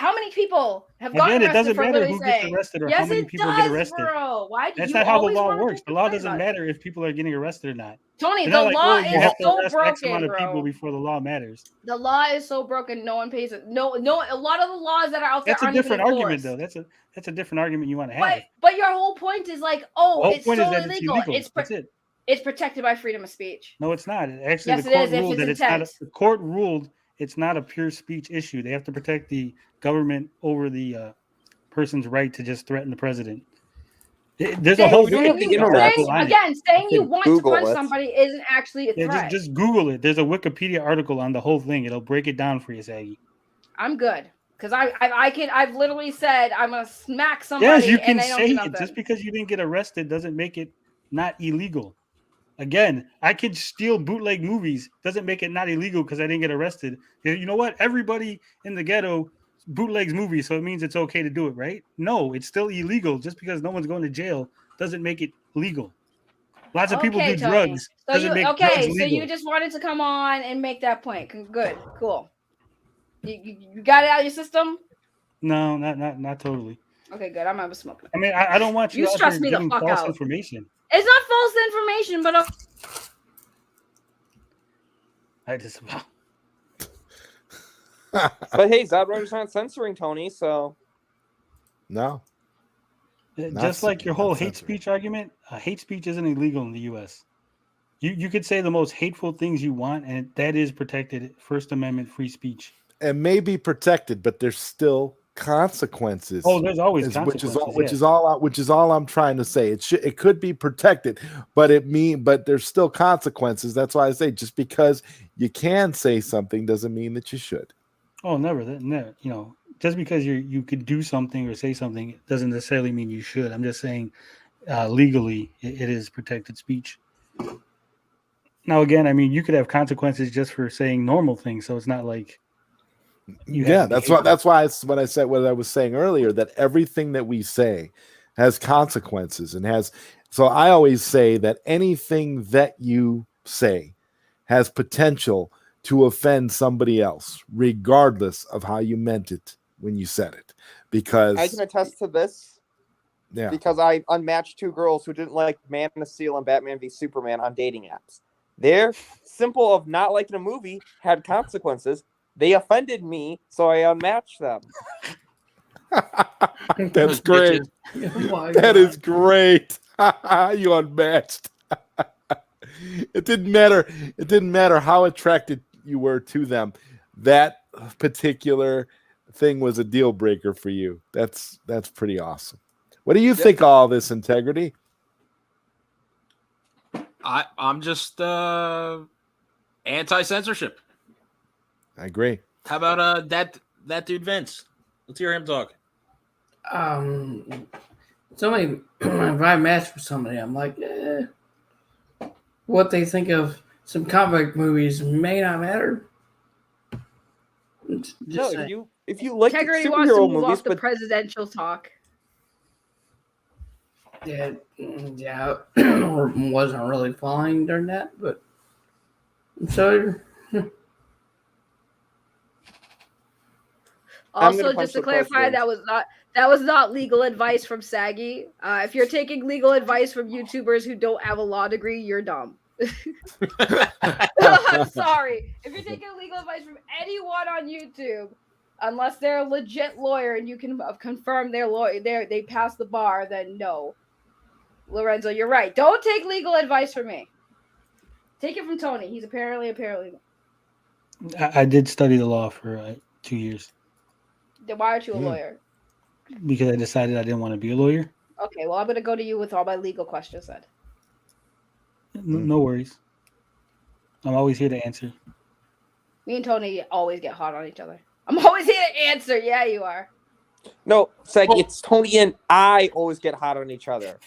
have gotten arrested? It doesn't for matter who saying, gets arrested or yes, how many people get arrested. Bro. Why did That's you not how the always law works. The law doesn't matter if people are getting arrested or not. Tony, the law is so broken, X amount of people before the law matters. The law is so broken. No one pays it. No. A lot of the laws that are out there. That's a different argument, though. That's a different argument you want to have. But your whole point is like, it's so illegal. It's protected by freedom of speech. No, it's not. Actually, the court ruled that it's not. The court ruled it's not a pure speech issue. They have to protect the government over the person's right to just threaten the president. There's a whole again saying you want to punch somebody isn't actually a threat. Just Google it. There's a Wikipedia article on the whole thing. It'll break it down for you, Saggy. I'm good. Because I've literally said I'm gonna smack somebody. Yes, you can say it. Just because you didn't get arrested doesn't make it not illegal. Again, I could steal bootleg movies. Doesn't make it not illegal because I didn't get arrested. You know what? Everybody in the ghetto bootlegs movies, so it means it's okay to do it, right? No, it's still illegal. Just because no one's going to jail doesn't make it legal. Lots of people do drugs. So you just wanted to come on and make that point. Good, cool. You got it out of your system? No, not totally. Okay, good. I'm gonna smoke. I mean, I don't want you to trust me the fuck false out. Information. It's not false information, but I just But hey, ZodWriter's not censoring Tony, so No. Just like your whole not hate censoring. speech argument, hate speech isn't illegal in the U.S. You could say the most hateful things you want, and that is protected First Amendment free speech. It may be protected, but there's still consequences. Oh, there's always which consequences. is all I'm trying to say. It could be protected, but there's still consequences. That's why I say just because you can say something doesn't mean that you should. Oh, never. Never. You know, just because you could do something or say something doesn't necessarily mean you should. I'm just saying, legally, it is protected speech. Now, again, I mean, you could have consequences just for saying normal things, so it's not like. That's why what I said, what I was saying earlier, that everything that we say has consequences and has. So I always say that anything that you say has potential to offend somebody else, regardless of how you meant it when you said it. Because I can attest to this. Yeah. Because I unmatched 2 girls who didn't like Man of Steel and Batman v Superman on dating apps. Their simple of not liking a movie had consequences. They offended me, so I unmatched them. That's great. That is great. You unmatched. It didn't matter. It didn't matter how attracted you were to them. That particular thing was a deal breaker for you. That's pretty awesome. What do you think of all this, Integrity? I'm just anti-censorship. I agree. How about that dude Vince? Let's hear him talk. Somebody, if I match with somebody, I'm like, what they think of some comic movies may not matter. No, if you like Integrity wants to superhero move movies, off the presidential talk. Yeah, wasn't really fine during that, but so. Also, just to clarify, that was not legal advice from Saggy. If you're taking legal advice from YouTubers who don't have a law degree, you're dumb. I'm sorry. If you're taking legal advice from anyone on YouTube, unless they're a legit lawyer and you can confirm their lawyer, they passed the bar, then no. Lorenzo, you're right. Don't take legal advice from me. Take it from Tony. He's apparently. I did study the law for 2 years. Then why aren't you a lawyer? Because I decided I didn't want to be a lawyer. Okay, well, I'm going to go to you with all my legal questions then. No worries. I'm always here to answer. Me and Tony always get hot on each other. I'm always here to answer. Yeah, you are. No, Saggy, it's Tony and I always get hot on each other.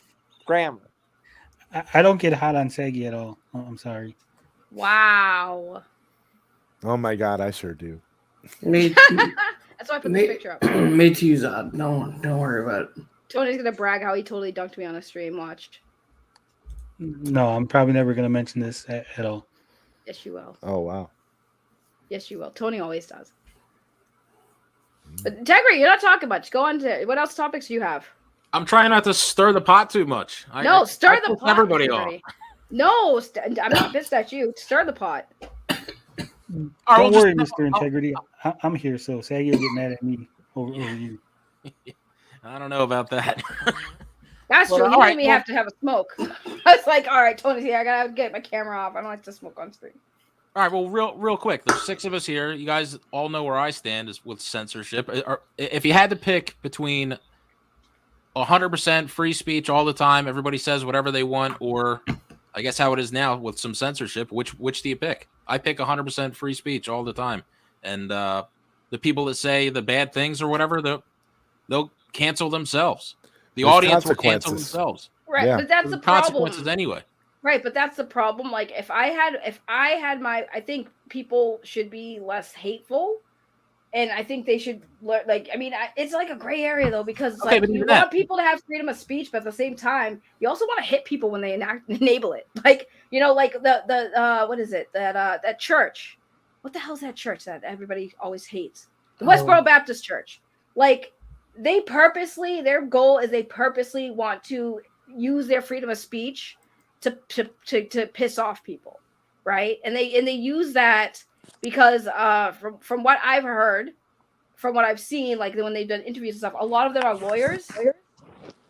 Grammar. I don't get hot on Saggy at all. I'm sorry. Wow. Oh my God, I sure do. That's why I put this picture up. Me too, Zod. Don't worry about it. Tony's gonna brag how he totally dunked me on a stream. Watched. No, I'm probably never going to mention this at all. Yes, you will. Oh wow. Yes, you will. Tony always does. But Integrity, you're not talking much. Go on to what else topics do you have? I'm trying not to stir the pot too much. Stir the pot. Everybody off. No, I'm not pissed at you. Stir the pot. Don't worry, Mr. Integrity. I'm here, so Saggy will get mad at me over you. I don't know about that. That's true. He made me have to have a smoke. I was like, all right, Tony's here. I gotta get my camera off. I don't like to smoke on stream. All right, well, real quick. There's 6 of us here. You guys all know where I stand is with censorship. If you had to pick between 100% free speech all the time, everybody says whatever they want, or I guess how it is now with some censorship, which do you pick? I pick 100% free speech all the time. And the people that say the bad things or whatever, they'll cancel themselves. There's audience will cancel themselves. Right, yeah. But that's the problem. Consequences anyway. Right, but that's the problem. Like if I had my, I think people should be less hateful, and I think they should like. I mean, it's like a gray area though, because like you want people to have freedom of speech, but at the same time, you also want to hit people when they enable it. Like like the what is it that church? What the hell is that church that everybody always hates? The Westboro Baptist Church. Like their goal is they purposely want to use their freedom of speech to piss off people, right? And they use that because from what I've heard, from what I've seen, like when they've done interviews and stuff, a lot of them are lawyers,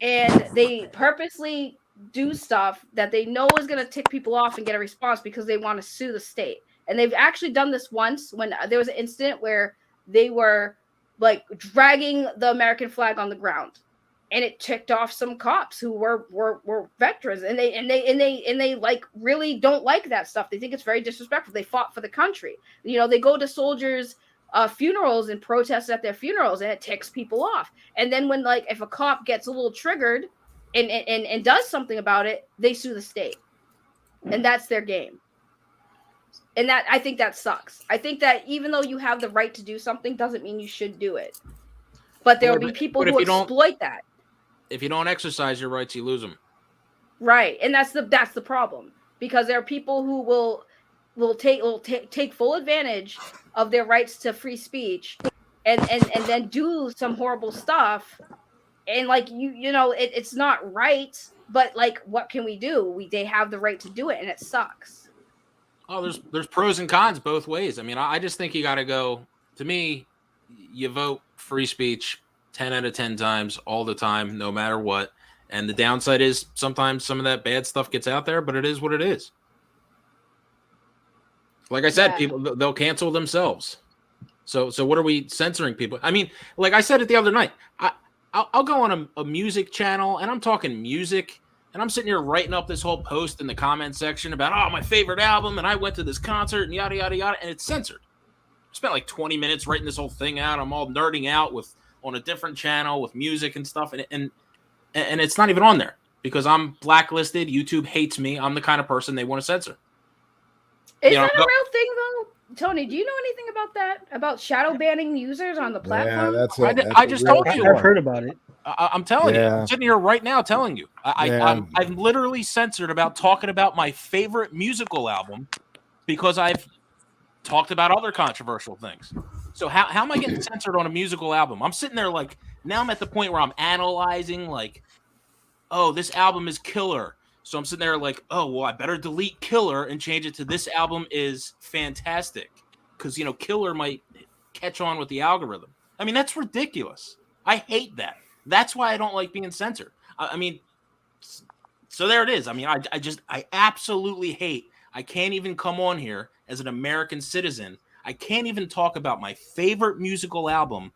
and they purposely do stuff that they know is going to tick people off and get a response because they want to sue the state. And they've actually done this once when there was an incident where they were like dragging the American flag on the ground, and it ticked off some cops who were veterans, and they like really don't like that stuff. They think it's very disrespectful. They fought for the country. You know, they go to soldiers' funerals and protest at their funerals, and it ticks people off. And then when like if a cop gets a little triggered and does something about it, they sue the state, and that's their game. And that, I think that sucks. I think that even though you have the right to do something, doesn't mean you should do it. But there will be people who exploit that. If you don't exercise your rights, you lose them. Right, and that's the problem, because there are people who will take full advantage of their rights to free speech, and then do some horrible stuff, and like you know it's not right. But like, what can we do? They have the right to do it, and it sucks. Oh, there's pros and cons both ways. I mean, I just think you got to go. To me, you vote free speech 10 out of 10 times all the time, no matter what. And the downside is sometimes some of that bad stuff gets out there, but it is what it is. Like I said, people, they'll cancel themselves. So what are we censoring people? I mean, like I said it the other night, I'll go on a music channel and I'm talking music, and I'm sitting here writing up this whole post in the comment section about, oh, my favorite album, and I went to this concert and yada, yada, yada, and it's censored. I spent like 20 minutes writing this whole thing out. I'm all nerding out on a different channel with music and stuff, and it's not even on there because I'm blacklisted. YouTube hates me. I'm the kind of person they want to censor. Is that a real thing, though? Tony, do you know anything about that? About shadow banning users on the platform? Yeah, that's I just told you. I've heard about it. I'm telling you. I'm sitting here right now telling you. I'm literally censored about talking about my favorite musical album because I've talked about other controversial things. So how am I getting censored on a musical album? I'm sitting there like, now I'm at the point where I'm analyzing like, oh, this album is killer. So I'm sitting there like, oh, well, I better delete killer and change it to this album is fantastic. Because, you know, killer might catch on with the algorithm. I mean, that's ridiculous. I hate that. That's why I don't like being censored. I mean, so there it is. I mean, I absolutely hate. I can't even come on here as an American citizen. I can't even talk about my favorite musical album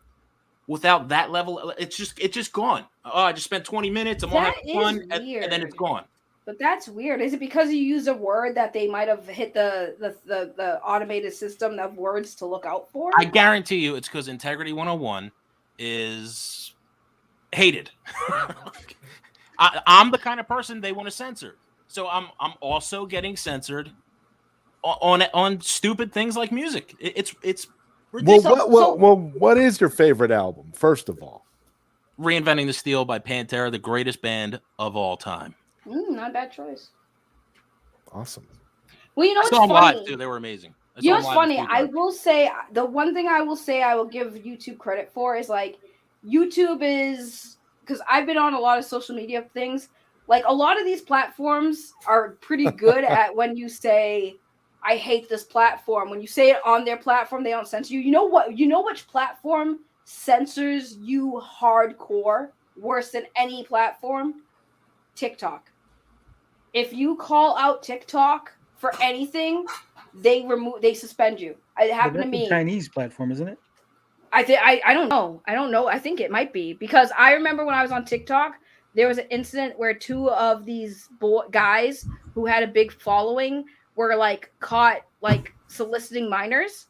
without that level. It's just gone. Oh, I just spent 20 minutes. I'm gonna have fun, and then it's gone. But that's weird. Is it because you use a word that they might have hit the automated system of words to look out for? I guarantee you, it's because Integrity 101 is hated. I'm the kind of person they want to censor, so I'm also getting censored on stupid things like music. It's ridiculous. Well, what is your favorite album? First of all, Reinventing the Steel by Pantera, the greatest band of all time. Not a bad choice. Awesome. Well, you know what's funny? Live too. They were amazing. You know what's funny? I will say the one thing I will say I will give YouTube credit for is like YouTube is, because I've been on a lot of social media things. Like a lot of these platforms are pretty good at when you say, I hate this platform. When you say it on their platform, they don't censor you. You know what? You know which platform censors you hardcore worse than any platform? TikTok. If you call out TikTok for anything, they suspend you. It happened to me. Chinese platform, isn't it? I don't know. I think it might be, because I remember when I was on TikTok, there was an incident where two of these guys who had a big following were like caught like soliciting minors.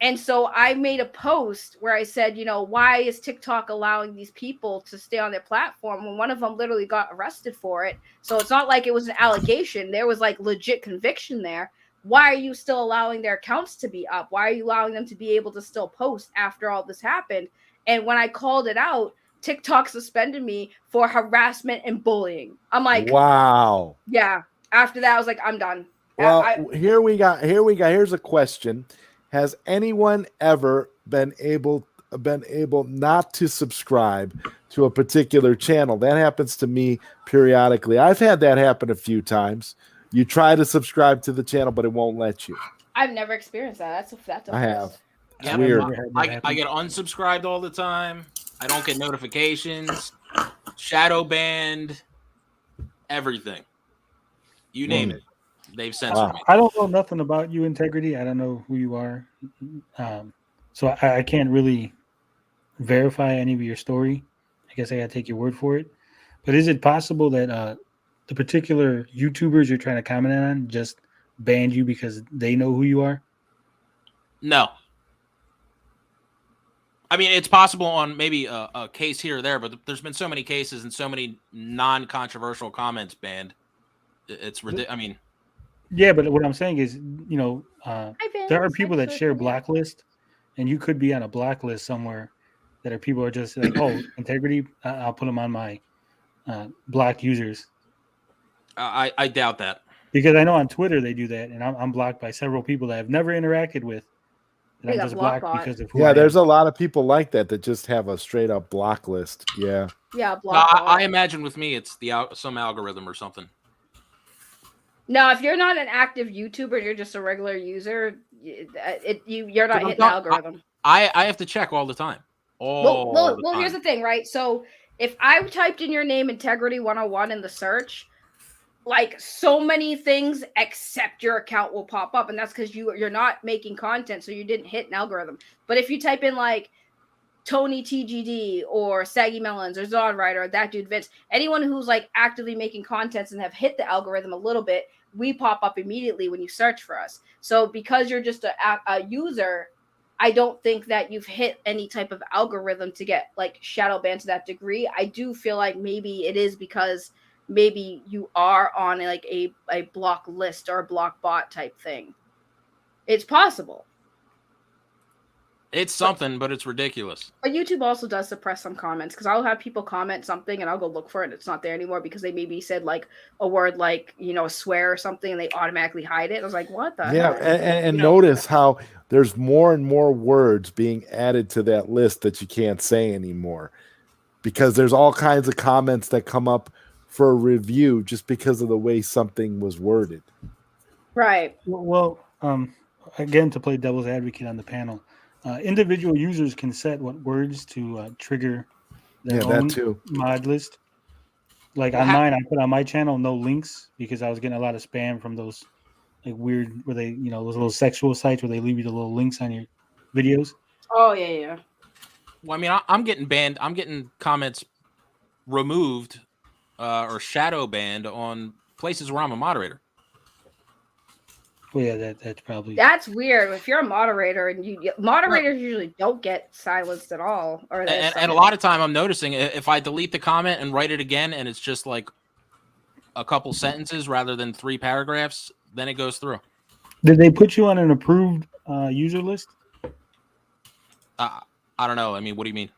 And so I made a post where I said, you know, why is TikTok allowing these people to stay on their platform when one of them literally got arrested for it? So it's not like it was an allegation. There was like legit conviction there. Why are you still allowing their accounts to be up? Why are you allowing them to be able to still post after all this happened? And when I called it out, TikTok suspended me for harassment and bullying. I'm like, wow. Yeah. After that, I was like, I'm done. Well, here's a question. Has anyone ever been able not to subscribe to a particular channel? That happens to me periodically. I've had that happen a few times. You try to subscribe to the channel, but it won't let you. I've never experienced that. That's a I first. have. It's Yeah, weird. I get unsubscribed all the time. I don't get notifications. Shadow banned. Everything. You name it. They've censored me. I don't know nothing about you, Integrity. I don't know who you are. So I can't really verify any of your story. I guess I gotta take your word for it. But is it possible that the particular YouTubers you're trying to comment on just banned you because they know who you are? No. I mean, it's possible on maybe a case here or there, but there's been so many cases and so many non-controversial comments banned. It's ridiculous. I mean, yeah, but what I'm saying is, you know, Hi, there are Vince. people that Thanks for share coming out. blacklist, and you could be on a blacklist somewhere that are people are just like, oh, Integrity, I'll put them on my blocked users. I doubt that. Because I know on Twitter they do that, and I'm blocked by several people that I've never interacted with. And They I'm got just block blocked bot. because of who Yeah, I there's am. a lot of people like that just have a straight up block list. Yeah. Yeah, block bot. I imagine with me, it's some algorithm or something. No, if you're not an active YouTuber, you're just a regular user. You're not hitting the not- algorithm. I have to check all the time. Well, here's the thing, right? So if I typed in your name Integrity 101 in the search, like so many things except your account will pop up, and that's because you're not making content, so you didn't hit an algorithm. But if you type in like Tony TGD or Saggy Melonz or ZodWriter, that dude Vince, anyone who's like actively making contents and have hit the algorithm a little bit, we pop up immediately when you search for us. So because you're just a user, I don't think that you've hit any type of algorithm to get like shadow banned to that degree. I do feel like maybe it is because maybe you are on like a block list or a block bot type thing. It's possible. It's something, but it's ridiculous. But YouTube also does suppress some comments because I'll have people comment something and I'll go look for it and it's not there anymore because they maybe said like a word like, you know, a swear or something and they automatically hide it. I was like, what the Yeah, hell? and notice how there's more and more words being added to that list that you can't say anymore because there's all kinds of comments that come up for a review just because of the way something was worded. Right. Well, again, to play devil's advocate on the panel, individual users can set what words to trigger their own that too. mod list. Like on mine, I put on my channel no links because I was getting a lot of spam from those like weird where they, you know, those little sexual sites where they leave you the little links on your videos. Oh yeah. Well, I mean, I'm getting banned. I'm getting comments removed or shadow banned on places where I'm a moderator. Well, yeah, that's probably weird. If you're a moderator and moderators usually don't get silenced at all, or and a lot of time I'm noticing if I delete the comment and write it again, and it's just like a couple sentences rather than 3 paragraphs, then it goes through. Did they put you on an approved user list? I don't know. I mean, what do you mean?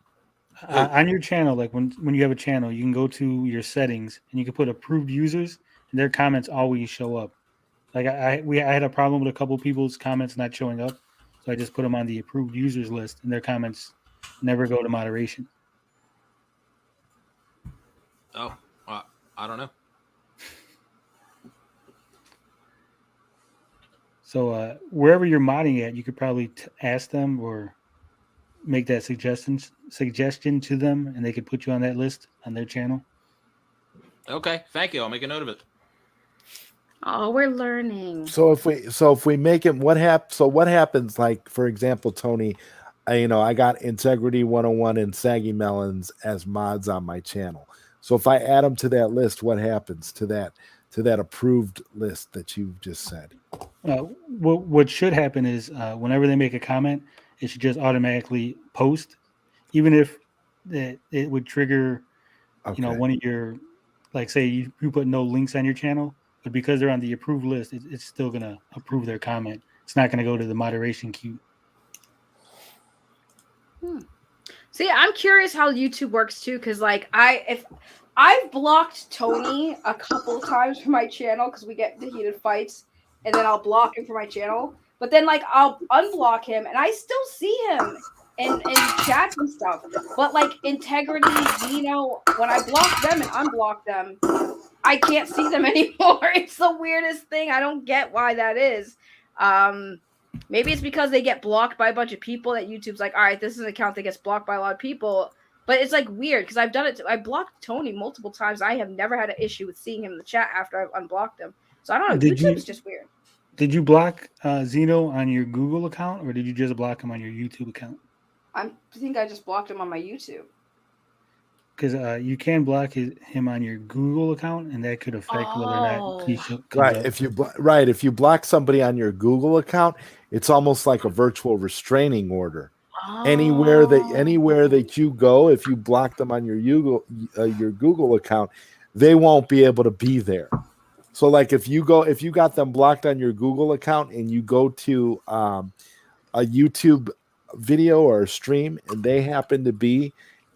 On your channel, like when you have a channel, you can go to your settings and you can put approved users, and their comments always show up. Like I had a problem with a couple people's comments not showing up, so I just put them on the approved users list, and their comments never go to moderation. Oh, I don't know. So wherever you're modding at, you could probably ask them or make that suggestion to them, and they could put you on that list on their channel. Okay, thank you. I'll make a note of it. Oh, we're learning. So if we make it, what happens? Like for example, Tony, I got Integrity 101 and Saggy Melonz as mods on my channel. So if I add them to that list, what happens to that approved list that you just said? What should happen is whenever they make a comment, it should just automatically post, even if it would trigger, one of your, like say you put no links on your channel. But because they're on the approved list, it's still going to approve their comment. It's not going to go to the moderation queue. See, I'm curious how YouTube works too, because like if I've blocked Tony a couple times from my channel because we get into heated fights, and then I'll block him from my channel. But then like I'll unblock him, and I still see him in chats and stuff. But like Integrity, when I block them and unblock them, I can't see them anymore. It's the weirdest thing. I don't get why that is. Maybe it's because they get blocked by a bunch of people that YouTube's like, all right, this is an account that gets blocked by a lot of people. But it's like weird because I've done it. I blocked Tony multiple times. I have never had an issue with seeing him in the chat after I've unblocked him. So I don't know. YouTube's just weird. Did you block Zeno on your Google account, or did you just block him on your YouTube account? I think I just blocked him on my YouTube. Because you can block him on your Google account, and that could affect whether or not he should come Right. up. If you block somebody on your Google account, it's almost like a virtual restraining order. Anywhere that you go, if you block them on your Google account, they won't be able to be there. So like if you got them blocked on your Google account and you go to a YouTube video or a stream and they happen to be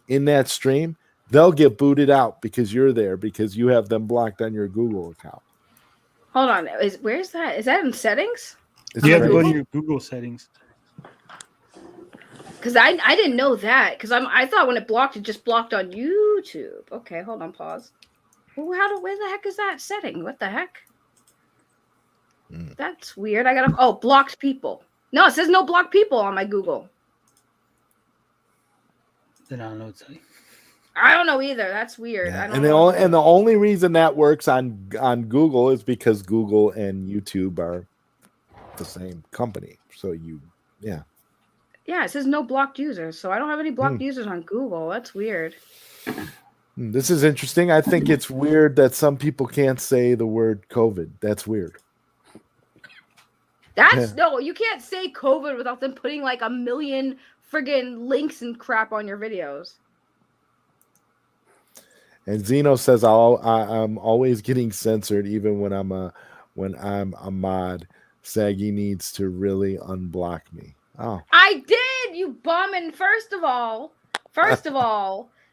in that stream, they'll get booted out because you're there because you have them blocked on your Google account. Hold on. Where's that? Is that in settings? You have to go to your Google settings. Because I didn't know that. Because I thought when it blocked, it just blocked on YouTube. Okay, hold on, pause. Well, where the heck is that setting? What the heck? That's weird. I gotta blocked people. No, it says no blocked people on my Google. Then I don't know what to tell you. I don't know either. That's weird. Yeah. I don't know. And the only reason that works on Google is because Google and YouTube are the same company. So yeah, it says no blocked users. So I don't have any blocked users on Google. That's weird. This is interesting. I think it's weird that some people can't say the word COVID. That's weird. No, you can't say COVID without them putting like a million friggin' links and crap on your videos. And Zeno says I'm always getting censored, even when I'm a mod. Saggy needs to really unblock me. Oh, I did, you bum. And first of all,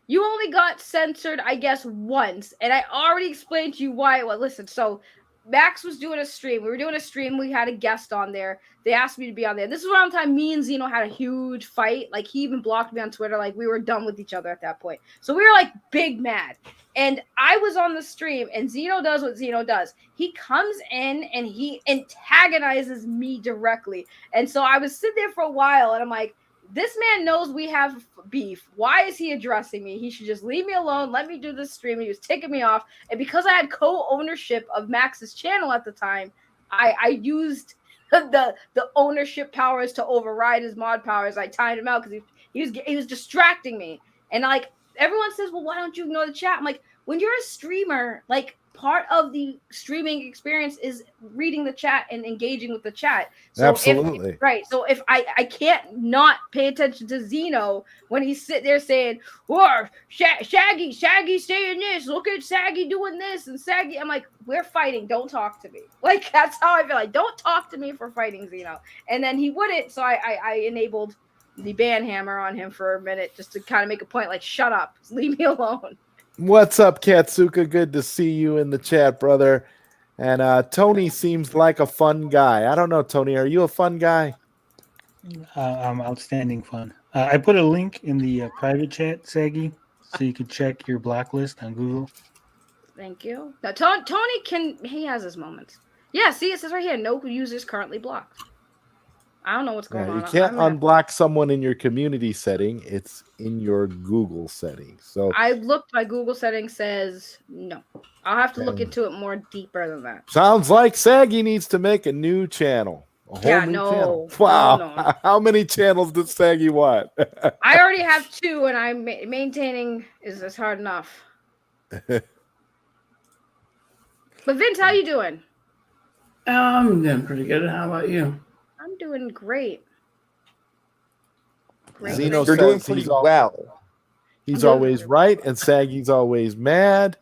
you only got censored, I guess, once, and I already explained to you why. Well, listen, so Max was doing a stream. We were doing a stream. We had a guest on there. They asked me to be on there. This is around the time me and Zeno had a huge fight. Like, he even blocked me on Twitter. Like, we were done with each other at that point. So we were, like, big mad. And I was on the stream, and Zeno does what Zeno does. He comes in, and he antagonizes me directly. And so I was sitting there for a while, and I'm like, this man knows we have beef. Why is he addressing me? He should just leave me alone. Let me do this stream. He was ticking me off. And because I had co-ownership of Max's channel at the time, I used the ownership powers to override his mod powers. I timed him out because he was distracting me. And like everyone says, well, why don't you ignore the chat? I'm like, when you're a streamer, like part of the streaming experience is reading the chat and engaging with the chat. So absolutely. So if I can't not pay attention to Zeno when he's sitting there saying, "Whoa, Shaggy's saying this. Look at Saggy doing this," and Saggy, I'm like, we're fighting. Don't talk to me. Like, that's how I feel. Like, don't talk to me for fighting Zeno. And then he wouldn't. So I enabled the ban hammer on him for a minute just to kind of make a point. Like, shut up. Just leave me alone. What's up, Katsuka? Good to see you in the chat, brother. And Tony seems like a fun guy. I don't know, Tony. Are you a fun guy? I'm outstanding fun. I put a link in the private chat, Saggy, so you can check your block list on Google. Thank you. Now, Tony he has his moments. Yeah, see, it says right here, no users currently blocked. I don't know what's going on. You can't unblock someone in your community setting. It's in your Google settings. So I looked. My Google settings says no. I'll have to look into it more deeper than that. Sounds like Saggy needs to make a new channel. A whole new channel. Wow. No. How many channels does Saggy want? I already have 2, and I'm maintaining is hard enough. But Vince, how you doing? I'm doing pretty good. How about you? I'm doing great. Zeno You're doing pretty well. He's always right, and Saggy's always mad.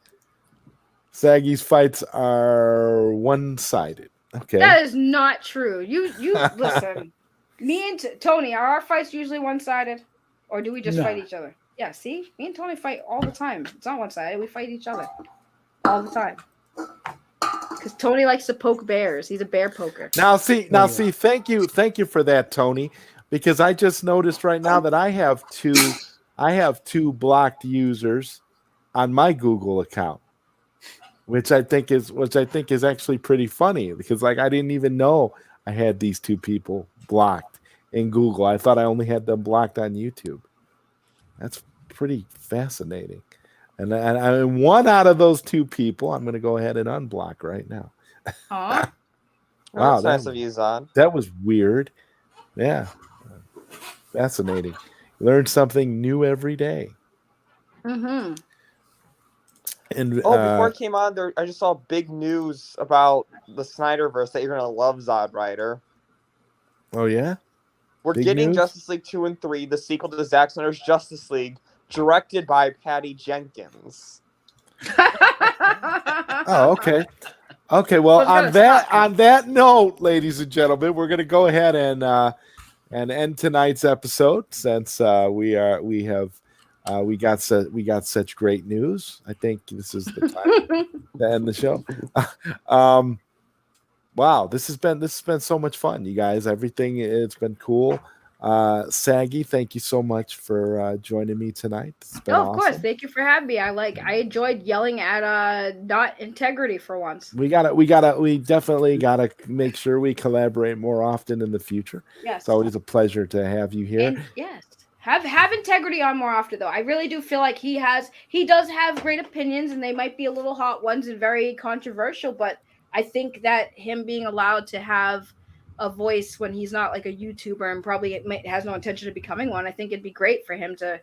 Saggy's fights are one-sided. Okay. That is not true. You listen. Me and Tony, are our fights usually one-sided? Or do we just fight each other? Yeah, see? Me and Tony fight all the time. It's not one-sided. We fight each other all the time. Because Tony likes to poke bears. He's a bear poker. Now see, thank you for that, Tony. Because I just noticed right now that I have two blocked users on my Google account. Which I think is actually pretty funny because like I didn't even know I had these two people blocked in Google. I thought I only had them blocked on YouTube. That's pretty fascinating. And one out of those two people, I'm going to go ahead and unblock right now. Huh? Wow, that's nice of you, Zod. That was weird. Yeah. Fascinating. Learn something new every day. Mm-hmm. And before I came on, I just saw big news about the Snyderverse that you're gonna love, ZodWriter. Oh yeah, we're big getting news? Justice League 2 and 3, the sequel to Zack Snyder's Justice League, directed by Patty Jenkins. Oh, okay. Okay, well, on that note, ladies and gentlemen, we're going to go ahead and end tonight's episode since we got such great news. I think this is the time to end the show. Wow, this has been so much fun, you guys. Everything, it's been cool. Saggy, thank you so much for joining me tonight. It's been of awesome. course, thank you for having me. I enjoyed yelling at not integrity for once. We definitely gotta make sure we collaborate more often in the future. Yes, it's always a pleasure to have you here. And yes, have integrity on more often though. I really do feel like he does have great opinions, and they might be a little hot ones and very controversial, but I think that him being allowed to have a voice when he's not like a YouTuber and probably has no intention of becoming one, I think it'd be great for him to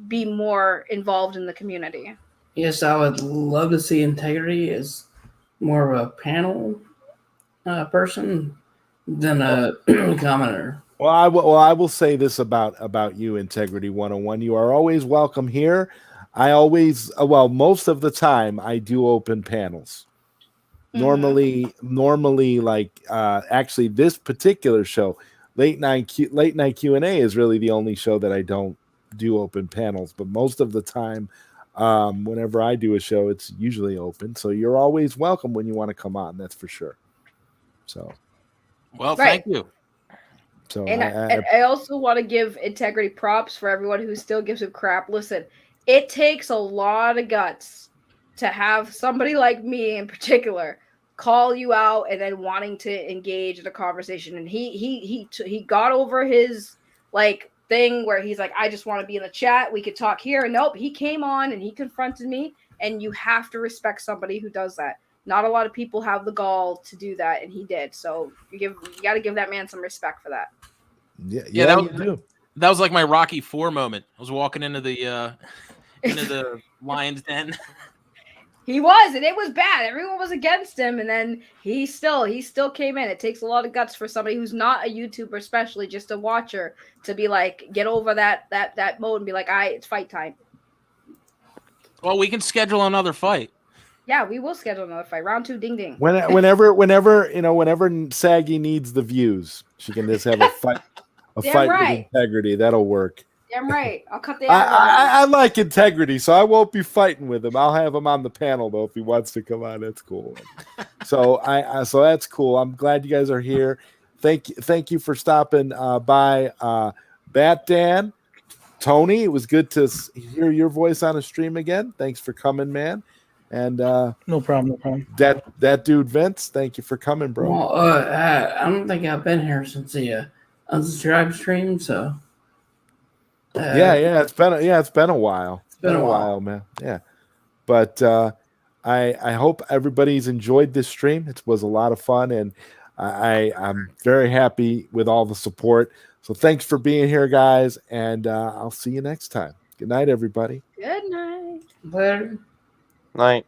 be more involved in the community. Yes, I would love to see integrity as more of a panel person than a commenter. Well, I will say this about you, Integrity 101. You are always welcome here. I always, most of the time, I do open panels. Normally, like actually, this particular show, late night Q&A, is really the only show that I don't do open panels. But most of the time, whenever I do a show, it's usually open. So you're always welcome when you want to come on. That's for sure. So, well, thank you. So, and I also want to give Integrity props for everyone who still gives him crap. Listen, it takes a lot of guts to have somebody like me in particular call you out and then wanting to engage in a conversation. And he got over his like thing where he's like, I just want to be in the chat. We could talk here. And nope, he came on and he confronted me. And you have to respect somebody who does that. Not a lot of people have the gall to do that, and he did. So you got to give that man some respect for that. Yeah, that was like my Rocky IV moment. I was walking into the lion's den. He was, and it was bad. Everyone was against him, and then he still came in. It takes a lot of guts for somebody who's not a YouTuber, especially just a watcher, to be like, get over that mode and be like, it's fight time. Well, we can schedule another fight. Yeah, we will schedule another fight. Round 2, ding ding. Whenever Saggy needs the views, she can just have a fight with Integrity. That'll work. Damn right. I'll cut the I like Integrity, so I won't be fighting with him. I'll have him on the panel though if he wants to come on. That's cool. So so that's cool. I'm glad you guys are here. Thank you for stopping by. Bat Dan, Tony, it was good to hear your voice on a stream again. Thanks for coming, man. And no problem. That dude Vince, thank you for coming, bro. Well, I don't think I've been here since the unsubscribed stream, so. It's been a while. It's been a while, man. Yeah, but I hope everybody's enjoyed this stream. It was a lot of fun, and I'm very happy with all the support. So thanks for being here, guys, and I'll see you next time. Good night, everybody. Good night. Later. Night.